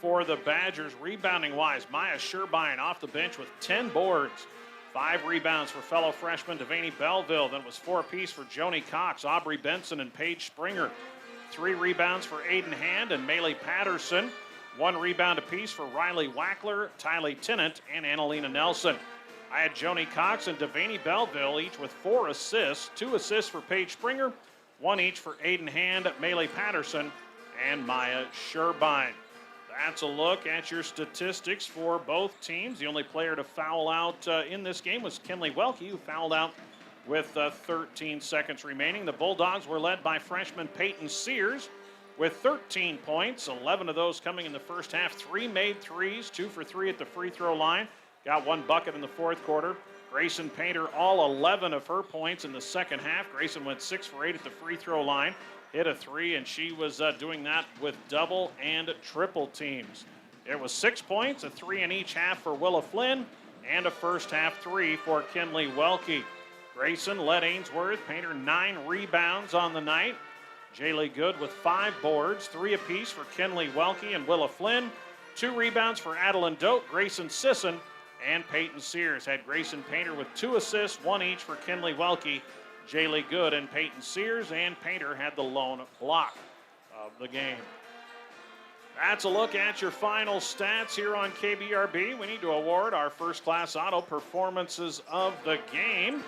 for the Badgers. Rebounding-wise, Maya Sherbein off the bench with 10 boards. 5 rebounds for fellow freshman Devaney Belleville. Then it was 4 apiece for Joni Cox, Aubrey Benson, and Paige Springer. 3 rebounds for Aiden Hand and Maylee Patterson. 1 rebound apiece for Riley Wackler, Tylee Tennant, and Annalena Nelson. I had Joni Cox and Devaney Belleville each with 4 assists. 2 assists for Paige Springer, 1 each for Aiden Hand, Maylee Patterson, and Maya Sherbein. That's a look at your statistics for both teams. The only player to foul out in this game was Kinley Welke, who fouled out with 13 seconds remaining. The Bulldogs were led by freshman Peyton Sears with 13 points, 11 of those coming in the first half. 3 made threes, 2 for 3 at the free throw line. Got 1 bucket in the fourth quarter. Grayson Painter, all 11 of her points in the second half. Grayson went 6 for 8 at the free throw line. Hit a 3, and she was doing that with double and triple teams. It was 6 points, a 3 in each half for Willa Flynn, and a first half 3 for Kinley Welke. Grayson led Ainsworth. Painter 9 rebounds on the night. Jaylee Good with 5 boards, 3 apiece for Kinley Welke and Willa Flynn. 2 rebounds for Adeline Doak, Grayson Sisson, and Peyton Sears. Had Grayson Painter with 2 assists, 1 each for Kinley Welke, Jaylee Good, and Peyton Sears, and Painter had the lone block of the game. That's a look at your final stats here on KBRB. We need to award our first-class auto performances of the game.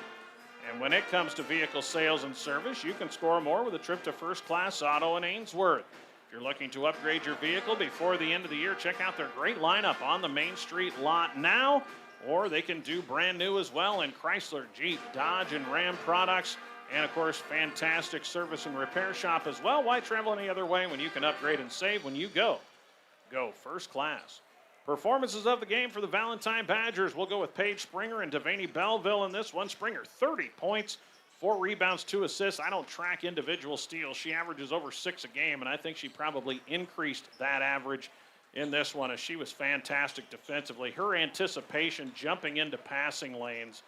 And when it comes to vehicle sales and service, you can score more with a trip to First Class Auto in Ainsworth. If you're looking to upgrade your vehicle before the end of the year, check out their great lineup on the Main Street lot now, or they can do brand new as well in Chrysler, Jeep, Dodge, and Ram products. And, of course, fantastic service and repair shop as well. Why travel any other way when you can upgrade and save when you go first class? Performances of the game for the Valentine Badgers. We'll go with Paige Springer and Devaney Belleville in this one. Springer, 30 points, 4 rebounds, 2 assists. I don't track individual steals. She averages over 6 a game, and I think she probably increased that average in this one as she was fantastic defensively. Her anticipation jumping into passing lanes,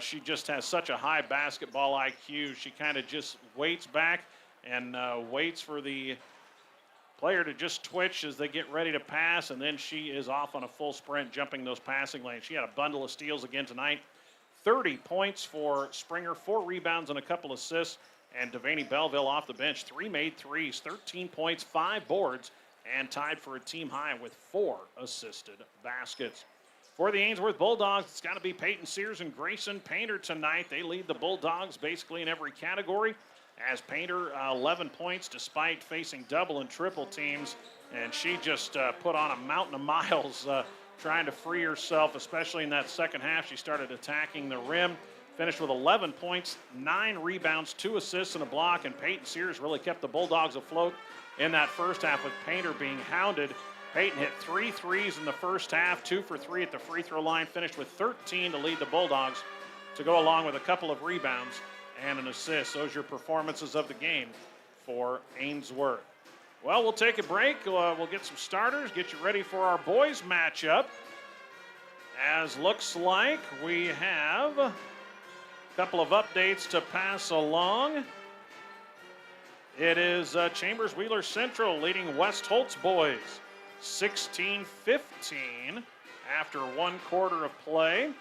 she just has such a high basketball IQ. She kind of just waits back and waits for the player to just twitch as they get ready to pass, and then she is off on a full sprint jumping those passing lanes. She had a bundle of steals again tonight. 30 points for Springer, 4 rebounds and a couple assists, and Devaney Belleville off the bench, 3 made threes, 13 points, 5 boards, and tied for a team high with 4 assisted baskets. For the Ainsworth Bulldogs, it's got to be Peyton Sears and Grayson Painter tonight. They lead the Bulldogs basically in every category, as Painter 11 points despite facing double and triple teams, and she just put on a mountain of miles trying to free herself, especially in that second half. She started attacking the rim, finished with 11 points, 9 rebounds, 2 assists, and a block, and Peyton Sears really kept the Bulldogs afloat in that first half with Painter being hounded. Peyton hit 3 threes in the first half, 2 for 3 at the free throw line, finished with 13 to lead the Bulldogs, to go along with a couple of rebounds and an assist. Those are your performances of the game for Ainsworth. Well, we'll take a break. We'll get some starters, get you ready for our boys matchup. As looks like we have a couple of updates to pass along. It is Chambers Wheeler Central leading West Holtz boys 16-15 after 1 quarter of play.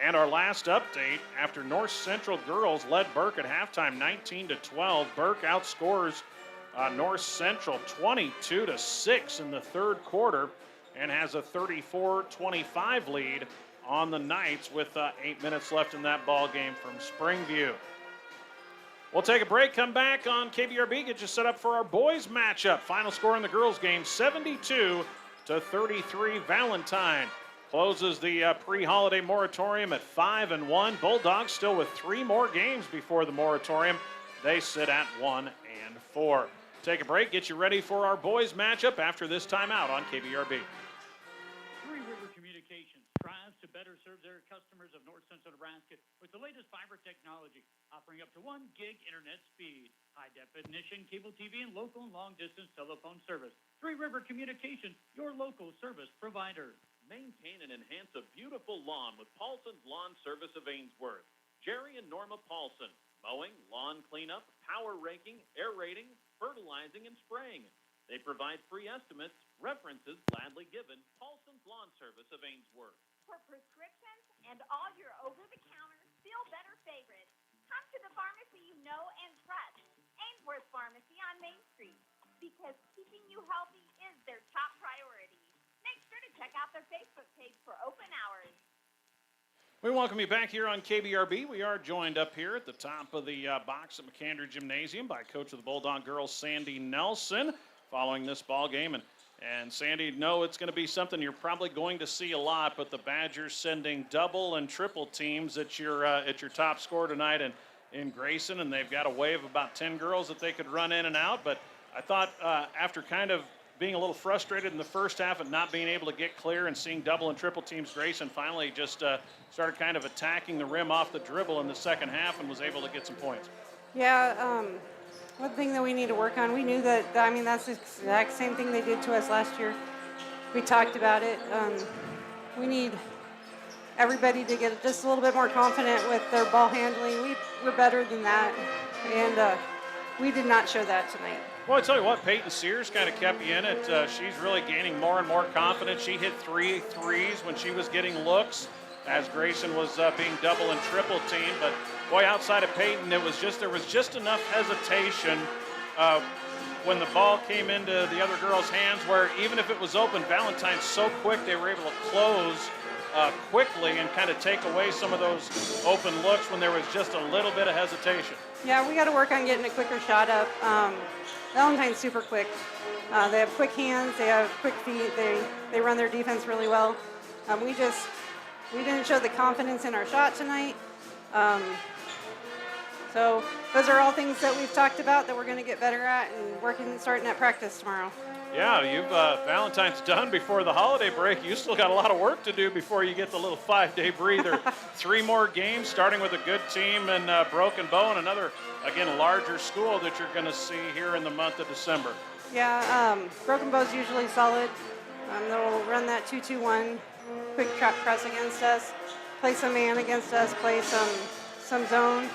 And our last update, after North Central girls led Burke at halftime 19-12. Burke outscores North Central 22-6 in the third quarter and has a 34-25 lead on the Knights with 8 minutes left in that ball game from Springview. We'll take a break, come back on KBRB, get you set up for our boys matchup. Final score in the girls game, 72-33 Valentine closes the pre-holiday moratorium at 5-1. Bulldogs still with 3 more games before the moratorium. They sit at 1-4. Take a break, get you ready for our boys matchup after this timeout on KBRB. Three River Communications strives to better serve their customers of North Central Nebraska with the latest fiber technology, offering up to 1 gig internet speed, high-definition cable TV, and local and long-distance telephone service. Three River Communications, your local service provider. Maintain and enhance a beautiful lawn with Paulson's Lawn Service of Ainsworth. Jerry and Norma Paulson. Mowing, lawn cleanup, power raking, aerating, fertilizing, and spraying. They provide free estimates, references gladly given. Paulson's Lawn Service of Ainsworth. For prescriptions and all your over-the-counter, feel better favorites, come to the pharmacy you know and trust, Ainsworth Pharmacy on Main Street, because keeping you healthy is their top priority. Make sure to check out their Facebook page for open hours. We welcome you back here on KBRB. We are joined up here at the top of the box at McAndrew Gymnasium by coach of the Bulldog girls, Sandy Nelson, following this ball game. And Sandy, no, it's going to be something you're probably going to see a lot, but the Badgers sending double and triple teams at your top score tonight in Grayson, and they've got a wave of about 10 girls that they could run in and out. But I thought after kind of being a little frustrated in the first half and not being able to get clear and seeing double and triple teams, Grayson finally just started kind of attacking the rim off the dribble in the second half and was able to get some points. Yeah, one thing that we need to work on, we knew that, I mean, that's the exact same thing they did to us last year. We talked about it. We need everybody to get just a little bit more confident with their ball handling. We're better than that, and we did not show that tonight. Well, I tell you what, Peyton Sears kind of kept you in it. She's really gaining more and more confidence. She hit 3 threes when she was getting looks as Grayson was being double and triple teamed. But boy, outside of Peyton, there was just enough hesitation when the ball came into the other girl's hands where even if it was open, Valentine's so quick they were able to close quickly and kind of take away some of those open looks when there was just a little bit of hesitation. Yeah, we got to work on getting a quicker shot up. Valentine's super quick. They have quick hands. They have quick feet. They run their defense really well. We didn't show the confidence in our shot tonight. So those are all things that we've talked about that we're going to get better at and starting at practice tomorrow. Yeah, you've Valentine's done before the holiday break. You still got a lot of work to do before you get the little 5-day breather. 3 more games, starting with a good team in Broken Bow and another, again, larger school that you're going to see here in the month of December. Yeah, Broken Bow's usually solid. They'll run that 2-2-1, quick trap press against us, play some man against us, play some zone.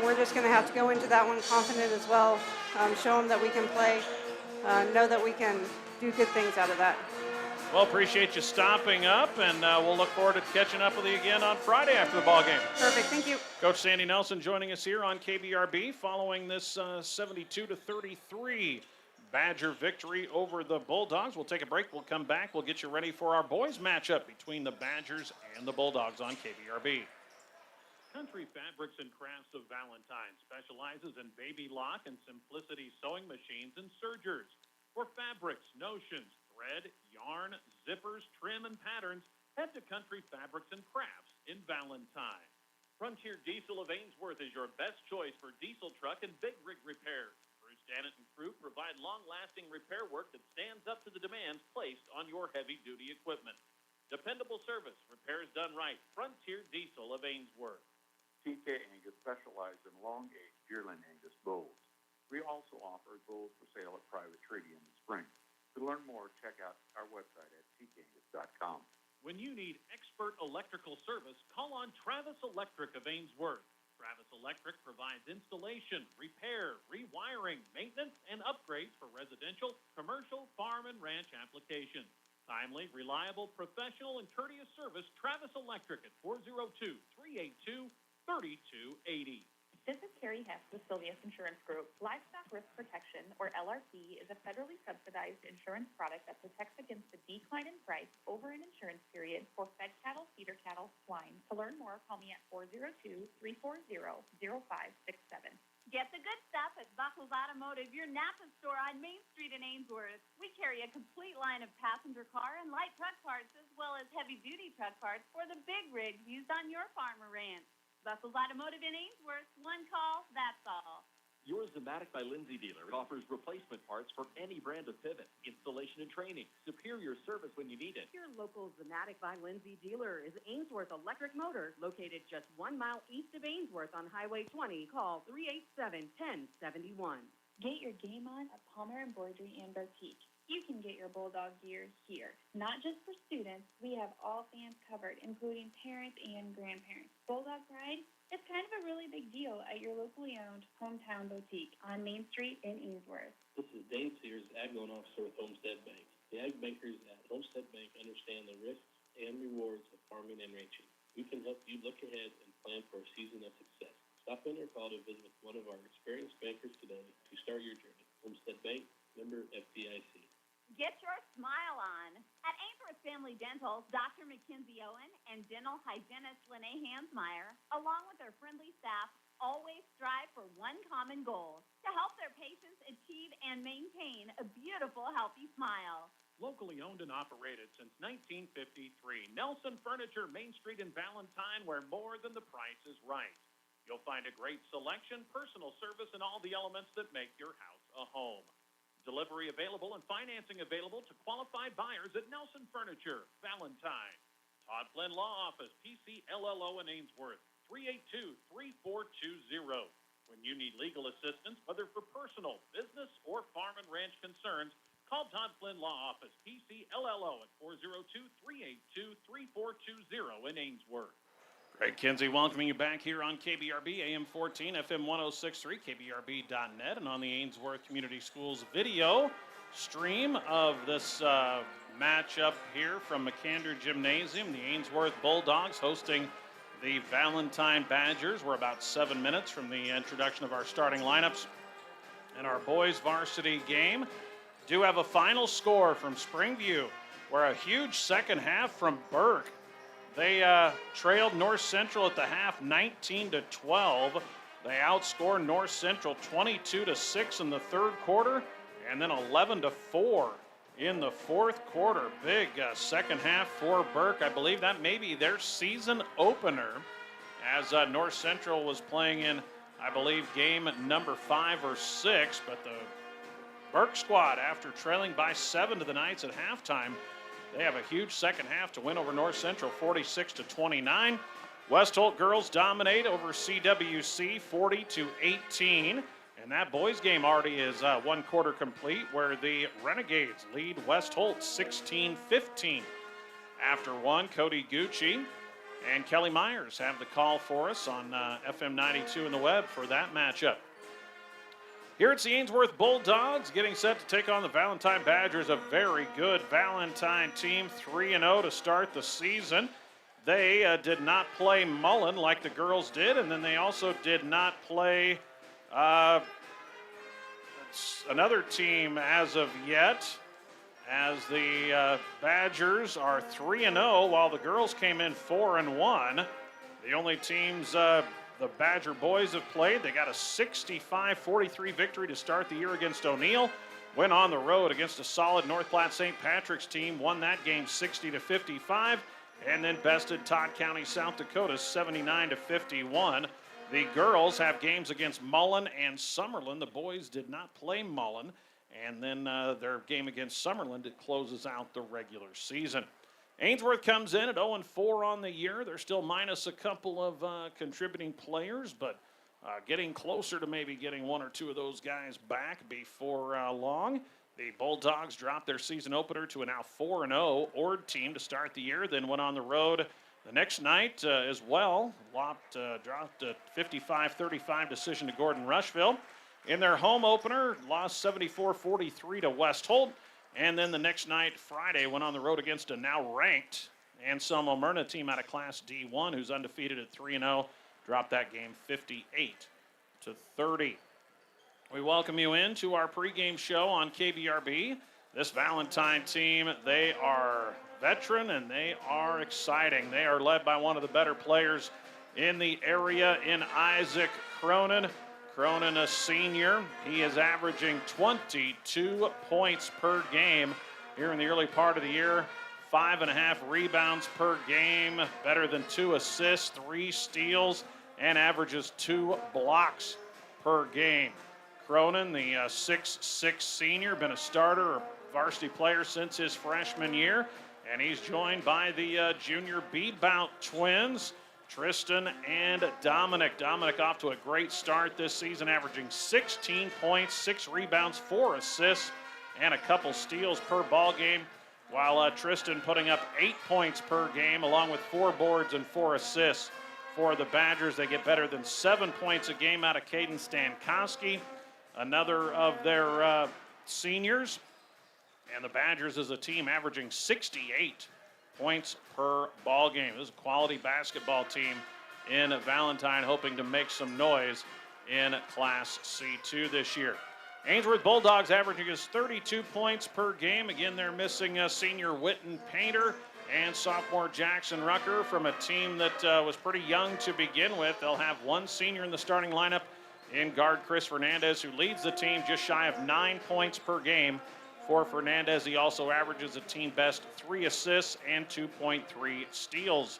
We're just going to have to go into that one confident as well, show them that we can play. Know that we can do good things out of that. Well, appreciate you stopping up, and we'll look forward to catching up with you again on Friday after the ball game. Perfect, thank you. Coach Sandy Nelson joining us here on KBRB following this 72-33 Badger victory over the Bulldogs. We'll take a break. We'll come back. We'll get you ready for our boys matchup between the Badgers and the Bulldogs on KBRB. Country Fabrics and Crafts of Valentine specializes in baby lock and simplicity sewing machines and sergers. For fabrics, notions, thread, yarn, zippers, trim, and patterns, head to Country Fabrics and Crafts in Valentine. Frontier Diesel of Ainsworth is your best choice for diesel truck and big rig repairs. Bruce Dannett and crew provide long-lasting repair work that stands up to the demands placed on your heavy-duty equipment. Dependable service, repairs done right. Frontier Diesel of Ainsworth. TK Angus specializes in long-aged yearling Angus bulls. We also offer bulls for sale at private treaty in the spring. To learn more, check out our website at tkangus.com. When you need expert electrical service, call on Travis Electric of Ainsworth. Travis Electric provides installation, repair, rewiring, maintenance, and upgrades for residential, commercial, farm, and ranch applications. Timely, reliable, professional, and courteous service, Travis Electric at 402-382-3280. This is Carrie Hess with Sylvia's Insurance Group. Livestock Risk Protection, or LRP, is a federally subsidized insurance product that protects against the decline in price over an insurance period for fed cattle, feeder cattle, swine. To learn more, call me at 402-340-0567. Get the good stuff at Buckles Automotive, your Napa store on Main Street in Ainsworth. We carry a complete line of passenger car and light truck parts as well as heavy-duty truck parts for the big rigs used on your farm or ranch. Buckles Automotive in Ainsworth, one call, that's all. Your Zematic by Lindsay dealer offers replacement parts for any brand of pivot, installation and training, superior service when you need it. Your local Zematic by Lindsay dealer is Ainsworth Electric Motor, located just 1 mile east of Ainsworth on Highway 20. Call 387-1071. Get your game on at Palmer Embroidery and Boutique. You can get your Bulldog gear here. Not just for students, we have all fans covered, including parents and grandparents. Bulldog Pride is kind of a really big deal at your locally owned hometown boutique on Main Street in Ainsworth. This is Dane Sears, Ag Loan Officer with Homestead Bank. The Ag Bankers at Homestead Bank understand the risks and rewards of farming and ranching. We can help you look ahead and plan for a season of success. Stop in or call to visit with one of our experienced bankers today to start your journey. Homestead Bank, member FDIC. Get your smile on. At Ainsworth Family Dental, Dr. Mackenzie Owen and dental hygienist Lene Hansmeyer, along with their friendly staff, always strive for one common goal, to help their patients achieve and maintain a beautiful, healthy smile. Locally owned and operated since 1953, Nelson Furniture, Main Street in Valentine, where more than the price is right. You'll find a great selection, personal service, and all the elements that make your house a home. Delivery available and financing available to qualified buyers at Nelson Furniture, Valentine. Todd Flynn Law Office, PCLLO in Ainsworth, 382-3420. When you need legal assistance, whether for personal, business, or farm and ranch concerns, call Todd Flynn Law Office, PCLLO at 402-382-3420 in Ainsworth. Greg Kinsey welcoming you back here on KBRB, AM 14, FM 106.3, KBRB.net, and on the Ainsworth Community Schools video stream of this matchup here from McAnder Gymnasium. The Ainsworth Bulldogs hosting the Valentine Badgers. We're about 7 minutes from the introduction of our starting lineups. And our boys varsity game do have a final score from Springview, where a huge second half from Burke. They trailed North Central at the half 19-12. They outscored North Central 22-6 in the third quarter, and then 11-4 in the fourth quarter. Big second half for Burke. I believe that may be their season opener, as North Central was playing in, I believe, game number 5 or 6. But the Burke squad, after trailing by 7 to the Knights at halftime, they have a huge second half to win over North Central 46-29. West Holt girls dominate over CWC 40-18. And that boys game already is 1 quarter complete, where the Renegades lead West Holt 16-15. After 1, Cody Gucci and Kelly Myers have the call for us on FM 92 and the web for that matchup. Here it's the Ainsworth Bulldogs getting set to take on the Valentine Badgers, a very good Valentine team, 3-0 to start the season. They did not play Mullen like the girls did, and then they also did not play another team as of yet, as the Badgers are 3-0 while the girls came in 4-1. The only teams the Badger boys have played, they got a 65-43 victory to start the year against O'Neill. Went on the road against a solid North Platte St. Patrick's team, won that game 60-55, and then bested Todd County, South Dakota 79-51. The girls have games against Mullen and Summerlin. The boys did not play Mullen, and then their game against Summerlin closes out the regular season. Ainsworth comes in at 0-4 on the year. They're still minus a couple of contributing players, but getting closer to maybe getting 1 or 2 of those guys back before long. The Bulldogs dropped their season opener to a now 4-0 Ord team to start the year, then went on the road the next night as well. Dropped a 55-35 decision to Gordon Rushville. In their home opener, lost 74-43 to West Holt. And then the next night, Friday, went on the road against a now-ranked Anselmo Myrna team out of Class D1, who's undefeated at 3-0. Dropped that game 58-30. We welcome you into our pregame show on KBRB. This Valentine team, they are veteran and they are exciting. They are led by one of the better players in the area in Isaac Cronin. Cronin, a senior. He is averaging 22 points per game here in the early part of the year. 5.5 rebounds per game, better than 2 assists, 3 steals, and averages 2 blocks per game. Cronin, the 6'6 senior, been a starter, a varsity player since his freshman year, and he's joined by the junior B-Bout twins, Tristan and Dominic. Dominic off to a great start this season, averaging 16 points, 6 rebounds, 4 assists, and a couple steals per ball game, while Tristan putting up 8 points per game, along with 4 boards and 4 assists. For the Badgers, they get better than 7 points a game out of Caden Stankowski, another of their seniors. And the Badgers as a team averaging 68 points per ball game. This is a quality basketball team in Valentine, hoping to make some noise in Class C2 this year. Ainsworth Bulldogs averaging is 32 points per game. Again, they're missing senior Witten Painter and sophomore Jackson Rucker from a team that was pretty young to begin with. They'll have one senior in the starting lineup in guard Chris Fernandez, who leads the team just shy of 9 points per game. For Fernandez, he also averages a team best 3 assists and 2.3 steals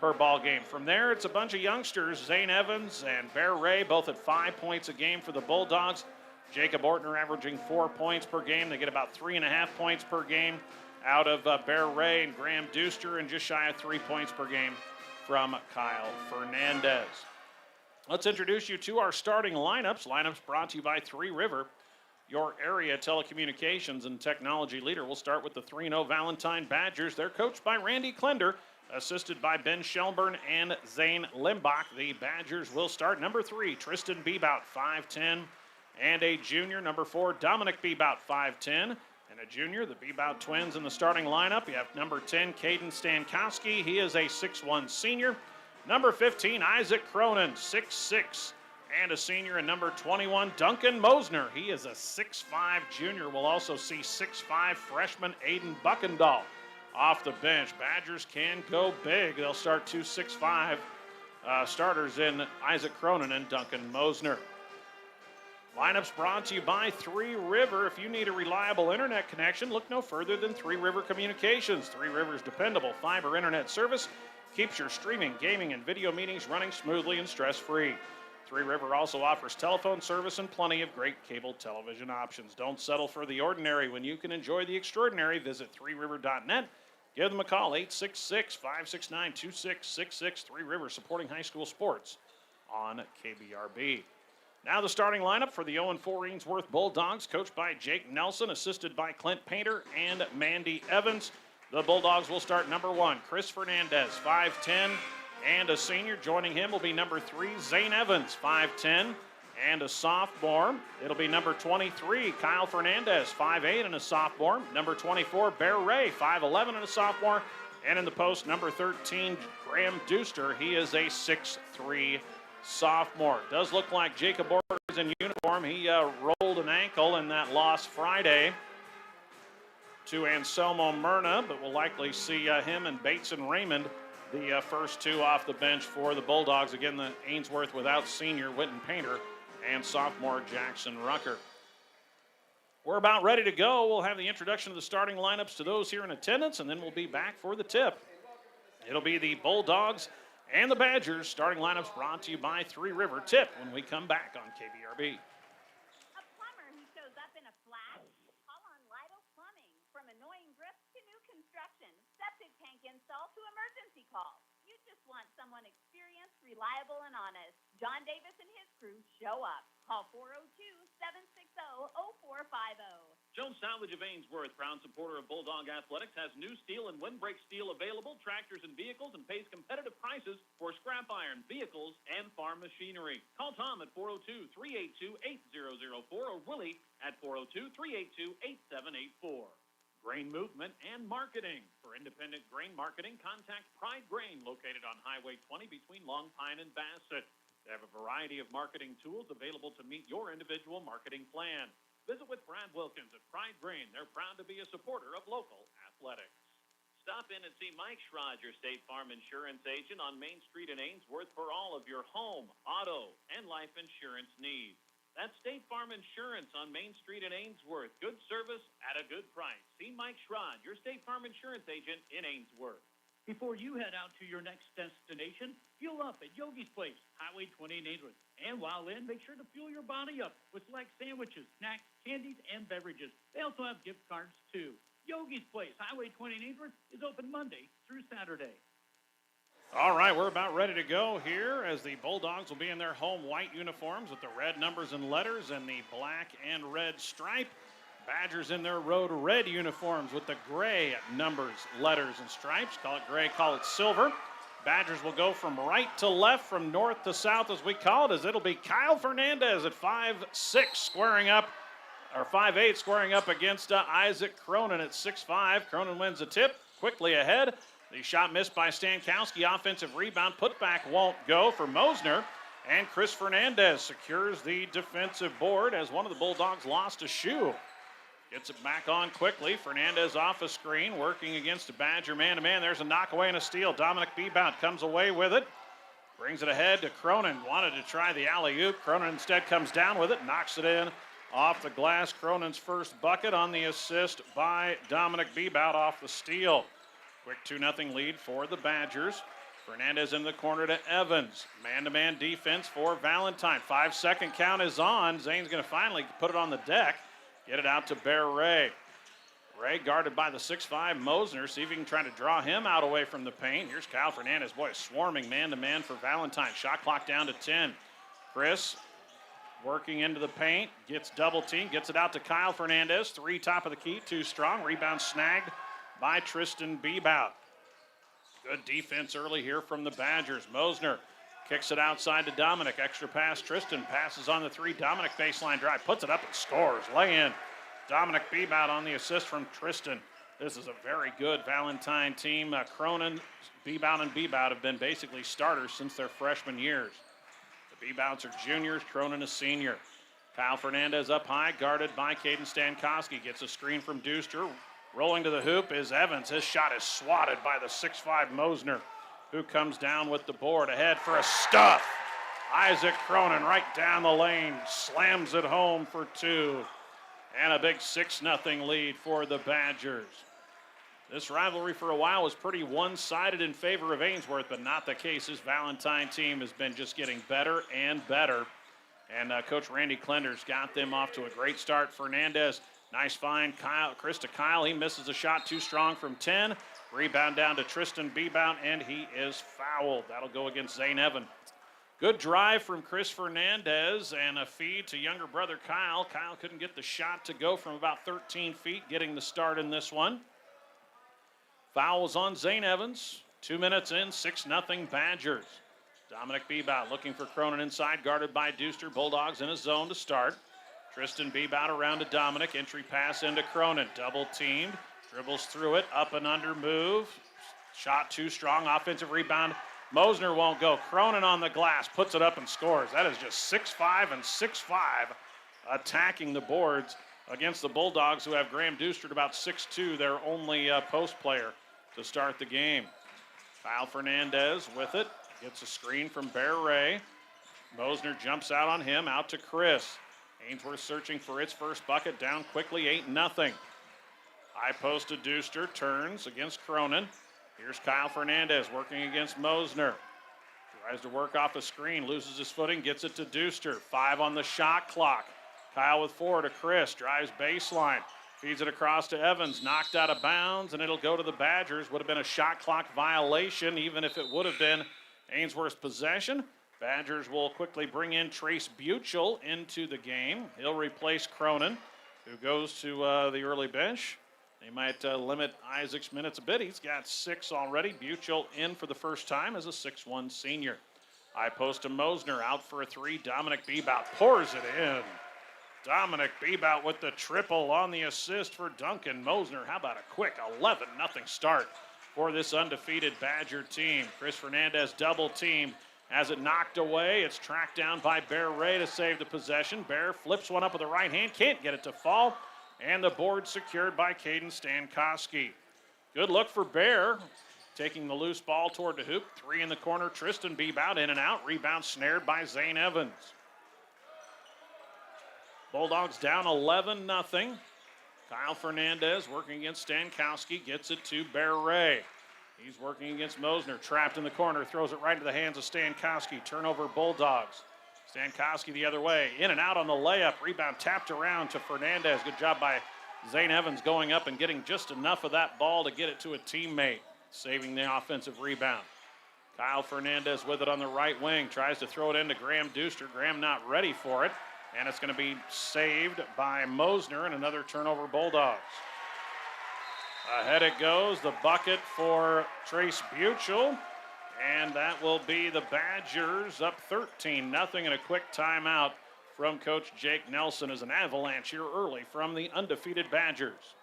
per ball game. From there, it's a bunch of youngsters, Zane Evans and Bear Ray, both at 5 points a game for the Bulldogs. Jacob Ortner averaging 4 points per game. They get about 3.5 points per game out of Bear Ray and Graham Deuster, and just shy of 3 points per game from Kyle Fernandez. Let's introduce you to our starting lineups. Lineups brought to you by Three River, your area telecommunications and technology leader. We'll start with the 3-0 Valentine Badgers. They're coached by Randy Klender, assisted by Ben Shelburne and Zane Limbach. The Badgers will start number 3, Tristan Bebout, 5'10", and a junior, number 4, Dominic Bebout, 5'10", and a junior. The Bebout twins in the starting lineup. You have number 10, Caden Stankowski. He is a 6'1 senior. Number 15, Isaac Cronin, 6'6", and a senior. And number 21, Duncan Mosner. He is a 6'5 junior. We'll also see 6'5 freshman Aiden Buckendahl off the bench. Badgers can go big. They'll start 2 6'5 starters in Isaac Cronin and Duncan Mosner. Lineups brought to you by Three River. If you need a reliable internet connection, look no further than Three River Communications. Three River's dependable fiber internet service keeps your streaming, gaming, and video meetings running smoothly and stress-free. Three River also offers telephone service and plenty of great cable television options. Don't settle for the ordinary when you can enjoy the extraordinary. Visit threeriver.net. Give them a call, 866-569-2666. Three River, supporting high school sports on KBRB. Now the starting lineup for the 0-4 Ainsworth Bulldogs, coached by Jake Nelson, assisted by Clint Painter and Mandy Evans. The Bulldogs will start number 1, Chris Fernandez, 5'10", and a senior. Joining him will be number 3, Zane Evans, 5'10", and a sophomore. It'll be number 23, Kyle Fernandez, 5'8", and a sophomore. Number 24, Bear Ray, 5'11", and a sophomore. And in the post, number 13, Graham Deuster. He is a 6'3 sophomore. Does look like Jacob Ortner is in uniform. He rolled an ankle in that loss Friday to Anselmo Myrna, but we'll likely see him and Bates and Raymond, the first two off the bench for the Bulldogs. Again, the Ainsworth without senior Witten Painter and sophomore Jackson Rucker. We're about ready to go. We'll have the introduction of the starting lineups to those here in attendance, and then we'll be back for the tip. It'll be the Bulldogs and the Badgers. Starting lineups brought to you by Three River. Tip when we come back on KBRB. A plumber who shows up in a flat? Call on Lidl Plumbing. From annoying drips to new construction, septic tank install to emergency calls. You just want someone experienced, reliable, and honest. John Davis and his crew show up. Call 402-760-0450. Jones Salvage of Ainsworth, proud supporter of Bulldog Athletics, has new steel and windbreak steel available, tractors and vehicles, and pays competitive prices for scrap iron, vehicles, and farm machinery. Call Tom at 402-382-8004 or Willie at 402-382-8784. Grain movement and marketing. For independent grain marketing, contact Pride Grain, located on Highway 20 between Long Pine and Bassett. They have a variety of marketing tools available to meet your individual marketing plan. Visit with Brad Wilkins at Pride Grain. They're proud to be a supporter of local athletics. Stop in and see Mike Schrod, your State Farm insurance agent on Main Street in Ainsworth for all of your home, auto, and life insurance needs. That's State Farm Insurance on Main Street in Ainsworth. Good service at a good price. See Mike Schrod, your State Farm insurance agent in Ainsworth. Before you head out to your next destination, fuel up at Yogi's Place, Highway 20 in Ainsworth. And while in, make sure to fuel your body up with select sandwiches, snacks, candies, and beverages. They also have gift cards, too. Yogi's Place, Highway 20 in Ainsworth, is open Monday through Saturday. All right, we're about ready to go here as the Bulldogs will be in their home white uniforms with the red numbers and letters and the black and red stripe. Badgers in their road red uniforms with the gray numbers, letters, and stripes. Call it gray, call it silver. Badgers will go from right to left, from north to south, as we call it, as it'll be Kyle Fernandez at 5'6", squaring up, or 5'8", squaring up against Isaac Cronin at 6'5". Cronin wins the tip, quickly ahead. The shot missed by Stankowski. Offensive rebound. Putback won't go for Mosner. And Chris Fernandez secures the defensive board as one of the Bulldogs lost a shoe. Gets it back on quickly. Fernandez off a screen, working against a Badger man-to-man. There's a knockaway and a steal. Dominic Bebout comes away with it. Brings it ahead to Cronin. Wanted to try the alley-oop. Cronin instead comes down with it, knocks it in off the glass. Cronin's first bucket on the assist by Dominic Bebout off the steal. Quick 2-0 lead for the Badgers. Fernandez in the corner to Evans. Man-to-man defense for Valentine. 5-second count is on. Zane's going to finally put it on the deck. Get it out to Bear Ray. Ray guarded by the 6'5" Mosner. See if he can try to draw him out away from the paint. Here's Kyle Fernandez. Boy, swarming man-to-man for Valentine. Shot clock down to 10. Chris working into the paint. Gets double team. Gets it out to Kyle Fernandez. 3 top of the key. 2 strong. Rebound snagged by Tristan Bebout. Good defense early here from the Badgers. Mosner kicks it outside to Dominic. Extra pass. Tristan passes on the 3. Dominic baseline drive. Puts it up and scores. Lay in. Dominic Bebout on the assist from Tristan. This is a very good Valentine team. Cronin, Bebout, and Bebout have been basically starters since their freshman years. The Bebouts are juniors. Cronin a senior. Kyle Fernandez up high, guarded by Caden Stankowski. Gets a screen from Deuster. Rolling to the hoop is Evans. His shot is swatted by the 6'5" Mosner, who comes down with the board. Ahead for a stuff. Isaac Cronin right down the lane. Slams it home for 2. And a big 6-0 lead for the Badgers. This rivalry for a while was pretty one-sided in favor of Ainsworth, but not the case. This Valentine team has been just getting better and better. And Coach Randy Klender's got them off to a great start. Fernandez, nice find. Chris to Kyle. He misses a shot too strong from 10. Rebound down to Tristan Bebout, and he is fouled. That'll go against Zane Evans. Good drive from Chris Fernandez and a feed to younger brother Kyle. Kyle couldn't get the shot to go from about 13 feet, getting the start in this one. Fouls on Zane Evans. 2 minutes in, 6-0 Badgers. Dominic Bebout looking for Cronin inside, guarded by Deuster. Bulldogs in a zone to start. Tristan Bebout around to Dominic. Entry pass into Cronin. Double teamed. Dribbles through it. Up and under move. Shot too strong. Offensive rebound. Mosner won't go. Cronin on the glass. Puts it up and scores. That is just 6'5" and 6'5" attacking the boards against the Bulldogs, who have Graham Deuster at about 6'2", their only post player to start the game. Kyle Fernandez with it. Gets a screen from Bear Ray. Mosner jumps out on him. Out to Chris. Ainsworth searching for its first bucket. Down quickly, 8-0. High post to Deuster. Turns against Cronin. Here's Kyle Fernandez working against Mosner. Tries to work off a screen. Loses his footing. Gets it to Deuster. 5 on the shot clock. Kyle with 4 to Chris. Drives baseline. Feeds it across to Evans. Knocked out of bounds, and it'll go to the Badgers. Would have been a shot clock violation, even if it would have been Ainsworth's possession. Badgers will quickly bring in Trace Buchel into the game. He'll replace Cronin, who goes to the early bench. They might limit Isaac's minutes a bit. He's got 6 already. Buchel in for the first time as a 6'1" senior. High post to Mosner, out for a 3. Dominic Bebout pours it in. Dominic Bebout with the triple on the assist for Duncan Mosner. How about a quick 11-0 start for this undefeated Badger team? Chris Fernandez double teamed. Has it knocked away. It's tracked down by Bear Ray to save the possession. Bear flips one up with the right hand. Can't get it to fall. And the board secured by Caden Stankowski. Good look for Bear. Taking the loose ball toward the hoop. 3 in the corner. Tristan Bebout in and out. Rebound snared by Zane Evans. Bulldogs down 11-0. Kyle Fernandez working against Stankowski. Gets it to Bear Ray. He's working against Mosner. Trapped in the corner. Throws it right into the hands of Stankowski. Turnover Bulldogs. Stankowski the other way. In and out on the layup. Rebound tapped around to Fernandez. Good job by Zane Evans going up and getting just enough of that ball to get it to a teammate. Saving the offensive rebound. Kyle Fernandez with it on the right wing. Tries to throw it into Graham Deuster. Graham not ready for it. And it's going to be saved by Mosner and another turnover Bulldogs. Ahead it goes. The bucket for Trace Buchel. And that will be the Badgers up 13-0 and a quick timeout from Coach Jake Nelson as an avalanche here early from the undefeated Badgers.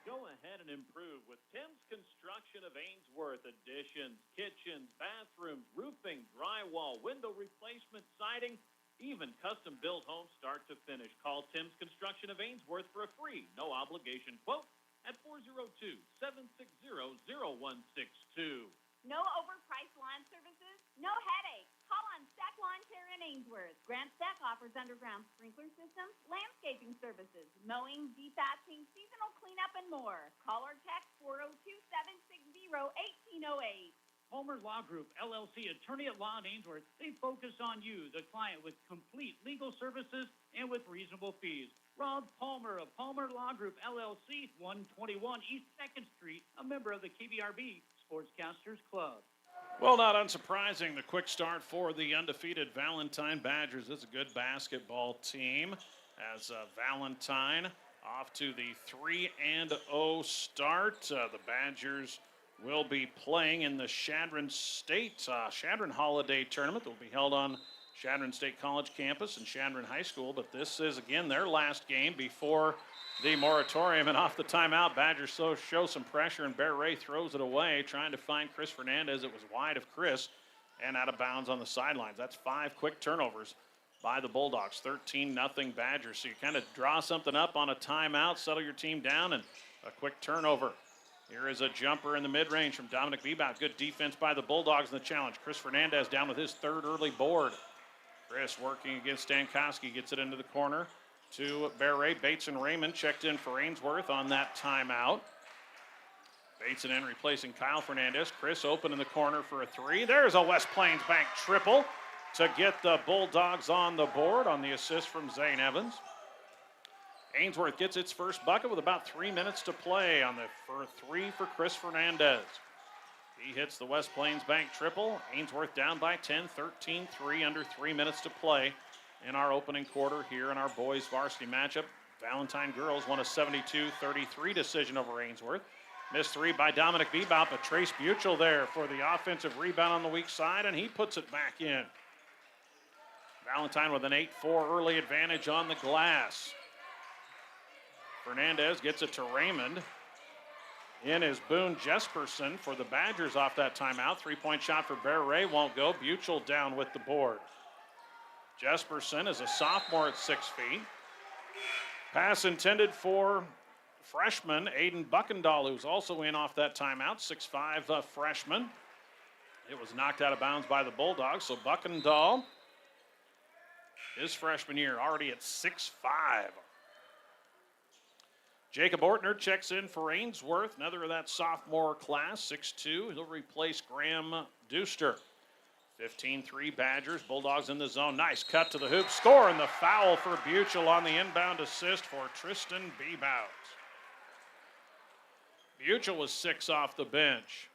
Go ahead and improve with Tim's Construction of Ainsworth. Additions, kitchens, bathrooms, roofing, drywall, window replacement, siding, even custom-built homes start to finish. Call Tim's Construction of Ainsworth for a free, no-obligation quote at 402-760-0162. No overpriced lawn services? No headache. Call on Stack Lawn Care in Ainsworth. Grant Stack offers underground sprinkler systems, landscaping services, mowing, dethatching, seasonal cleanup, and more. Call or text 402-760-1808. Homer Law Group, LLC, attorney at law in Ainsworth. They focus on you, the client, with complete legal services and with reasonable fees. Rob Palmer of Palmer Law Group, LLC, 121 East 2nd Street, a member of the KBRB Sportscasters Club. Well, not unsurprising, the quick start for the undefeated Valentine Badgers. It's a good basketball team as Valentine off to the 3-0 start. The Badgers will be playing in the Chadron Holiday Tournament that will be held on Chadron State College campus and Chadron High School. But this is, again, their last game before the moratorium. And off the timeout, Badgers show some pressure, and Bear Ray throws it away, trying to find Chris Fernandez. It was wide of Chris and out of bounds on the sidelines. That's 5 quick turnovers by the Bulldogs. 13-0 Badgers. So you kind of draw something up on a timeout, settle your team down, and a quick turnover. Here is a jumper in the mid-range from Dominic Bebout. Good defense by the Bulldogs in the challenge. Chris Fernandez down with his 3rd early board. Chris working against Stankowski, gets it into the corner to Bear Ray. Bates and Raymond checked in for Ainsworth on that timeout. Bates in replacing Kyle Fernandez. Chris open in the corner for a 3. There's a West Plains Bank triple to get the Bulldogs on the board on the assist from Zane Evans. Ainsworth gets its first bucket with about 3 minutes to play on for 3 for Chris Fernandez. He hits the West Plains Bank triple. Ainsworth down by 10, 13-3, under 3 minutes to play in our opening quarter here in our boys varsity matchup. Valentine girls won a 72-33 decision over Ainsworth. Missed 3 by Dominic Bebout, but Trace Buchel there for the offensive rebound on the weak side, and he puts it back in. Valentine with an 8-4 early advantage on the glass. Fernandez gets it to Raymond. In is Boone Jesperson for the Badgers off that timeout. 3-point shot for Bear Ray won't go. Buchel down with the board. Jesperson is a sophomore at 6 feet. Pass intended for freshman Aiden Buckendahl, who's also in off that timeout. 6'5" freshman. It was knocked out of bounds by the Bulldogs, so Buckendahl, his freshman year, already at 6'5". Jacob Ortner checks in for Ainsworth, another of that sophomore class, 6'2". He'll replace Graham Deuster. 15-3 Badgers, Bulldogs in the zone. Nice cut to the hoop, score, and the foul for Buchel on the inbound assist for Tristan Bebout. Buchel was 6 off the bench.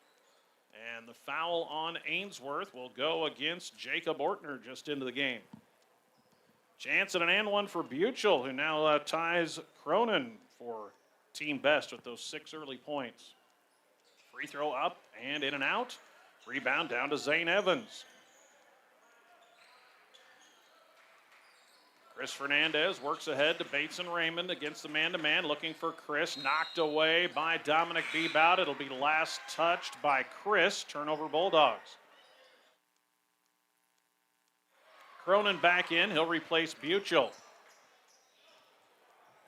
And the foul on Ainsworth will go against Jacob Ortner just into the game. Chance at an and one for Buchel, who now ties Cronin for team best with those 6 early points. Free throw up and in and out. Rebound down to Zane Evans. Chris Fernandez works ahead to Bates and Raymond against the man-to-man, looking for Chris. Knocked away by Dominic Bebout. It'll be last touched by Chris. Turnover Bulldogs. Cronin back in. He'll replace Buchel.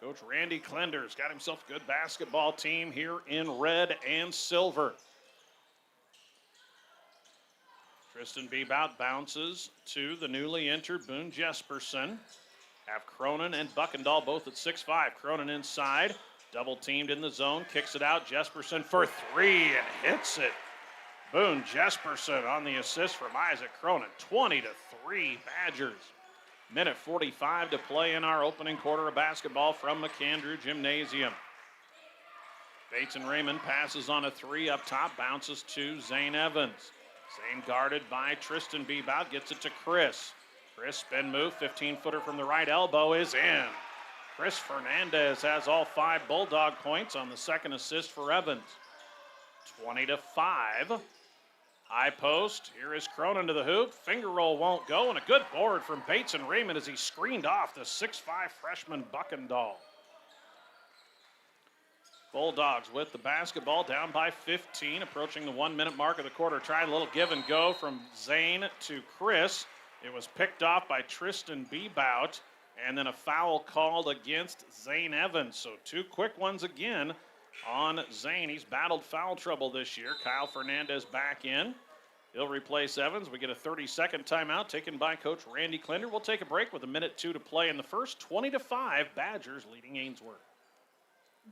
Coach Randy Klender's got himself a good basketball team here in red and silver. Tristan Bebout bounces to the newly entered Boone Jesperson. Have Cronin and Buckendahl both at 6'5". Cronin inside, double teamed in the zone, kicks it out. Jesperson for three and hits it. Boone Jesperson on the assist from Isaac Cronin. 20-3 Badgers. Minute 45 to play in our opening quarter of basketball from McAndrew Gymnasium. Bates and Raymond passes on a three up top, bounces to Zane Evans. Zane guarded by Tristan Bebout, gets it to Chris. Chris spin move, 15-footer from the right elbow is in. Chris Fernandez has all 5 Bulldog points on the second assist for Evans. 20-5. High post, here is Cronin to the hoop. Finger roll won't go, and a good board from Bates and Raymond as he screened off the 6'5 freshman Buckendahl. Bulldogs with the basketball, down by 15, approaching the 1-minute mark of the quarter. Tried a little give and go from Zane to Chris. It was picked off by Tristan Bebout, and then a foul called against Zane Evans. So 2 quick ones again on Zane. He's battled foul trouble this year. Kyle Fernandez back in. He'll replace Evans. We get a 30-second timeout taken by Coach Randy Klender. We'll take a break with 1:02 to play in the first. 20-5, Badgers leading Ainsworth.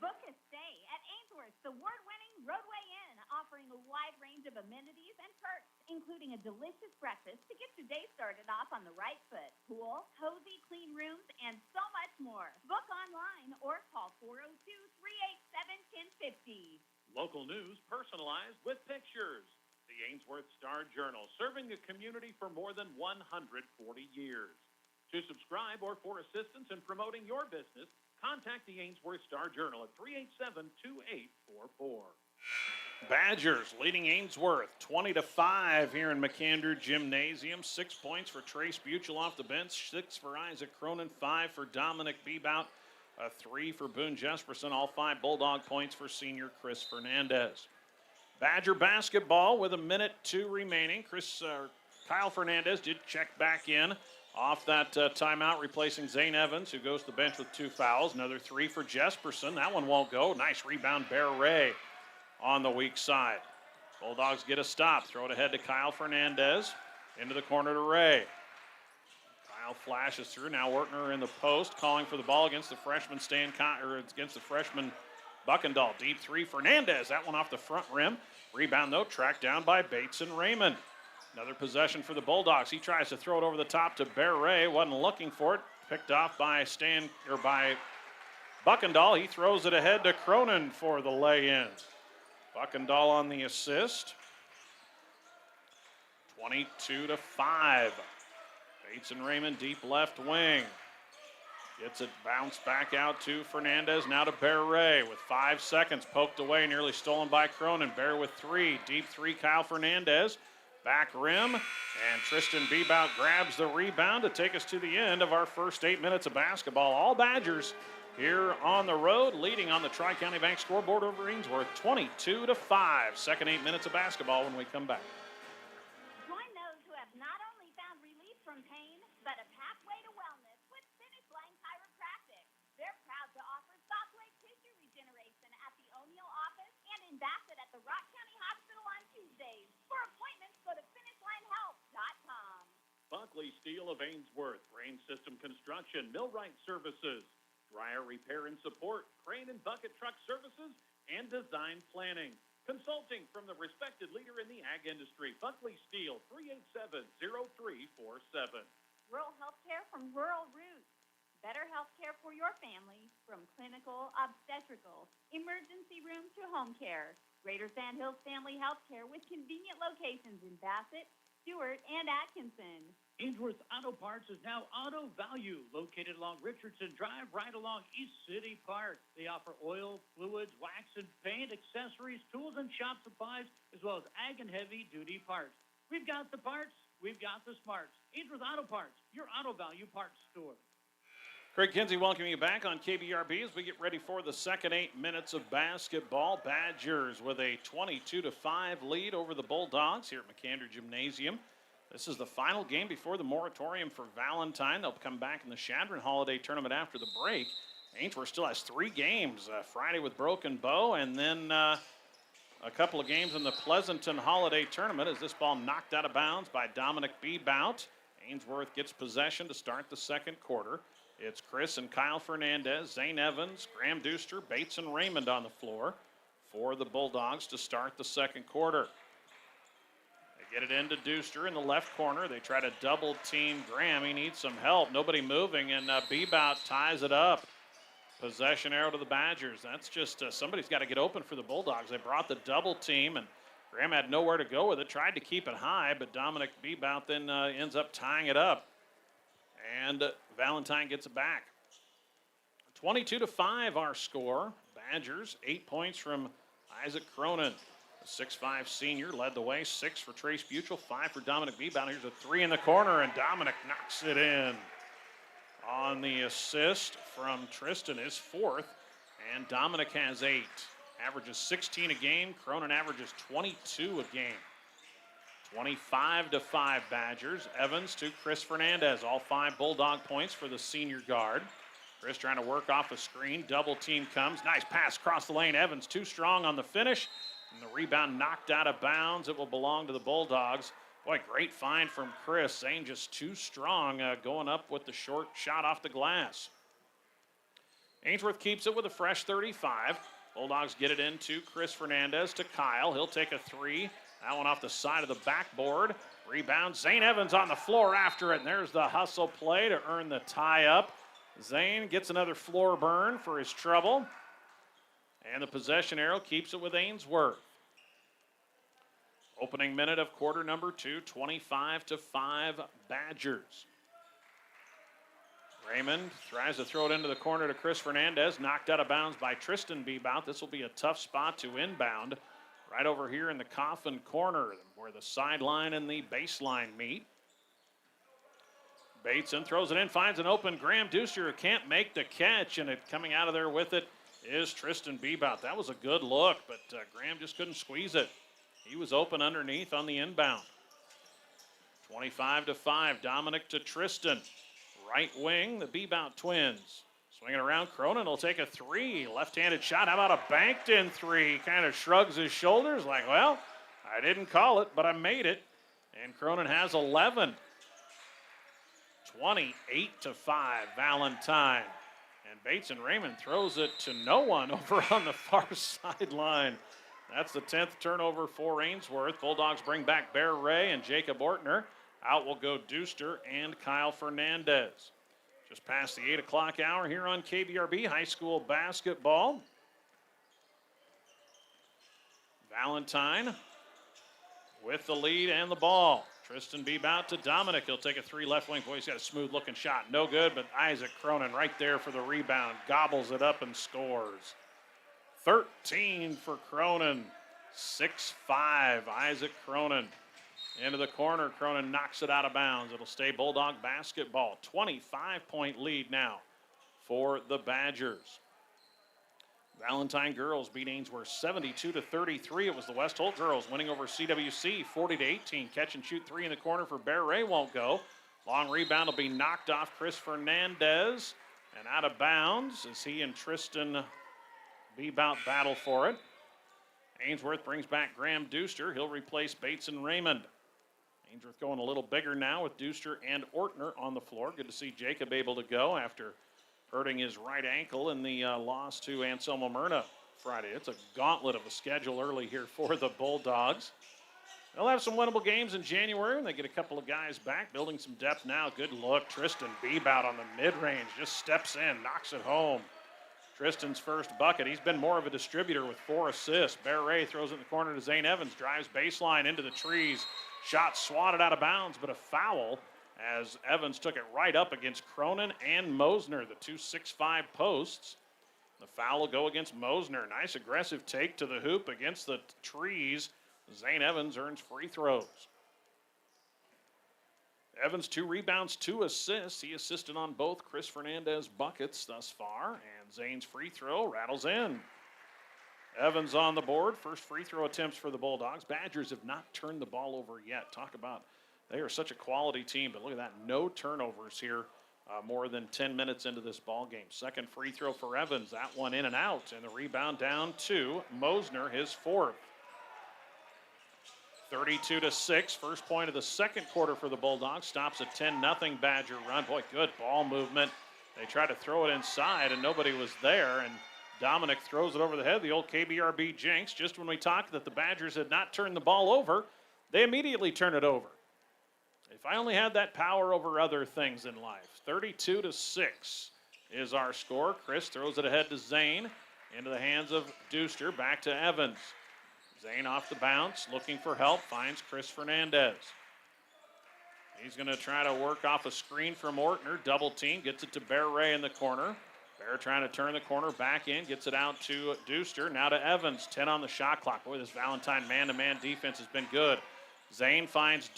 Book a stay at Ainsworth, the award-winning Roadway Inn, offering a wide range of amenities and perks, including a delicious breakfast to get your day started off on the right foot, pool, cozy, clean rooms, and so much more. Book online or call 402-387-1050. Local news personalized with pictures. The Ainsworth Star-Journal, serving the community for more than 140 years. To subscribe or for assistance in promoting your business, contact the Ainsworth Star-Journal at 387-2844. Badgers leading Ainsworth 20-5 here in McAndrew Gymnasium. 6 points for Trace Buchel off the bench, 6 for Isaac Cronin, 5 for Dominic Bebout, 3 for Boone Jesperson, all 5 Bulldog points for senior Chris Fernandez. Badger basketball with 1:02 remaining. Kyle Fernandez did check back in off that timeout, replacing Zane Evans, who goes to the bench with 2 fouls. Another 3 for Jesperson. That one won't go. Nice rebound, Bear Ray on the weak side. Bulldogs get a stop. Throw it ahead to Kyle Fernandez. Into the corner to Ray. Kyle flashes through. Now Wertner in the post, calling for the ball against the freshman against the freshman Buckendahl. Deep 3, Fernandez. That one off the front rim. Rebound, though, tracked down by Bates and Raymond. Another possession for the Bulldogs. He tries to throw it over the top to Bear Ray. Wasn't looking for it. Picked off by Buckendahl. He throws it ahead to Cronin for the lay-in. Buckendahl on the assist. 22-5. Bates and Raymond deep left wing. Gets it bounced back out to Fernandez. Now to Bear Ray with 5 seconds. Poked away, nearly stolen by Cronin. Bear with 3. Deep 3, Kyle Fernandez. Back rim, and Tristan Bebout grabs the rebound to take us to the end of our first 8 minutes of basketball. All Badgers here on the road, leading on the Tri-County Bank scoreboard over Ainsworth, 22-5. Second 8 minutes of basketball when we come back. Join those who have not only found relief from pain, but a pathway to wellness with Finish Line Chiropractic. They're proud to offer software tissue regeneration at the O'Neill office and in Bassett at the Rock County Hospital on Tuesdays. For appointments, go to finishlinehealth.com. Buckley Steel of Ainsworth, Rain System Construction, Millwright Services, dryer repair and support, crane and bucket truck services, and design planning. Consulting from the respected leader in the ag industry, Buckley Steel, 387-0347. Rural health care from Rural Roots. Better health care for your family, from clinical, obstetrical, emergency room to home care. Greater Sand Hills Family Health Care with convenient locations in Bassett, Stewart, and Atkinson. Ainsworth Auto Parts is now Auto Value, located along Richardson Drive, right along East City Park. They offer oil, fluids, wax and paint, accessories, tools and shop supplies, as well as ag and heavy-duty parts. We've got the parts, we've got the smarts. Ainsworth Auto Parts, your Auto Value parts store. Craig Kinsey welcoming you back on KBRB as we get ready for the second 8 minutes of basketball. Badgers with a 22-5 lead over the Bulldogs here at McAndrew Gymnasium. This is the final game before the moratorium for Valentine. They'll come back in the Shadron Holiday Tournament after the break. Ainsworth still has 3 games, Friday with Broken Bow, and then a couple of games in the Pleasanton Holiday Tournament as this ball knocked out of bounds by Dominic Bebout. Ainsworth gets possession to start the second quarter. It's Chris and Kyle Fernandez, Zane Evans, Graham Deuster, Bates, and Raymond on the floor for the Bulldogs to start the second quarter. They get it into Deuster in the left corner. They try to double team Graham. He needs some help. Nobody moving, and Bebout ties it up. Possession arrow to the Badgers. That's just somebody's got to get open for the Bulldogs. They brought the double team, and Graham had nowhere to go with it. Tried to keep it high, but Dominic Bebout then ends up tying it up. And Valentine gets it back. 22-5 our score. Badgers, 8 points from Isaac Cronin. The 6'5 senior led the way. 6 for Trace Buchel, 5 for Dominic Bebout. Here's a 3 in the corner, and Dominic knocks it in. On the assist from Tristan, his 4th, and Dominic has 8. Averages 16 a game. Cronin averages 22 a game. 25-5 Badgers. Evans to Chris Fernandez. All 5 Bulldog points for the senior guard. Chris trying to work off a screen. Double team comes. Nice pass across the lane. Evans too strong on the finish. And the rebound knocked out of bounds. It will belong to the Bulldogs. Boy, great find from Chris. Zane just too strong going up with the short shot off the glass. Ainsworth keeps it with a fresh 35. Bulldogs get it into Chris Fernandez to Kyle. He'll take a 3. That one off the side of the backboard. Rebound. Zane Evans on the floor after it. And there's the hustle play to earn the tie up. Zane gets another floor burn for his trouble. And the possession arrow keeps it with Ainsworth. Opening minute of quarter number 2, 25-5 Badgers. Raymond tries to throw it into the corner to Chris Fernandez. Knocked out of bounds by Tristan Bebout. This will be a tough spot to inbound. Right over here in the coffin corner where the sideline and the baseline meet. Bateson throws it in, finds an open Graham Deuster, can't make the catch, and coming out of there with it is Tristan Bebout. That was a good look, but Graham just couldn't squeeze it. He was open underneath on the inbound. 25-5, Dominic to Tristan. Right wing, the Bebout twins. Swinging around, Cronin will take a 3. Left-handed shot, how about a banked-in 3? Kind of shrugs his shoulders like, well, I didn't call it, but I made it. And Cronin has 11. 28-5, Valentine. And Bates and Raymond throws it to no one over on the far sideline. That's the 10th turnover for Ainsworth. Bulldogs bring back Bear Ray and Jacob Ortner. Out will go Deuster and Kyle Fernandez. Just past the 8 o'clock hour here on KBRB High School Basketball. Valentine with the lead and the ball. Tristan Bebout to Dominic. He'll take a 3 left wing. Boy, he's got a smooth looking shot. No good, but Isaac Cronin right there for the rebound. Gobbles it up and scores. 13 for Cronin. 6'5", Isaac Cronin. Into the corner, Cronin knocks it out of bounds. It'll stay Bulldog basketball. 25-point lead now for the Badgers. Valentine girls beat Ainsworth 72-33. It was the West Holt girls winning over CWC 40-18. Catch and shoot 3 in the corner for Bear Ray won't go. Long rebound will be knocked off Chris Fernandez and out of bounds as he and Tristan Bebout battle for it. Ainsworth brings back Graham Deuster. He'll replace Bates and Raymond. Ainsworth going a little bigger now with Deuster and Ortner on the floor. Good to see Jacob able to go after hurting his right ankle in the loss to Anselmo Myrna Friday. It's a gauntlet of a schedule early here for the Bulldogs. They'll have some winnable games in January, and they get a couple of guys back, building some depth now. Good look. Tristan Bebout on the mid-range, just steps in, knocks it home. Tristan's first bucket. He's been more of a distributor with 4 assists. Bear Ray throws it in the corner to Zane Evans, drives baseline into the trees. Shot swatted out of bounds, but a foul as Evans took it right up against Cronin and Mosner, the 2 6'5" posts. The foul will go against Mosner. Nice aggressive take to the hoop against the trees. Zane Evans earns free throws. Evans 2 rebounds, 2 assists. He assisted on both Chris Fernandez buckets thus far, and Zane's free throw rattles in. Evans on the board. First free throw attempts for the Bulldogs. Badgers have not turned the ball over yet. Talk about they are such a quality team, but look at that. No turnovers here more than 10 minutes into this ball game. Second free throw for Evans. That one in and out. And the rebound down to Mosner, his fourth. 32-6. First point of the second quarter for the Bulldogs. Stops a 10-0 Badger run. Boy, good ball movement. They tried to throw it inside, and nobody was there. And Dominic throws it over the head. The old KBRB jinx. Just when we talked that the Badgers had not turned the ball over, they immediately turn it over. If I only had that power over other things in life. 32-6 is our score. Chris throws it ahead to Zane. Into the hands of Deuster. Back to Evans. Zane off the bounce, looking for help, finds Chris Fernandez. He's going to try to work off a screen from Ortner. Double team, gets it to Bear Ray in the corner. Bear trying to turn the corner, back in, gets it out to Deuster. Now to Evans, 10 on the shot clock. Boy, this Valentine man-to-man defense has been good. Zane finds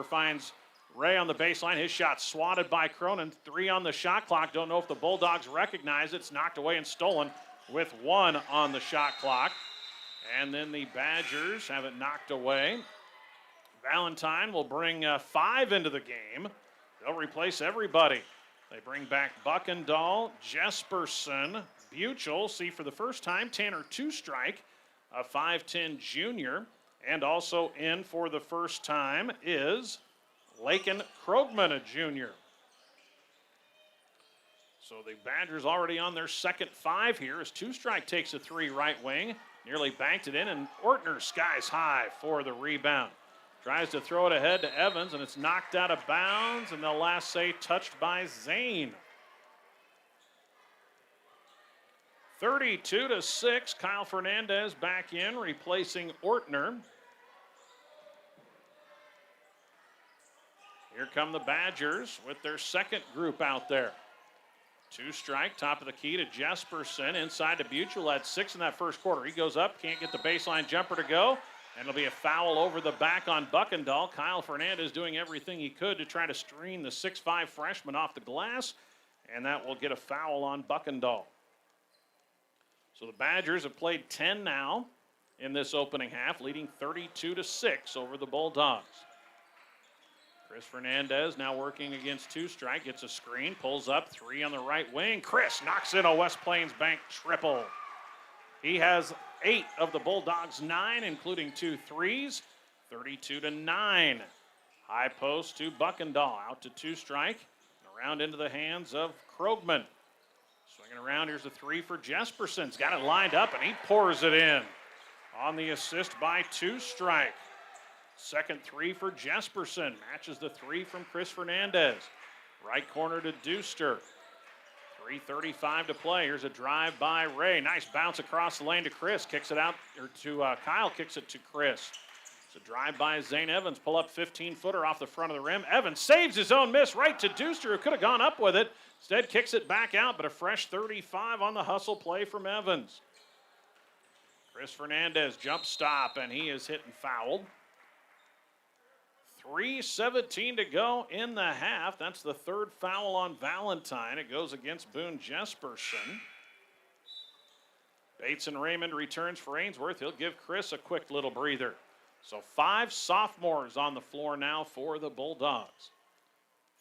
finds Ray on the baseline. His shot swatted by Cronin. 3 on the shot clock. Don't know if the Bulldogs recognize it. It's knocked away and stolen with 1 on the shot clock. And then the Badgers have it knocked away. Valentine will bring 5 into the game. They'll replace everybody. They bring back Buckendahl, Jesperson, Buchel. See for the first time, Tanner Two-Strike, a 5'10 junior. And also in for the first time is Laken Krogman, a junior. So the Badgers already on their second 5 here as Two-Strike takes a 3 right wing. Nearly banked it in, and Ortner skies high for the rebound. Tries to throw it ahead to Evans, and it's knocked out of bounds, and they'll last say touched by Zane. 32-6, Kyle Fernandez back in, replacing Ortner. Here come the Badgers with their second group out there. Two-strike, top of the key to Jesperson, inside to Buchel at 6 in that first quarter. He goes up, can't get the baseline jumper to go, and it'll be a foul over the back on Buckendahl. Kyle Fernandez doing everything he could to try to screen the 6'5 freshman off the glass, and that will get a foul on Buckendahl. So the Badgers have played 10 now in this opening half, leading 32-6 over the Bulldogs. Chris Fernandez now working against Two-Strike, gets a screen, pulls up, 3 on the right wing. Chris knocks in a West Plains Bank triple. He has 8 of the Bulldogs' 9, including 2 threes, 32-9. High post to Buckendahl, out to Two-Strike, around into the hands of Krogman. Swinging around, here's a 3 for Jesperson. He's got it lined up, and he pours it in on the assist by Two-Strike. Second 3 for Jesperson. Matches the 3 from Chris Fernandez. Right corner to Deuster. 3:35 to play. Here's a drive by Ray. Nice bounce across the lane to Chris. Kicks it out, or to Kyle, kicks it to Chris. It's a drive by Zane Evans. Pull up 15-footer off the front of the rim. Evans saves his own miss right to Deuster, who could have gone up with it. Instead kicks it back out, but a fresh 35 on the hustle play from Evans. Chris Fernandez jump stop, and he is hit and fouled. 3:17 to go in the half. That's the 3rd foul on Valentine. It goes against Boone Jesperson. Bates and Raymond returns for Ainsworth. He'll give Chris a quick little breather. So 5 sophomores on the floor now for the Bulldogs.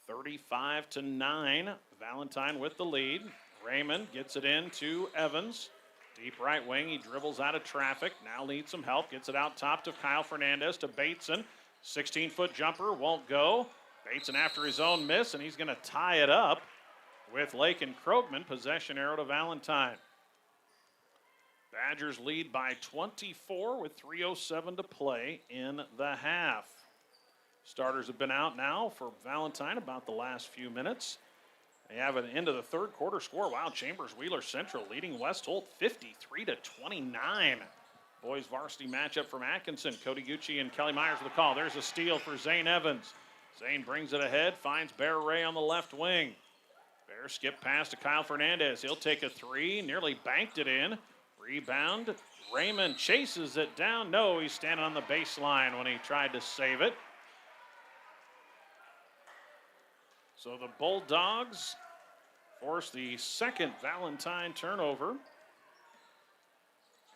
35-9. Valentine with the lead. Raymond gets it in to Evans. Deep right wing. He dribbles out of traffic. Now needs some help. Gets it out top to Kyle Fernandez to Bateson. 16-foot jumper won't go. Bateson after his own miss, and he's going to tie it up with Laken Krogman. Possession arrow to Valentine. Badgers lead by 24 with 3:07 to play in the half. Starters have been out now for Valentine about the last few minutes. They have an end of the third quarter score. Wow, Chambers Wheeler Central leading West Holt 53-29. Boys varsity matchup from Atkinson. Cody Gucci and Kelly Myers with the call. There's a steal for Zane Evans. Zane brings it ahead, finds Bear Ray on the left wing. Bear skip pass to Kyle Fernandez. He'll take a 3, nearly banked it in. Rebound. Raymond chases it down. No, he's standing on the baseline when he tried to save it. So the Bulldogs force the second Valentine turnover.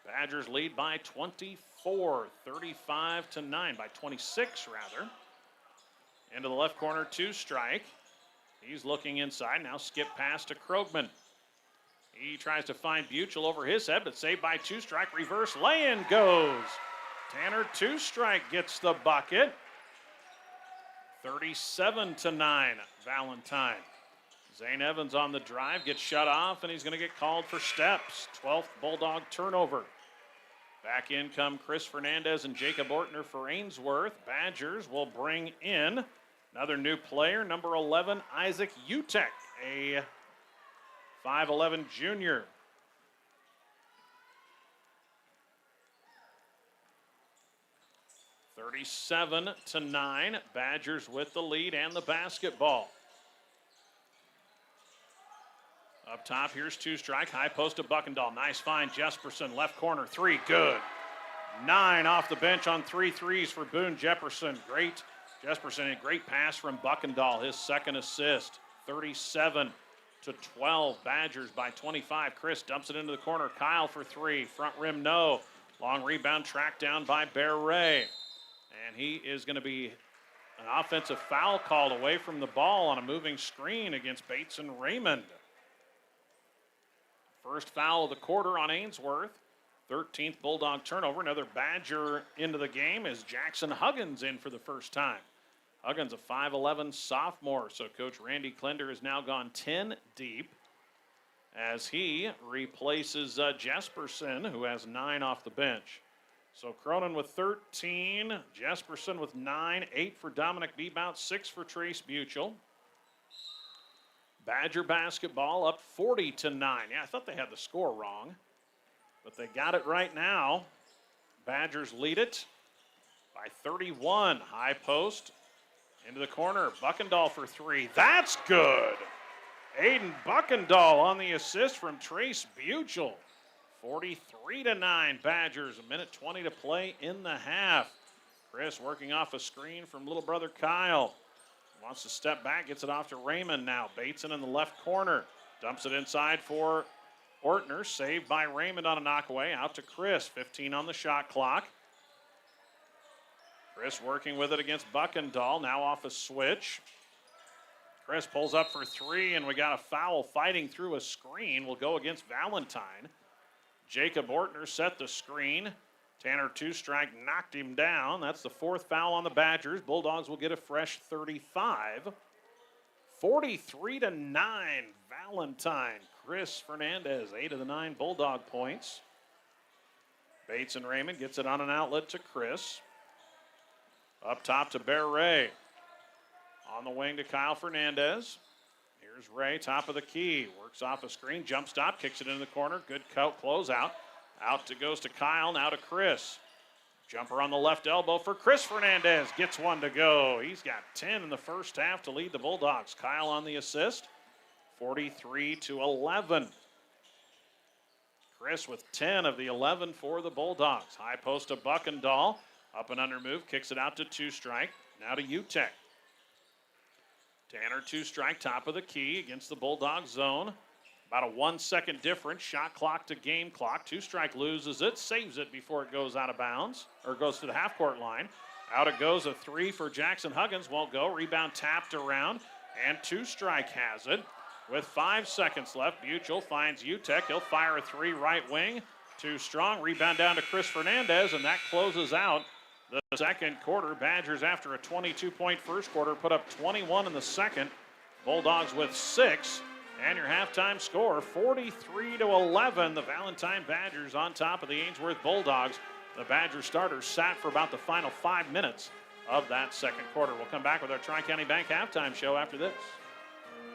Badgers lead by 24, 35-9, by 26 rather. Into the left corner, Two-Strike. He's looking inside. Now skip pass to Krogman. He tries to find Buchel over his head, but saved by two-strike. Reverse lay-in goes. Tanner two-strike gets the bucket. 37-9, Valentine. Zane Evans on the drive, gets shut off, and he's going to get called for steps. 12th Bulldog turnover. Back in come Chris Fernandez and Jacob Ortner for Ainsworth. Badgers will bring in another new player, number 11, Isaac Utek, a 5'11 junior. (37-9). Badgers with the lead and the basketball. Up top, here's two-strike. High post to Buckendahl. Nice find, Jesperson. Left corner, three, good. 9 off the bench on 3 threes for Boone Jefferson. Great, Jesperson, a great pass from Buckendahl, his second assist. 37-12, Badgers by 25. Chris dumps it into the corner. Kyle for three. Front rim, no. Long rebound tracked down by Bear Ray. And he is going to be an offensive foul called away from the ball on a moving screen against Bates and Raymond. First foul of the quarter on Ainsworth. 13th Bulldog turnover. Another Badger into the game as Jackson Huggins in for the first time. Huggins, a 5'11 sophomore. So Coach Randy Klender has now gone 10 deep as he replaces Jesperson, who has 9 off the bench. So Cronin with 13, Jesperson with 9, 8 for Dominic Bebout, 6 for Trace Buchel. Badger basketball up 40-9. Yeah, I thought they had the score wrong, but they got it right now. Badgers lead it by 31. High post into the corner. Buckendahl for three. That's good. Aiden Buckendahl on the assist from Trace Buchel. 43-9 Badgers. A minute 20 to play in the half. Chris working off a screen from little brother Kyle. Wants to step back, gets it off to Raymond now. Bateson in the left corner. Dumps it inside for Ortner. Saved by Raymond on a knockaway. Out to Chris. 15 on the shot clock. Chris working with it against Buckendahl. Now off a switch. Chris pulls up for three, and we got a foul fighting through a screen. Will go against Valentine. Jacob Ortner set the screen. Tanner two-strike knocked him down. That's the fourth foul on the Badgers. Bulldogs will get a fresh 35. 43-9 Valentine. Chris Fernandez, 8 of the 9 Bulldog points. Bates and Raymond gets it on an outlet to Chris. Up top to Bear Ray. On the wing to Kyle Fernandez. Here's Ray, top of the key. Works off a screen, jump stop, kicks it into the corner. Good closeout. Out it goes to Kyle, now to Chris. Jumper on the left elbow for Chris Fernandez. Gets one to go. He's got 10 in the first half to lead the Bulldogs. Kyle on the assist. 43-11. Chris with 10 of the 11 for the Bulldogs. High post to Buckendahl. Up and under move, kicks it out to two-strike. Now to Utek. Tanner two-strike, top of the key against the Bulldog zone. About a 1 second difference. Shot clock to game clock. Two-strike loses it, saves it before it goes out of bounds, or goes to the half-court line. Out it goes, a three for Jackson Huggins. Won't go. Rebound tapped around, and two-strike has it. With 5 seconds left, Buchel finds Utek. He'll fire a three right wing. Too strong. Rebound down to Chris Fernandez, and that closes out the second quarter. Badgers, after a 22-point first quarter, put up 21 in the second. Bulldogs with 6. And your halftime score, 43-11. The Valentine Badgers on top of the Ainsworth Bulldogs. The Badger starters sat for about the final 5 minutes of that second quarter. We'll come back with our Tri-County Bank halftime show after this.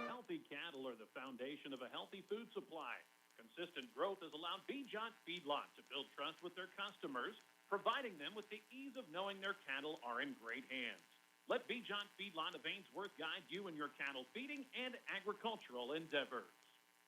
Healthy cattle are the foundation of a healthy food supply. Consistent growth has allowed Bijan Feedlot to build trust with their customers, providing them with the ease of knowing their cattle are in great hands. Let Bijan Feedlot of Ainsworth guide you in your cattle feeding and agricultural endeavors.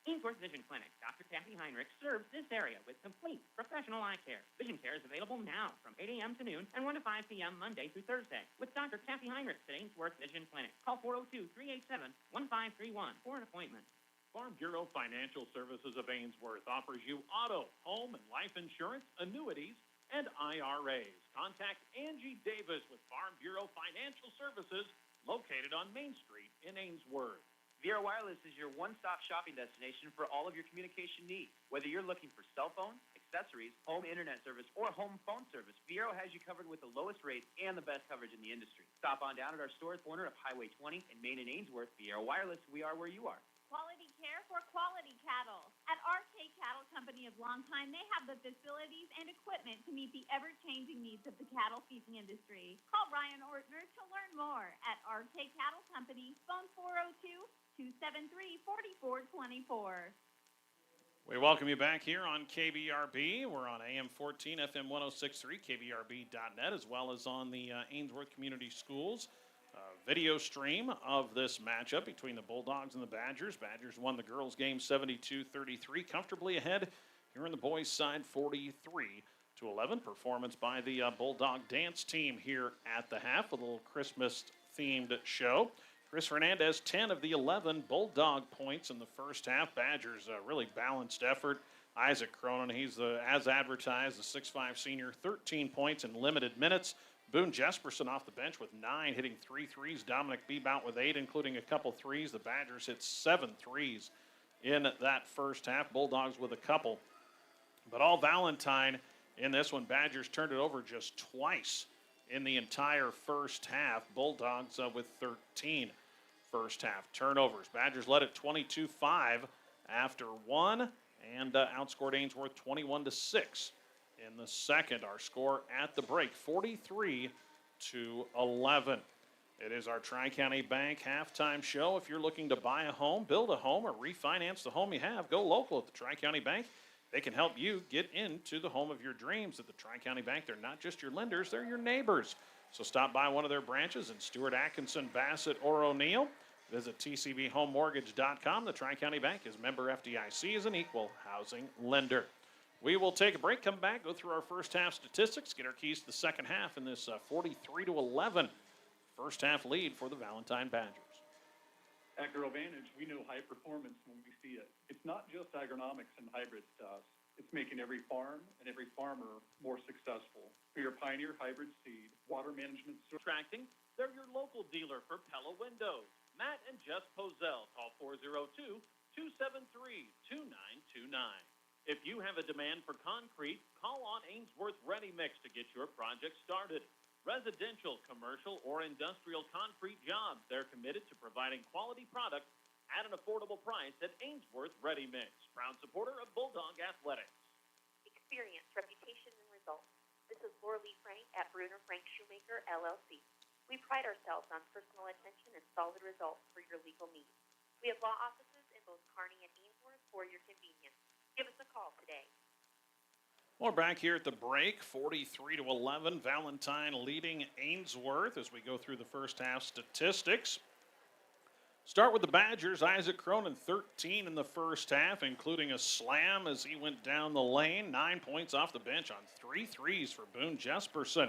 Ainsworth Vision Clinic, Dr. Kathy Heinrich, serves this area with complete professional eye care. Vision care is available now from 8 a.m. to noon and 1 to 5 p.m. Monday through Thursday with Dr. Kathy Heinrich at Ainsworth Vision Clinic. Call 402-387-1531 for an appointment. Farm Bureau Financial Services of Ainsworth offers you auto, home, and life insurance, annuities, and IRAs. Contact Angie Davis with Farm Bureau Financial Services, located on Main Street in Ainsworth. Vero Wireless is your one-stop shopping destination for all of your communication needs. Whether you're looking for cell phone, accessories, home internet service, or home phone service, Vero has you covered with the lowest rates and the best coverage in the industry. Stop on down at our store at the corner of Highway 20 and Main and Ainsworth. Vero Wireless, we are where you are. Quality care for quality cattle. At RK Cattle Company of Longtime, they have the facilities and equipment to meet the ever-changing needs of the cattle feeding industry. Call Ryan Ortner to learn more at RK Cattle Company, phone 402-273-4424. We welcome you back here on KBRB. We're on AM 14, FM 106.3, KBRB.net, as well as on the Ainsworth Community Schools video stream of this matchup between the Bulldogs and the Badgers. Badgers won the girls' game 72-33, comfortably ahead here on the boys' side 43-11. Performance by the Bulldog dance team here at the half, a little Christmas-themed show. Chris Fernandez, 10 of the 11 Bulldog points in the first half. Badgers, a really balanced effort. Isaac Cronin, he's as advertised, the 6'5 senior, 13 points in limited minutes. Boone Jesperson off the bench with 9, hitting 3 threes. Dominic Bebout with 8, including a couple threes. The Badgers hit 7 threes in that first half. Bulldogs with a couple. But all Valentine in this one. Badgers turned it over just twice in the entire first half. Bulldogs with 13 first half turnovers. Badgers led at 22-5 after one and outscored Ainsworth 21-6. In the second, our score at the break, 43-11. It is our Tri-County Bank halftime show. If you're looking to buy a home, build a home, or refinance the home you have, go local at the Tri-County Bank. They can help you get into the home of your dreams. At the Tri-County Bank, they're not just your lenders, they're your neighbors. So stop by one of their branches in Stewart, Atkinson, Bassett, or O'Neill. Visit tcbhomemortgage.com. The Tri-County Bank is member FDIC, is an equal housing lender. We will take a break, come back, go through our first half statistics, get our keys to the second half in this 43-11 first half lead for the Valentine Badgers. At Girl Vantage, we know high performance when we see it. It's not just agronomics and hybrids to us. It's making every farm and every farmer more successful. For your Pioneer hybrid seed, water management. Contracting, they're your local dealer for Pella Windows. Matt and Jess Pozell, call 402-273-2929. If you have a demand for concrete, call on Ainsworth Ready Mix to get your project started. Residential, commercial, or industrial concrete jobs, they're committed to providing quality products at an affordable price at Ainsworth Ready Mix. Proud supporter of Bulldog Athletics. Experience, reputation, and results. This is Laura Lee Frank at Bruner Frank Shoemaker, LLC. We pride ourselves on personal attention and solid results for your legal needs. We have law offices in both Kearney and Ainsworth for your convenience. Give us a call today. We're back here at the break, 43-11. Valentine leading Ainsworth as we go through the first half statistics. Start with the Badgers. Isaac Cronin, 13 in the first half, including a slam as he went down the lane. 9 points off the bench on 3 threes for Boone Jesperson.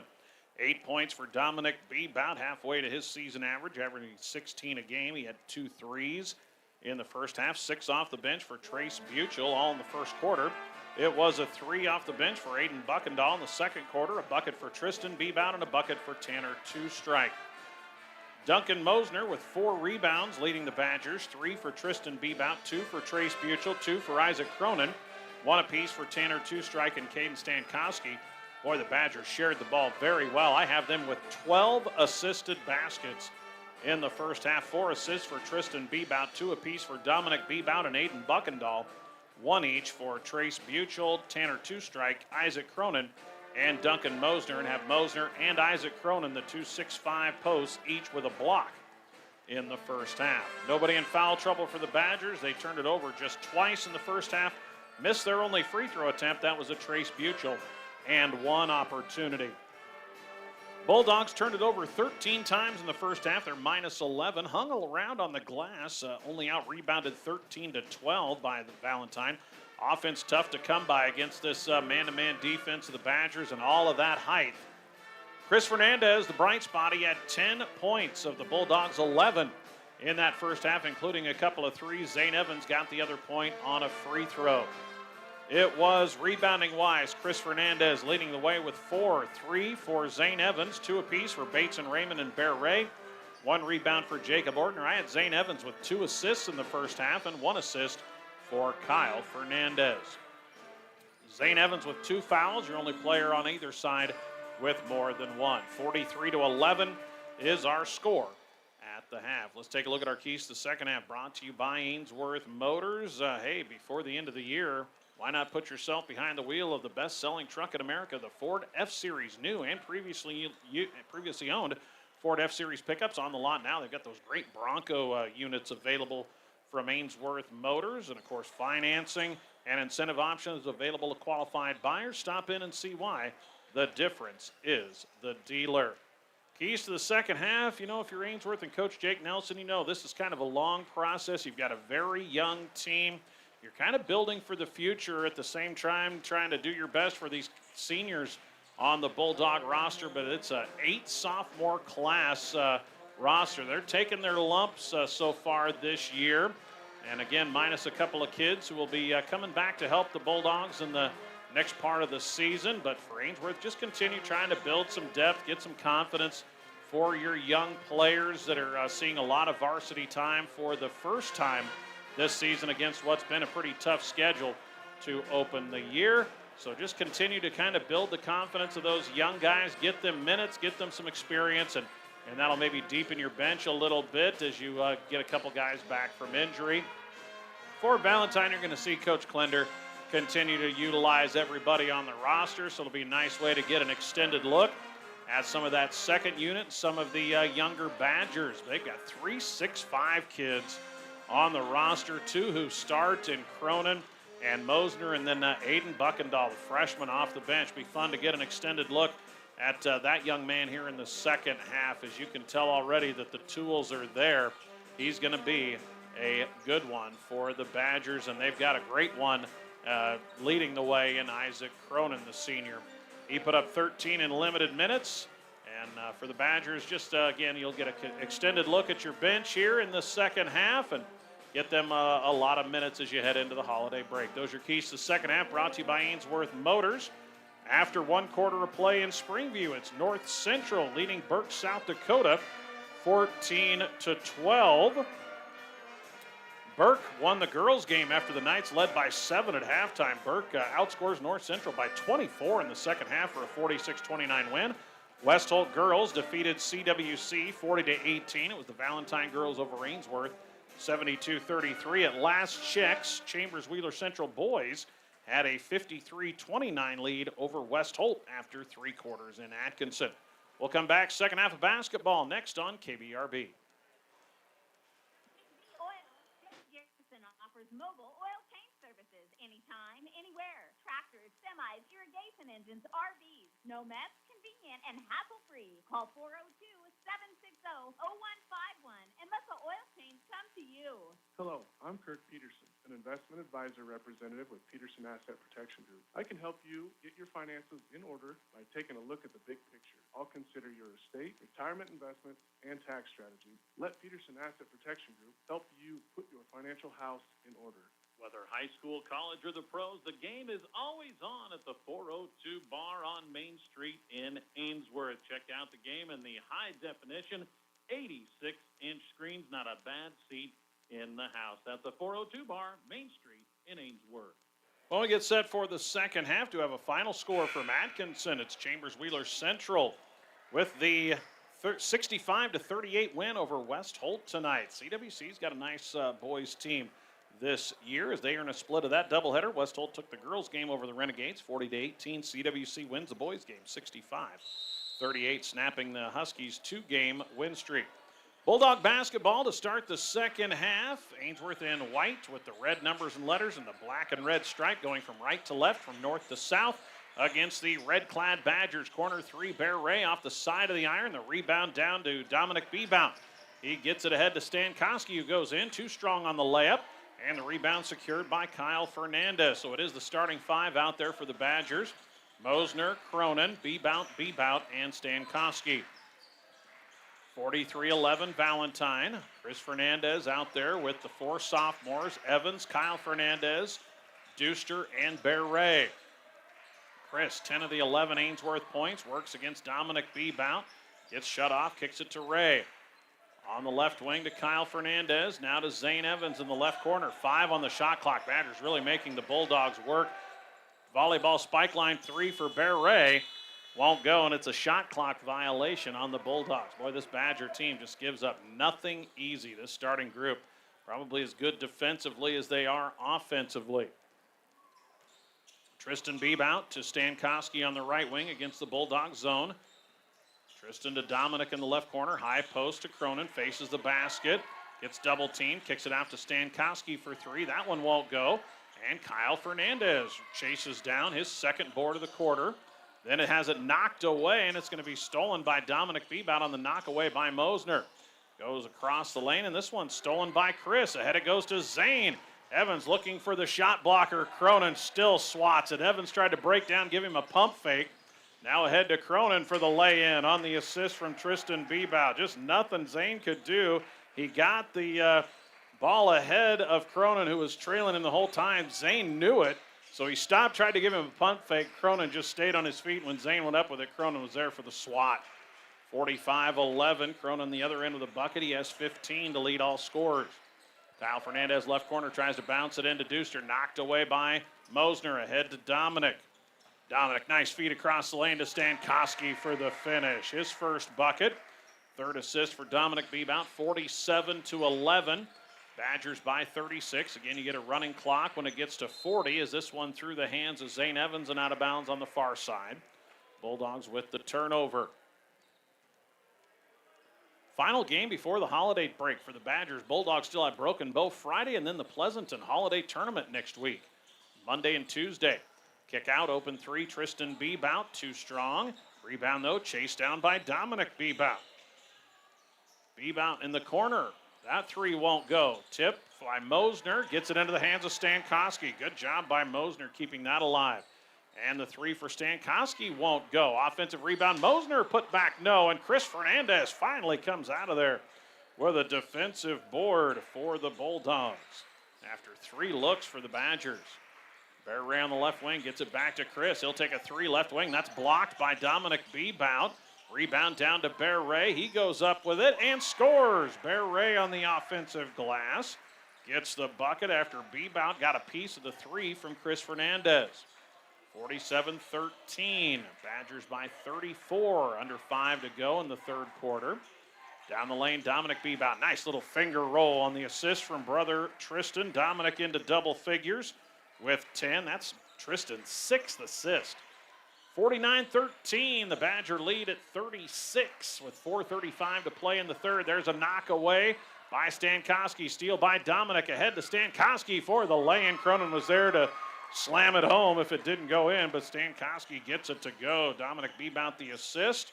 8 points for Dominic Bebout, halfway to his season average, averaging 16 a game. He had 2 threes in the first half. 6 off the bench for Trace Buchel, all in the first quarter. It was a 3 off the bench for Aiden Buckendahl in the second quarter, a bucket for Tristan Bebout, and a bucket for Tanner Two-Strike. Duncan Mosner with 4 rebounds, leading the Badgers. 3 for Tristan Bebout, 2 for Trace Buchel, 2 for Isaac Cronin, 1 apiece for Tanner Two-Strike and Caden Stankowski. Boy, the Badgers shared the ball very well. I have them with 12 assisted baskets in the first half. 4 assists for Tristan Bebout, 2 apiece for Dominic Bebout and Aiden Buckendahl, 1 each for Trace Buchel, Tanner Two-Strike, Isaac Cronin, and Duncan Mosner, and have Mosner and Isaac Cronin, the 2 6'5" posts, each with a block in the first half. Nobody in foul trouble for the Badgers. They turned it over just twice in the first half. Missed their only free throw attempt. That was a Trace Buchel, and 1 opportunity. Bulldogs turned it over 13 times in the first half. They're minus 11. Hung around on the glass, only out-rebounded 13-12 by the Valentine. Offense tough to come by against this man-to-man defense of the Badgers and all of that height. Chris Fernandez, the bright spot, he had 10 points of the Bulldogs' 11 in that first half, including a couple of threes. Zane Evans got the other point on a free throw. It was rebounding-wise. Chris Fernandez leading the way with 4. 3 for Zane Evans, 2 apiece for Bates and Raymond and Bear Ray. 1 rebound for Jacob Ortner. I had Zane Evans with 2 assists in the first half and 1 assist for Kyle Fernandez. Zane Evans with 2 fouls, your only player on either side with more than 1. 43-11 is our score at the half. Let's take a look at our keys to the second half, brought to you by Ainsworth Motors. Hey, before the end of the year, why not put yourself behind the wheel of the best-selling truck in America, the Ford F-Series, new and previously owned Ford F-Series pickups on the lot now. They've got those great Bronco units available from Ainsworth Motors, and of course financing and incentive options available to qualified buyers. Stop in and see why. The difference is the dealer. Keys to the second half, if you're Ainsworth and Coach Jake Nelson, this is kind of a long process. You've got a very young team. You're kind of building for the future at the same time, trying to do your best for these seniors on the Bulldog roster, but it's a 8 sophomore class roster. They're taking their lumps so far this year. And again, minus a couple of kids who will be coming back to help the Bulldogs in the next part of the season. But for Ainsworth, just continue trying to build some depth, get some confidence for your young players that are seeing a lot of varsity time for the first time this season against what's been a pretty tough schedule to open the year. So just continue to kind of build the confidence of those young guys, get them minutes, get them some experience, and that'll maybe deepen your bench a little bit as you get a couple guys back from injury. For Valentine, you're going to see Coach Klender continue to utilize everybody on the roster, so it'll be a nice way to get an extended look at some of that second unit, some of the younger Badgers. They've got 3 6'5" kids on the roster, 2 who start in Cronin and Mosner, and then Aiden Buckendahl, the freshman off the bench. Be fun to get an extended look at that young man here in the second half. As you can tell already that the tools are there. He's going to be a good one for the Badgers, and they've got a great one leading the way in Isaac Cronin, the senior. He put up 13 in limited minutes, and for the Badgers, just again, you'll get an extended look at your bench here in the second half and get them a lot of minutes as you head into the holiday break. Those are your keys to the second half, brought to you by Ainsworth Motors. After 1 quarter of play in Springview, it's North Central leading Burke, South Dakota, 14-12. Burke won the girls' game after the Knights led by 7 at halftime. Burke outscores North Central by 24 in the second half for a 46-29 win. West Holt girls defeated CWC 40-18. It was the Valentine girls over Ainsworth, 72-33. At last checks, Chambers Wheeler Central boys had a 53-29 lead over West Holt after 3 quarters in Atkinson. We'll come back second half of basketball next on KBRB. Offers mobile oil change services anytime, anywhere. Tractors, semis, irrigation engines, RVs. No mess, convenient, and hassle-free. Call 402-760-0151 and let the oil change come to you. Hello, I'm Kirk Peterson, an investment advisor representative with Peterson Asset Protection Group. I can help you get your finances in order by taking a look at the big picture. I'll consider your estate, retirement investments, and tax strategies. Let Peterson Asset Protection Group help you put your financial house in order. Whether high school, college, or the pros, the game is always on at the 402 Bar on Main Street in Ainsworth. Check out the game in the high-definition 86-inch screens. Not a bad seat in the house. That's the 402 Bar, Main Street in Ainsworth. Well, we get set for the second half to have a final score from Atkinson. It's Chambers Wheeler Central with the 65-38 win over West Holt tonight. CWC's got a nice boys team this year as they earn a split of that doubleheader. West Holt took the girls' game over the Renegades 40-18. CWC wins the boys' game 65-38, snapping the Huskies' 2-game win streak. Bulldog basketball to start the second half. Ainsworth in white with the red numbers and letters and the black and red stripe going from right to left, from north to south against the red-clad Badgers. Corner 3, Bear Ray off the side of the iron. The rebound down to Dominic Bebout. He gets it ahead to Stankowski, who goes in, too strong on the layup. And the rebound secured by Kyle Fernandez. So it is the starting 5 out there for the Badgers. Mosner, Cronin, Bebout, and Stankowski. 43-11 Valentine. Chris Fernandez out there with the 4 sophomores. Evans, Kyle Fernandez, Deuster, and Bear Ray. Chris, 10 of the 11 Ainsworth points, works against Dominic Bebout. Gets shut off, kicks it to Ray. On the left wing to Kyle Fernandez. Now to Zane Evans in the left corner. 5 on the shot clock. Badgers really making the Bulldogs work. Volleyball spike line 3 for Bear Ray. Won't go, and it's a shot clock violation on the Bulldogs. Boy, this Badger team just gives up nothing easy. This starting group probably as good defensively as they are offensively. Tristan Bebout to Stankowski on the right wing against the Bulldogs zone. Tristan to Dominic in the left corner. High post to Cronin. Faces the basket. Gets double teamed. Kicks it out to Stankowski for 3. That one won't go. And Kyle Fernandez chases down his second board of the quarter. Then it has it knocked away, and it's going to be stolen by Dominic Bebout on the knockaway by Mosner. Goes across the lane, and this one's stolen by Chris. Ahead it goes to Zane. Evans looking for the shot blocker. Cronin still swats it. Evans tried to break down, give him a pump fake. Now ahead to Cronin for the lay-in on the assist from Tristan Bebout. Just nothing Zane could do. He got the ball ahead of Cronin, who was trailing him the whole time. Zane knew it, so he stopped, tried to give him a pump fake. Cronin just stayed on his feet. When Zane went up with it, Cronin was there for the swat. 45-11. Cronin the other end of the bucket. He has 15 to lead all scorers. Kyle Fernandez, left corner, tries to bounce it into Deuster. Knocked away by Mosner. Ahead to Dominic. Dominic, nice feed across the lane to Stankowski for the finish. His first bucket. Third assist for Dominic Bebout. 47-11. Badgers by 36. Again, you get a running clock when it gets to 40 as this one through the hands of Zane Evans and out of bounds on the far side. Bulldogs with the turnover. Final game before the holiday break for the Badgers. Bulldogs still have Broken Bow Friday and then the Pleasanton Holiday Tournament next week, Monday and Tuesday. Kick out, open 3, Tristan Bebout, too strong. Rebound, though, chased down by Dominic Bebout. Bebout in the corner. That 3 won't go. Tip by Mosner, gets it into the hands of Stankowski. Good job by Mosner keeping that alive. And the 3 for Stankowski won't go. Offensive rebound, Mosner put back, no. And Chris Fernandez finally comes out of there with a defensive board for the Bulldogs. After 3 looks for the Badgers. Bear Ray on the left wing gets it back to Chris. He'll take a 3 left wing. That's blocked by Dominic Bebout. Rebound down to Bear Ray. He goes up with it and scores. Bear Ray on the offensive glass. Gets the bucket after Bebout got a piece of the 3 from Chris Fernandez. 47-13. Badgers by 34. Under 5 to go in the third quarter. Down the lane, Dominic Bebout. Nice little finger roll on the assist from brother Tristan. Dominic into double figures with 10. That's Tristan's 6th assist. 49-13. The Badger lead at 36 with 4:35 to play in the third. There's a knock away by Stankowski. Steal by Dominic. Ahead to Stankowski for the lay-in. Cronin was there to slam it home if it didn't go in, but Stankowski gets it to go. Dominic Bebout the assist.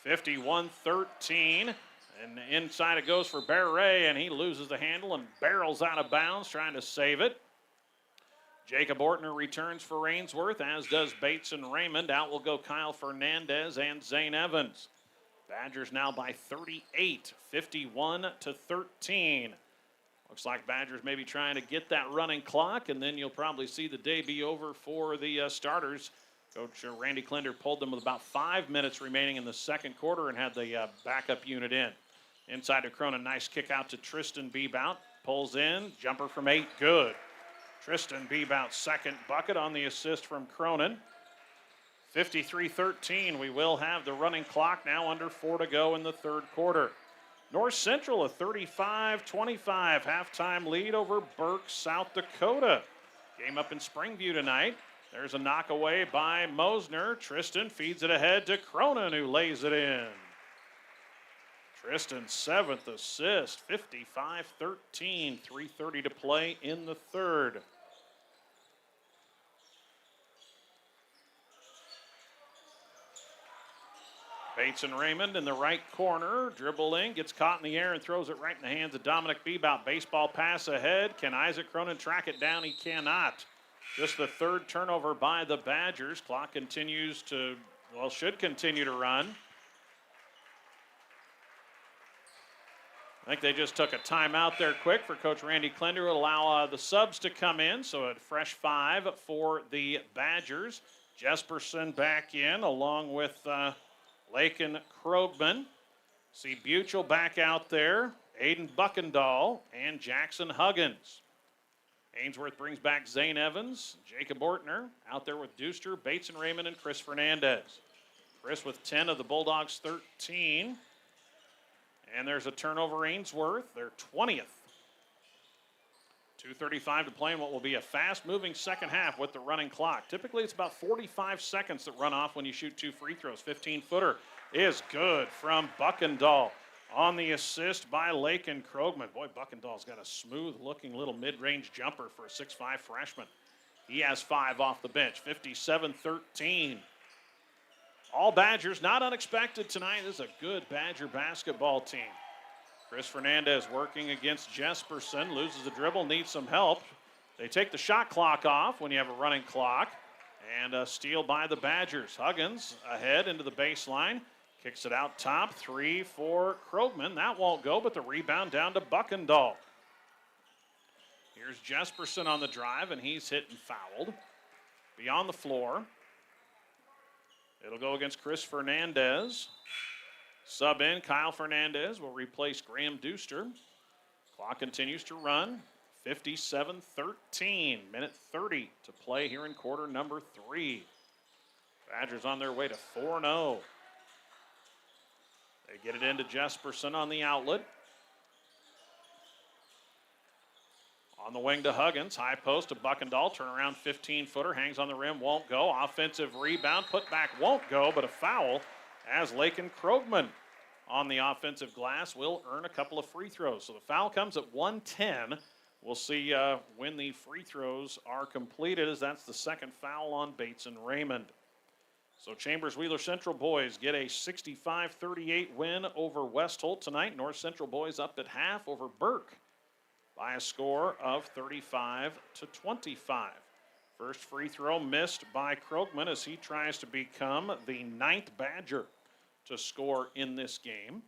51-13. And inside it goes for Bear Ray, and he loses the handle and barrels out of bounds trying to save it. Jacob Ortner returns for Ainsworth, as does Bates and Raymond. Out will go Kyle Fernandez and Zane Evans. Badgers now by 38, 51-13. Looks like Badgers may be trying to get that running clock, and then you'll probably see the day be over for the starters. Coach Randy Klinder pulled them with about 5 minutes remaining in the second quarter and had the backup unit in. Inside to Cronin, nice kick out to Tristan Bebout. Pulls in, jumper from 8, good. Tristan Bebout's second bucket on the assist from Cronin. 53-13. We will have the running clock now, under 4 to go in the third quarter. North Central a 35-25 halftime lead over Burke, South Dakota. Game up in Springview tonight. There's a knock away by Mosner. Tristan feeds it ahead to Cronin, who lays it in. Tristan's 7th assist, 55-13, 3:30 to play in the third. Bates and Raymond in the right corner, dribbling, gets caught in the air and throws it right in the hands of Dominic Bebout. Baseball pass ahead. Can Isaac Cronin track it down? He cannot. Just the third turnover by the Badgers. Clock continues to, well, should continue to run. I think they just took a timeout there quick for Coach Randy Klinder to allow the subs to come in. So a fresh 5 for the Badgers. Jesperson back in along with Lakin Krogman. See Buchel back out there, Aiden Buckendahl, and Jackson Huggins. Ainsworth brings back Zane Evans, Jacob Ortner, out there with Deuster, Bates and Raymond, and Chris Fernandez. Chris with 10 of the Bulldogs' 13. And there's a turnover, Ainsworth, their 20th. 2:35 to play in what will be a fast-moving second half with the running clock. Typically, it's about 45 seconds that run off when you shoot 2 free throws. 15-footer is good from Buckendahl. On the assist by Lakin Krogman. Boy, Buckendahl's got a smooth-looking little mid-range jumper for a 6'5 freshman. He has 5 off the bench, 57-13. All Badgers, not unexpected tonight. This is a good Badger basketball team. Chris Fernandez working against Jesperson, loses the dribble, needs some help. They take the shot clock off when you have a running clock. And a steal by the Badgers. Huggins ahead into the baseline. Kicks it out top. 3 for Krogman. That won't go, but the rebound down to Buckendahl. Here's Jesperson on the drive, and he's hit and fouled. Beyond the floor. It'll go against Chris Fernandez. Sub in, Kyle Fernandez will replace Graham Deuster. Clock continues to run. 57-13. Minute 30 to play here in quarter number 3. Badgers on their way to 4-0. They get it into Jesperson on the outlet. On the wing to Huggins. High post to Buckendahl. Turnaround 15-footer. Hangs on the rim. Won't go. Offensive rebound. Put back won't go, but a foul as Lakin Krogman on the offensive glass will earn a couple of free throws. So the foul comes at 1:10. We'll see when the free throws are completed, as that's the second foul on Bates and Raymond. So Chambers Wheeler Central boys get a 65-38 win over West Holt tonight. North Central boys up at half over Burke by a score of 35-25. First free throw missed by Krogman as he tries to become the 9th Badger to score in this game.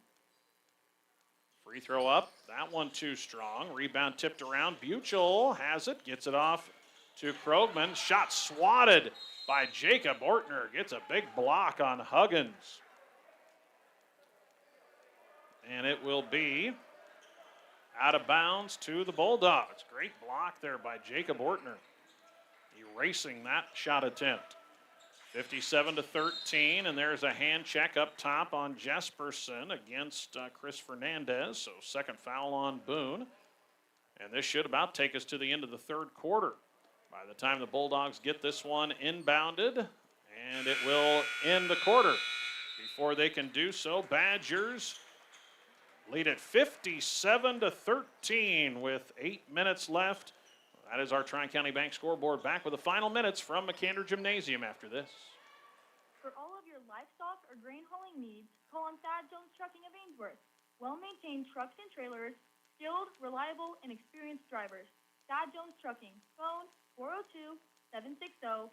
Free throw up, that one too strong. Rebound tipped around. Buchel has it, gets it off to Krogman. Shot swatted by Jacob Ortner. Gets a big block on Huggins. And it will be out of bounds to the Bulldogs. Great block there by Jacob Ortner, erasing that shot attempt. 57-13, and there's a hand check up top on Jesperson against Chris Fernandez. So second foul on Boone. And this should about take us to the end of the third quarter. By the time the Bulldogs get this one inbounded, and it will end the quarter. Before they can do so, Badgers lead at 57-13 with 8 minutes left. That is our Tri-County Bank scoreboard. Back with the final minutes from McAndrew Gymnasium after this. For all of your livestock or grain hauling needs, call on Thad Jones Trucking of Ainsworth. Well-maintained trucks and trailers, skilled, reliable, and experienced drivers. Thad Jones Trucking. Phone 402-760-1964.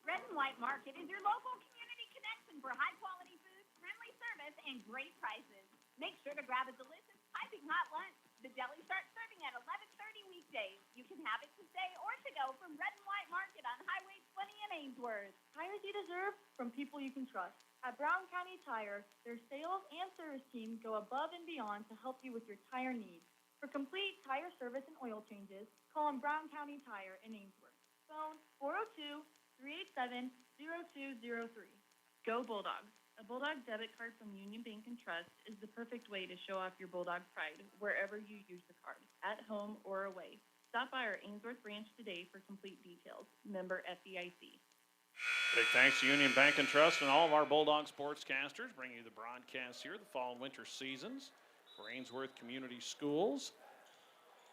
Red and White Market is your local community connection for high-quality food, friendly service, and great prices. Make sure to grab a delicious piping hot lunch. The deli starts serving at 11:30 weekdays. You can have it to stay or to go from Red and White Market on Highway 20 in Ainsworth. Tires you deserve from people you can trust. At Brown County Tire, their sales and service team go above and beyond to help you with your tire needs. For complete tire service and oil changes, call on Brown County Tire in Ainsworth. Phone 402-387-0203. Go Bulldogs. A Bulldog debit card from Union Bank and Trust is the perfect way to show off your Bulldog pride wherever you use the card, at home or away. Stop by our Ainsworth branch today for complete details. Member FDIC. Big thanks to Union Bank and Trust and all of our Bulldog sportscasters bringing you the broadcasts here, the fall and winter seasons for Ainsworth Community Schools.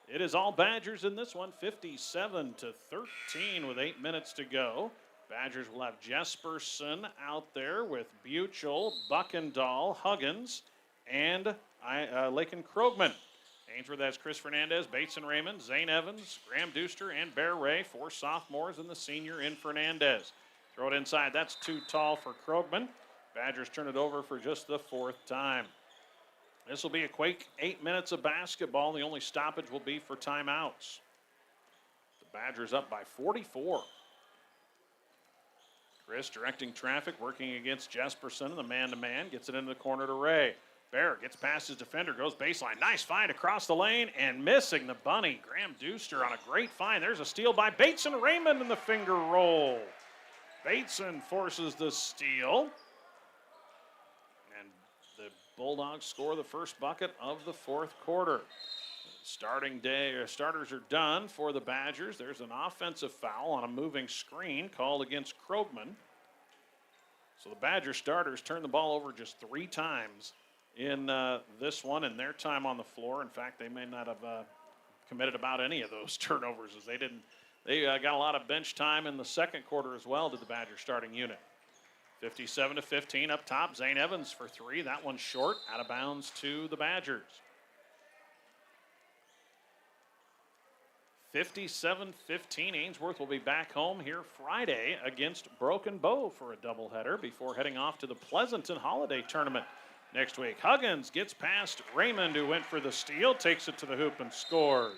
It is all Badgers in this one, 57-13 with 8 minutes to go. Badgers will have Jesperson out there with Buchel, Buckendahl, Huggins, and Lakin Krogman. Ainsworth has Chris Fernandez, Bates and Raymond, Zane Evans, Graham Deuster, and Bear Ray, 4 sophomores, and the senior in Fernandez. Throw it inside. That's too tall for Krogman. Badgers turn it over for just the 4th time. This will be a quick 8 minutes of basketball. The only stoppage will be for timeouts. The Badgers up by 44. Chris directing traffic, working against Jesperson, the man-to-man, gets it into the corner to Ray. Bear gets past his defender, goes baseline. Nice find across the lane and missing the bunny. Graham Deuster on a great find. There's a steal by Bateson Raymond in the finger roll. Bateson forces the steal. And the Bulldogs score the first bucket of the fourth quarter. Starters are done for the Badgers. There's an offensive foul on a moving screen called against Krogman. So the Badger starters turned the ball over just 3 times in this one in their time on the floor. In fact, they may not have committed about any of those turnovers as they got a lot of bench time in the second quarter as well to the Badger starting unit. 57-15 up top. Zane Evans for 3. That one's short, out of bounds to the Badgers. 57-15. Ainsworth will be back home here Friday against Broken Bow for a doubleheader before heading off to the Pleasanton Holiday Tournament next week. Huggins gets past Raymond, who went for the steal, takes it to the hoop and scores.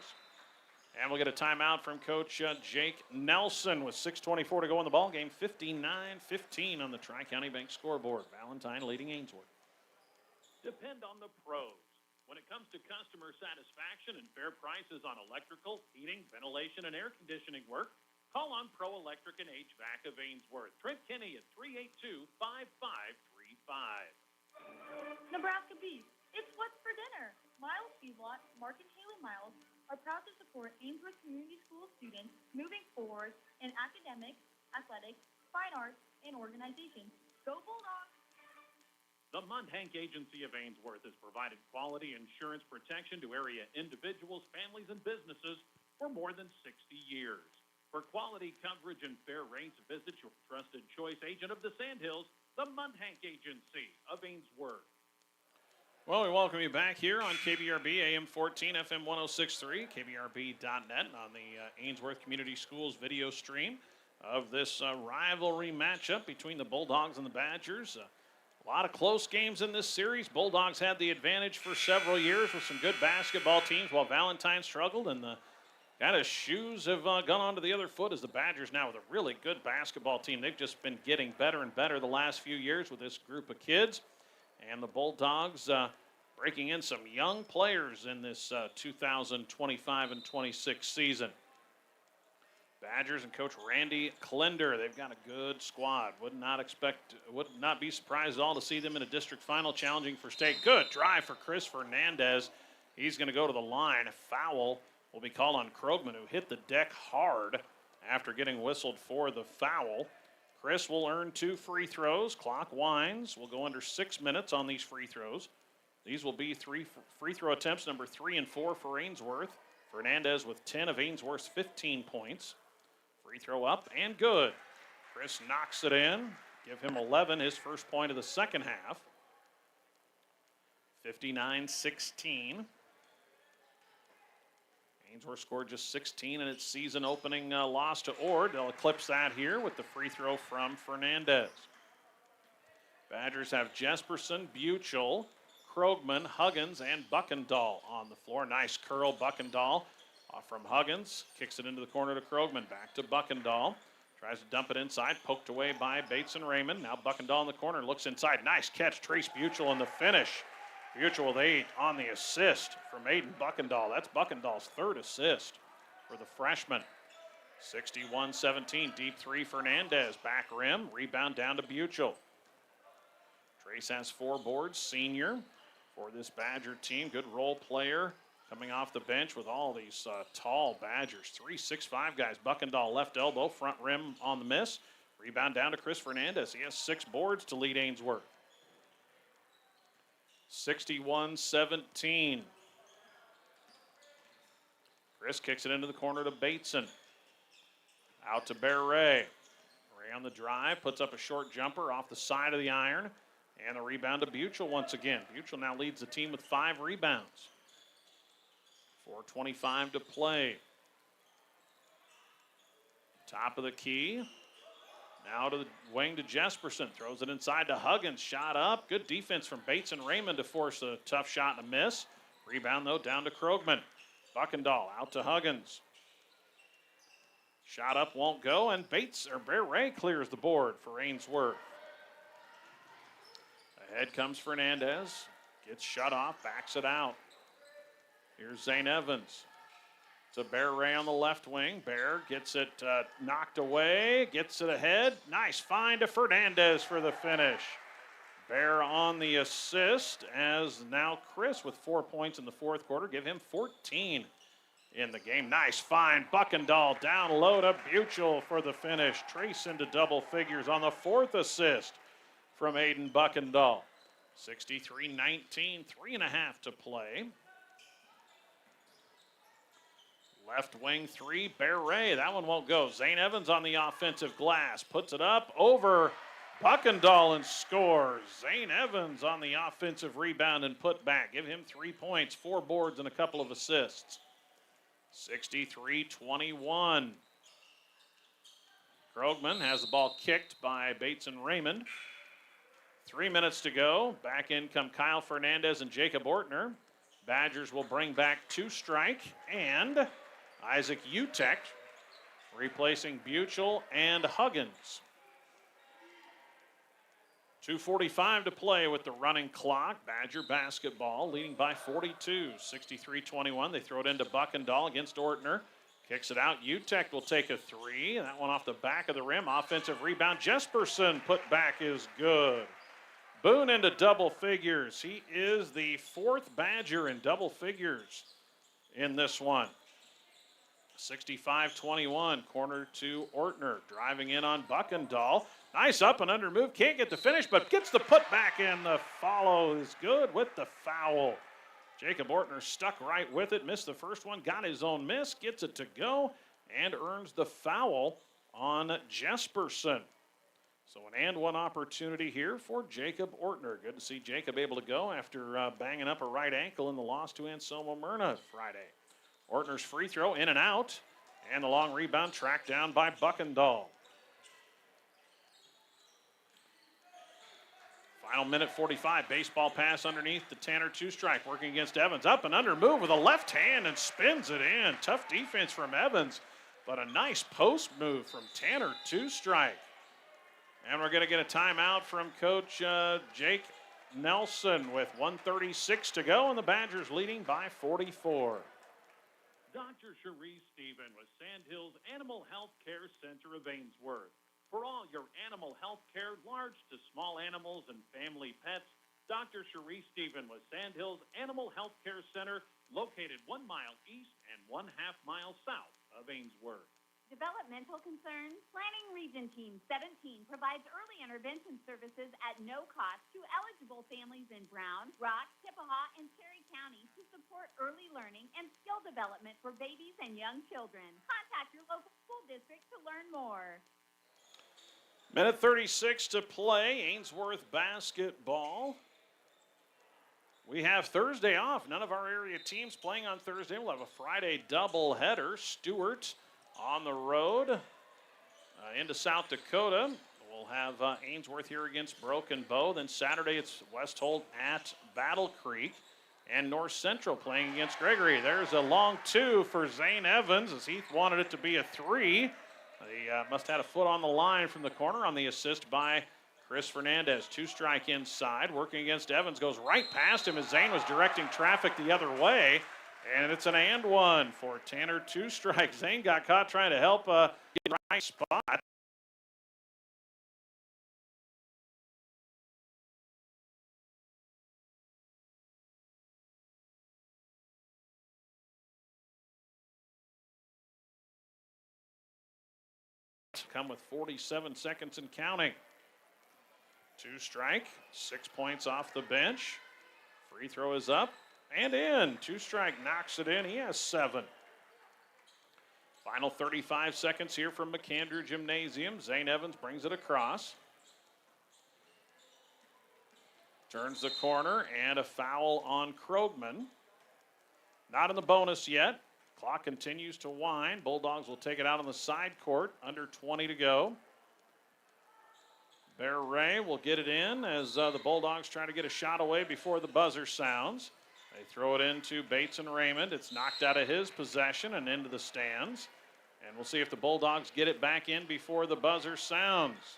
And we'll get a timeout from Coach Jake Nelson with 6:24 to go in the ball game. 59-15 on the Tri-County Bank scoreboard. Valentine leading Ainsworth. Depend on the pros. When it comes to customer satisfaction and fair prices on electrical, heating, ventilation, and air conditioning work, call on Pro Electric and HVAC of Ainsworth. Trent Kinney at 382-5535. Nebraska Beef. It's what's for dinner. Miles Feedlot, Mark and Haley Miles are proud to support Ainsworth Community School students moving forward in academics, athletics, fine arts, and organization. Go Bulldogs! The Mundhank Agency of Ainsworth has provided quality insurance protection to area individuals, families, and businesses for more than 60 years. For quality coverage and fair rates, visit your trusted choice agent of the Sandhills, the Mundhank Agency of Ainsworth. Well, we welcome you back here on KBRB AM 14, FM 106.3, KBRB.net, on the Ainsworth Community Schools video stream of this rivalry matchup between the Bulldogs and the Badgers. A lot of close games in this series. Bulldogs had the advantage for several years with some good basketball teams while Valentine struggled, and the kind of shoes have gone onto the other foot as the Badgers now with a really good basketball team. They've just been getting better and better the last few years with this group of kids. And the Bulldogs breaking in some young players in this 2025 and 26 season. Badgers and Coach Randy Klender, they've got a good squad. Would not be surprised at all to see them in a district final challenging for state. Good drive for Chris Fernandez. He's going to go to the line. A foul will be called on Krogman, who hit the deck hard after getting whistled for the foul. Chris will earn 2 free throws. Clock winds. We'll go under 6 minutes on these free throws. These will be 3 free throw attempts, number 3 and 4 for Ainsworth. Fernandez with 10 of Ainsworth's 15 points. Free throw up and good. Chris knocks it in. Give him 11, his first point of the second half. 59-16. Ainsworth scored just 16 in its season opening loss to Ord. They'll eclipse that here with the free throw from Fernandez. Badgers have Jesperson, Buchel, Krogman, Huggins, and Buckendahl on the floor. Nice curl, Buckendahl. Off from Huggins, kicks it into the corner to Krogman. Back to Buckendahl. Tries to dump it inside, poked away by Bates and Raymond. Now Buckendahl in the corner, looks inside. Nice catch, Trace Buchel in the finish. Buchel with 8 on the assist from Aiden Buckendahl. That's Buckendahl's 3rd assist for the freshman. 61-17, deep 3, Fernandez. Back rim, rebound down to Buchel. Trace has 4 boards, senior for this Badger team. Good role player. Coming off the bench with all these tall Badgers. 3-6-5 guys. Buckendahl left elbow, front rim on the miss. Rebound down to Chris Fernandez. He has 6 boards to lead Ainsworth. 61-17. Chris kicks it into the corner to Bateson. Out to Bear Ray. Ray on the drive, puts up a short jumper off the side of the iron. And the rebound to Buchel once again. Buchel now leads the team with 5 rebounds. 4:25 to play. Top of the key. Now to the wing to Jesperson. Throws it inside to Huggins. Shot up. Good defense from Bates and Raymond to force a tough shot and a miss. Rebound, though, down to Krogman. Buckendahl out to Huggins. Shot up won't go, and Bear Ray clears the board for Ainsworth. Ahead comes Fernandez. Gets shut off, backs it out. Here's Zane Evans. To Bear Ray on the left wing. Bear gets it knocked away, gets it ahead. Nice find to Fernandez for the finish. Bear on the assist, as now Chris with 4 points in the fourth quarter. Give him 14 in the game. Nice find. Buckendahl down low to Buchel for the finish. Trace into double figures on the fourth assist from Aiden Buckendahl. 63-19, 3.5 to play. Left wing three, Bear Ray. That one won't go. Zane Evans on the offensive glass. Puts it up over Buckendahl and scores. Zane Evans on the offensive rebound and put back. Give him 3 points, 4 boards, and a couple of assists. 63-21. Krogman has the ball kicked by Bates and Raymond. 3 minutes to go. Back in come Kyle Fernandez and Jacob Ortner. Badgers will bring back 2 strike and Isaac Utek replacing Buchel and Huggins. 2:45 to play with the running clock. Badger basketball leading by 42, 63-21. They throw it into Buckendahl against Ortner. Kicks it out. Utek will take a 3. That one off the back of the rim. Offensive rebound. Jesperson put back is good. Boone into double figures. He is the 4th Badger in double figures in this one. 65-21, corner to Ortner. Driving in on Buckendahl. Nice up and under move. Can't get the finish, but gets the putback, and the follow is good with the foul. Jacob Ortner stuck right with it. Missed the first one. Got his own miss. Gets it to go and earns the foul on Jesperson. So an and one opportunity here for Jacob Ortner. Good to see Jacob able to go after banging up a right ankle in the loss to Anselmo Myrna Friday. Ortner's free throw in and out, and the long rebound tracked down by Buckendahl. Final minute 45, baseball pass underneath the Tanner 2-strike, working against Evans. Up and under move with a left hand and spins it in. Tough defense from Evans, but a nice post move from Tanner 2-strike. And we're going to get a timeout from Coach Jake Nelson with 1:36 to go, and the Badgers leading by 44. Dr. Cherise Stephen with Sandhills Animal Health Care Center of Ainsworth. For all your animal health care, large to small animals and family pets, Dr. Cherise Stephen with Sandhills Animal Health Care Center, located 1 mile east and 1/2 mile south of Ainsworth. Developmental concerns? Planning Region Team 17 provides early intervention services at no cost to eligible families in Brown, Rock, Chippewa, and Cherry County to support early learning and skill development for babies and young children. Contact your local school district to learn more. Minute 36 to play. Ainsworth basketball. We have Thursday off. None of our area teams playing on Thursday. We'll have a Friday doubleheader. Stewart on the road into South Dakota. We'll have Ainsworth here against Broken Bow. Then Saturday it's Westhold at Battle Creek. And North Central playing against Gregory. There's a long 2 for Zane Evans, as Heath wanted it to be a 3. He must have had a foot on the line from the corner on the assist by Chris Fernandez. 2-strike inside, working against Evans. Goes right past him as Zane was directing traffic the other way. And it's an and one for Tanner 2-strike. Zane got caught trying to help get the right spot. Come with 47 seconds and counting. 2-strike, 6 points off the bench. Free throw is up and in. 2-strike knocks it in. He has 7. Final 35 seconds here from McAndrew Gymnasium. Zane Evans brings it across. Turns the corner and a foul on Krogman. Not in the bonus yet. Clock continues to wind. Bulldogs will take it out on the side court. Under 20 to go. Bear Ray will get it in as the Bulldogs try to get a shot away before the buzzer sounds. They throw it into Bates and Raymond. It's knocked out of his possession and into the stands. And we'll see if the Bulldogs get it back in before the buzzer sounds.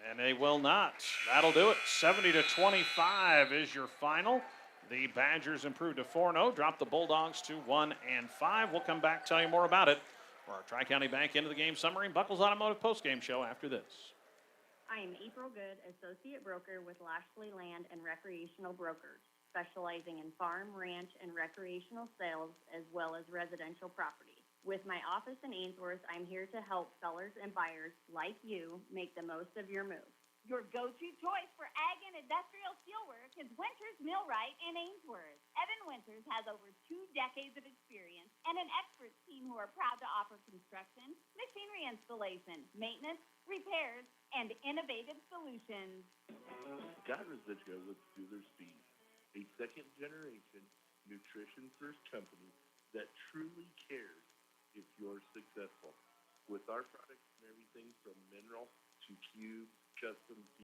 And they will not. That'll do it. 70-25 is your final. The Badgers improved to 4-0, dropped the Bulldogs to 1-5. We'll come back, tell you more about it for our Tri-County Bank end of the game summary and Buckles Automotive postgame show after this. I am April Good, Associate Broker with Lashley Land and Recreational Brokers, specializing in farm, ranch, and recreational sales as well as residential property. With my office in Ainsworth, I'm here to help sellers and buyers like you make the most of your move. Your go-to choice for ag and industrial steelwork is Winters Millwright in Ainsworth. Evan Winters has over 2 decades of experience and an expert team who are proud to offer construction, machinery installation, maintenance, repairs, and innovative solutions. Got residual with Steelers Feed, a second-generation, nutrition-first company that truly cares if you're successful. With our products and everything from mineral to cube, custom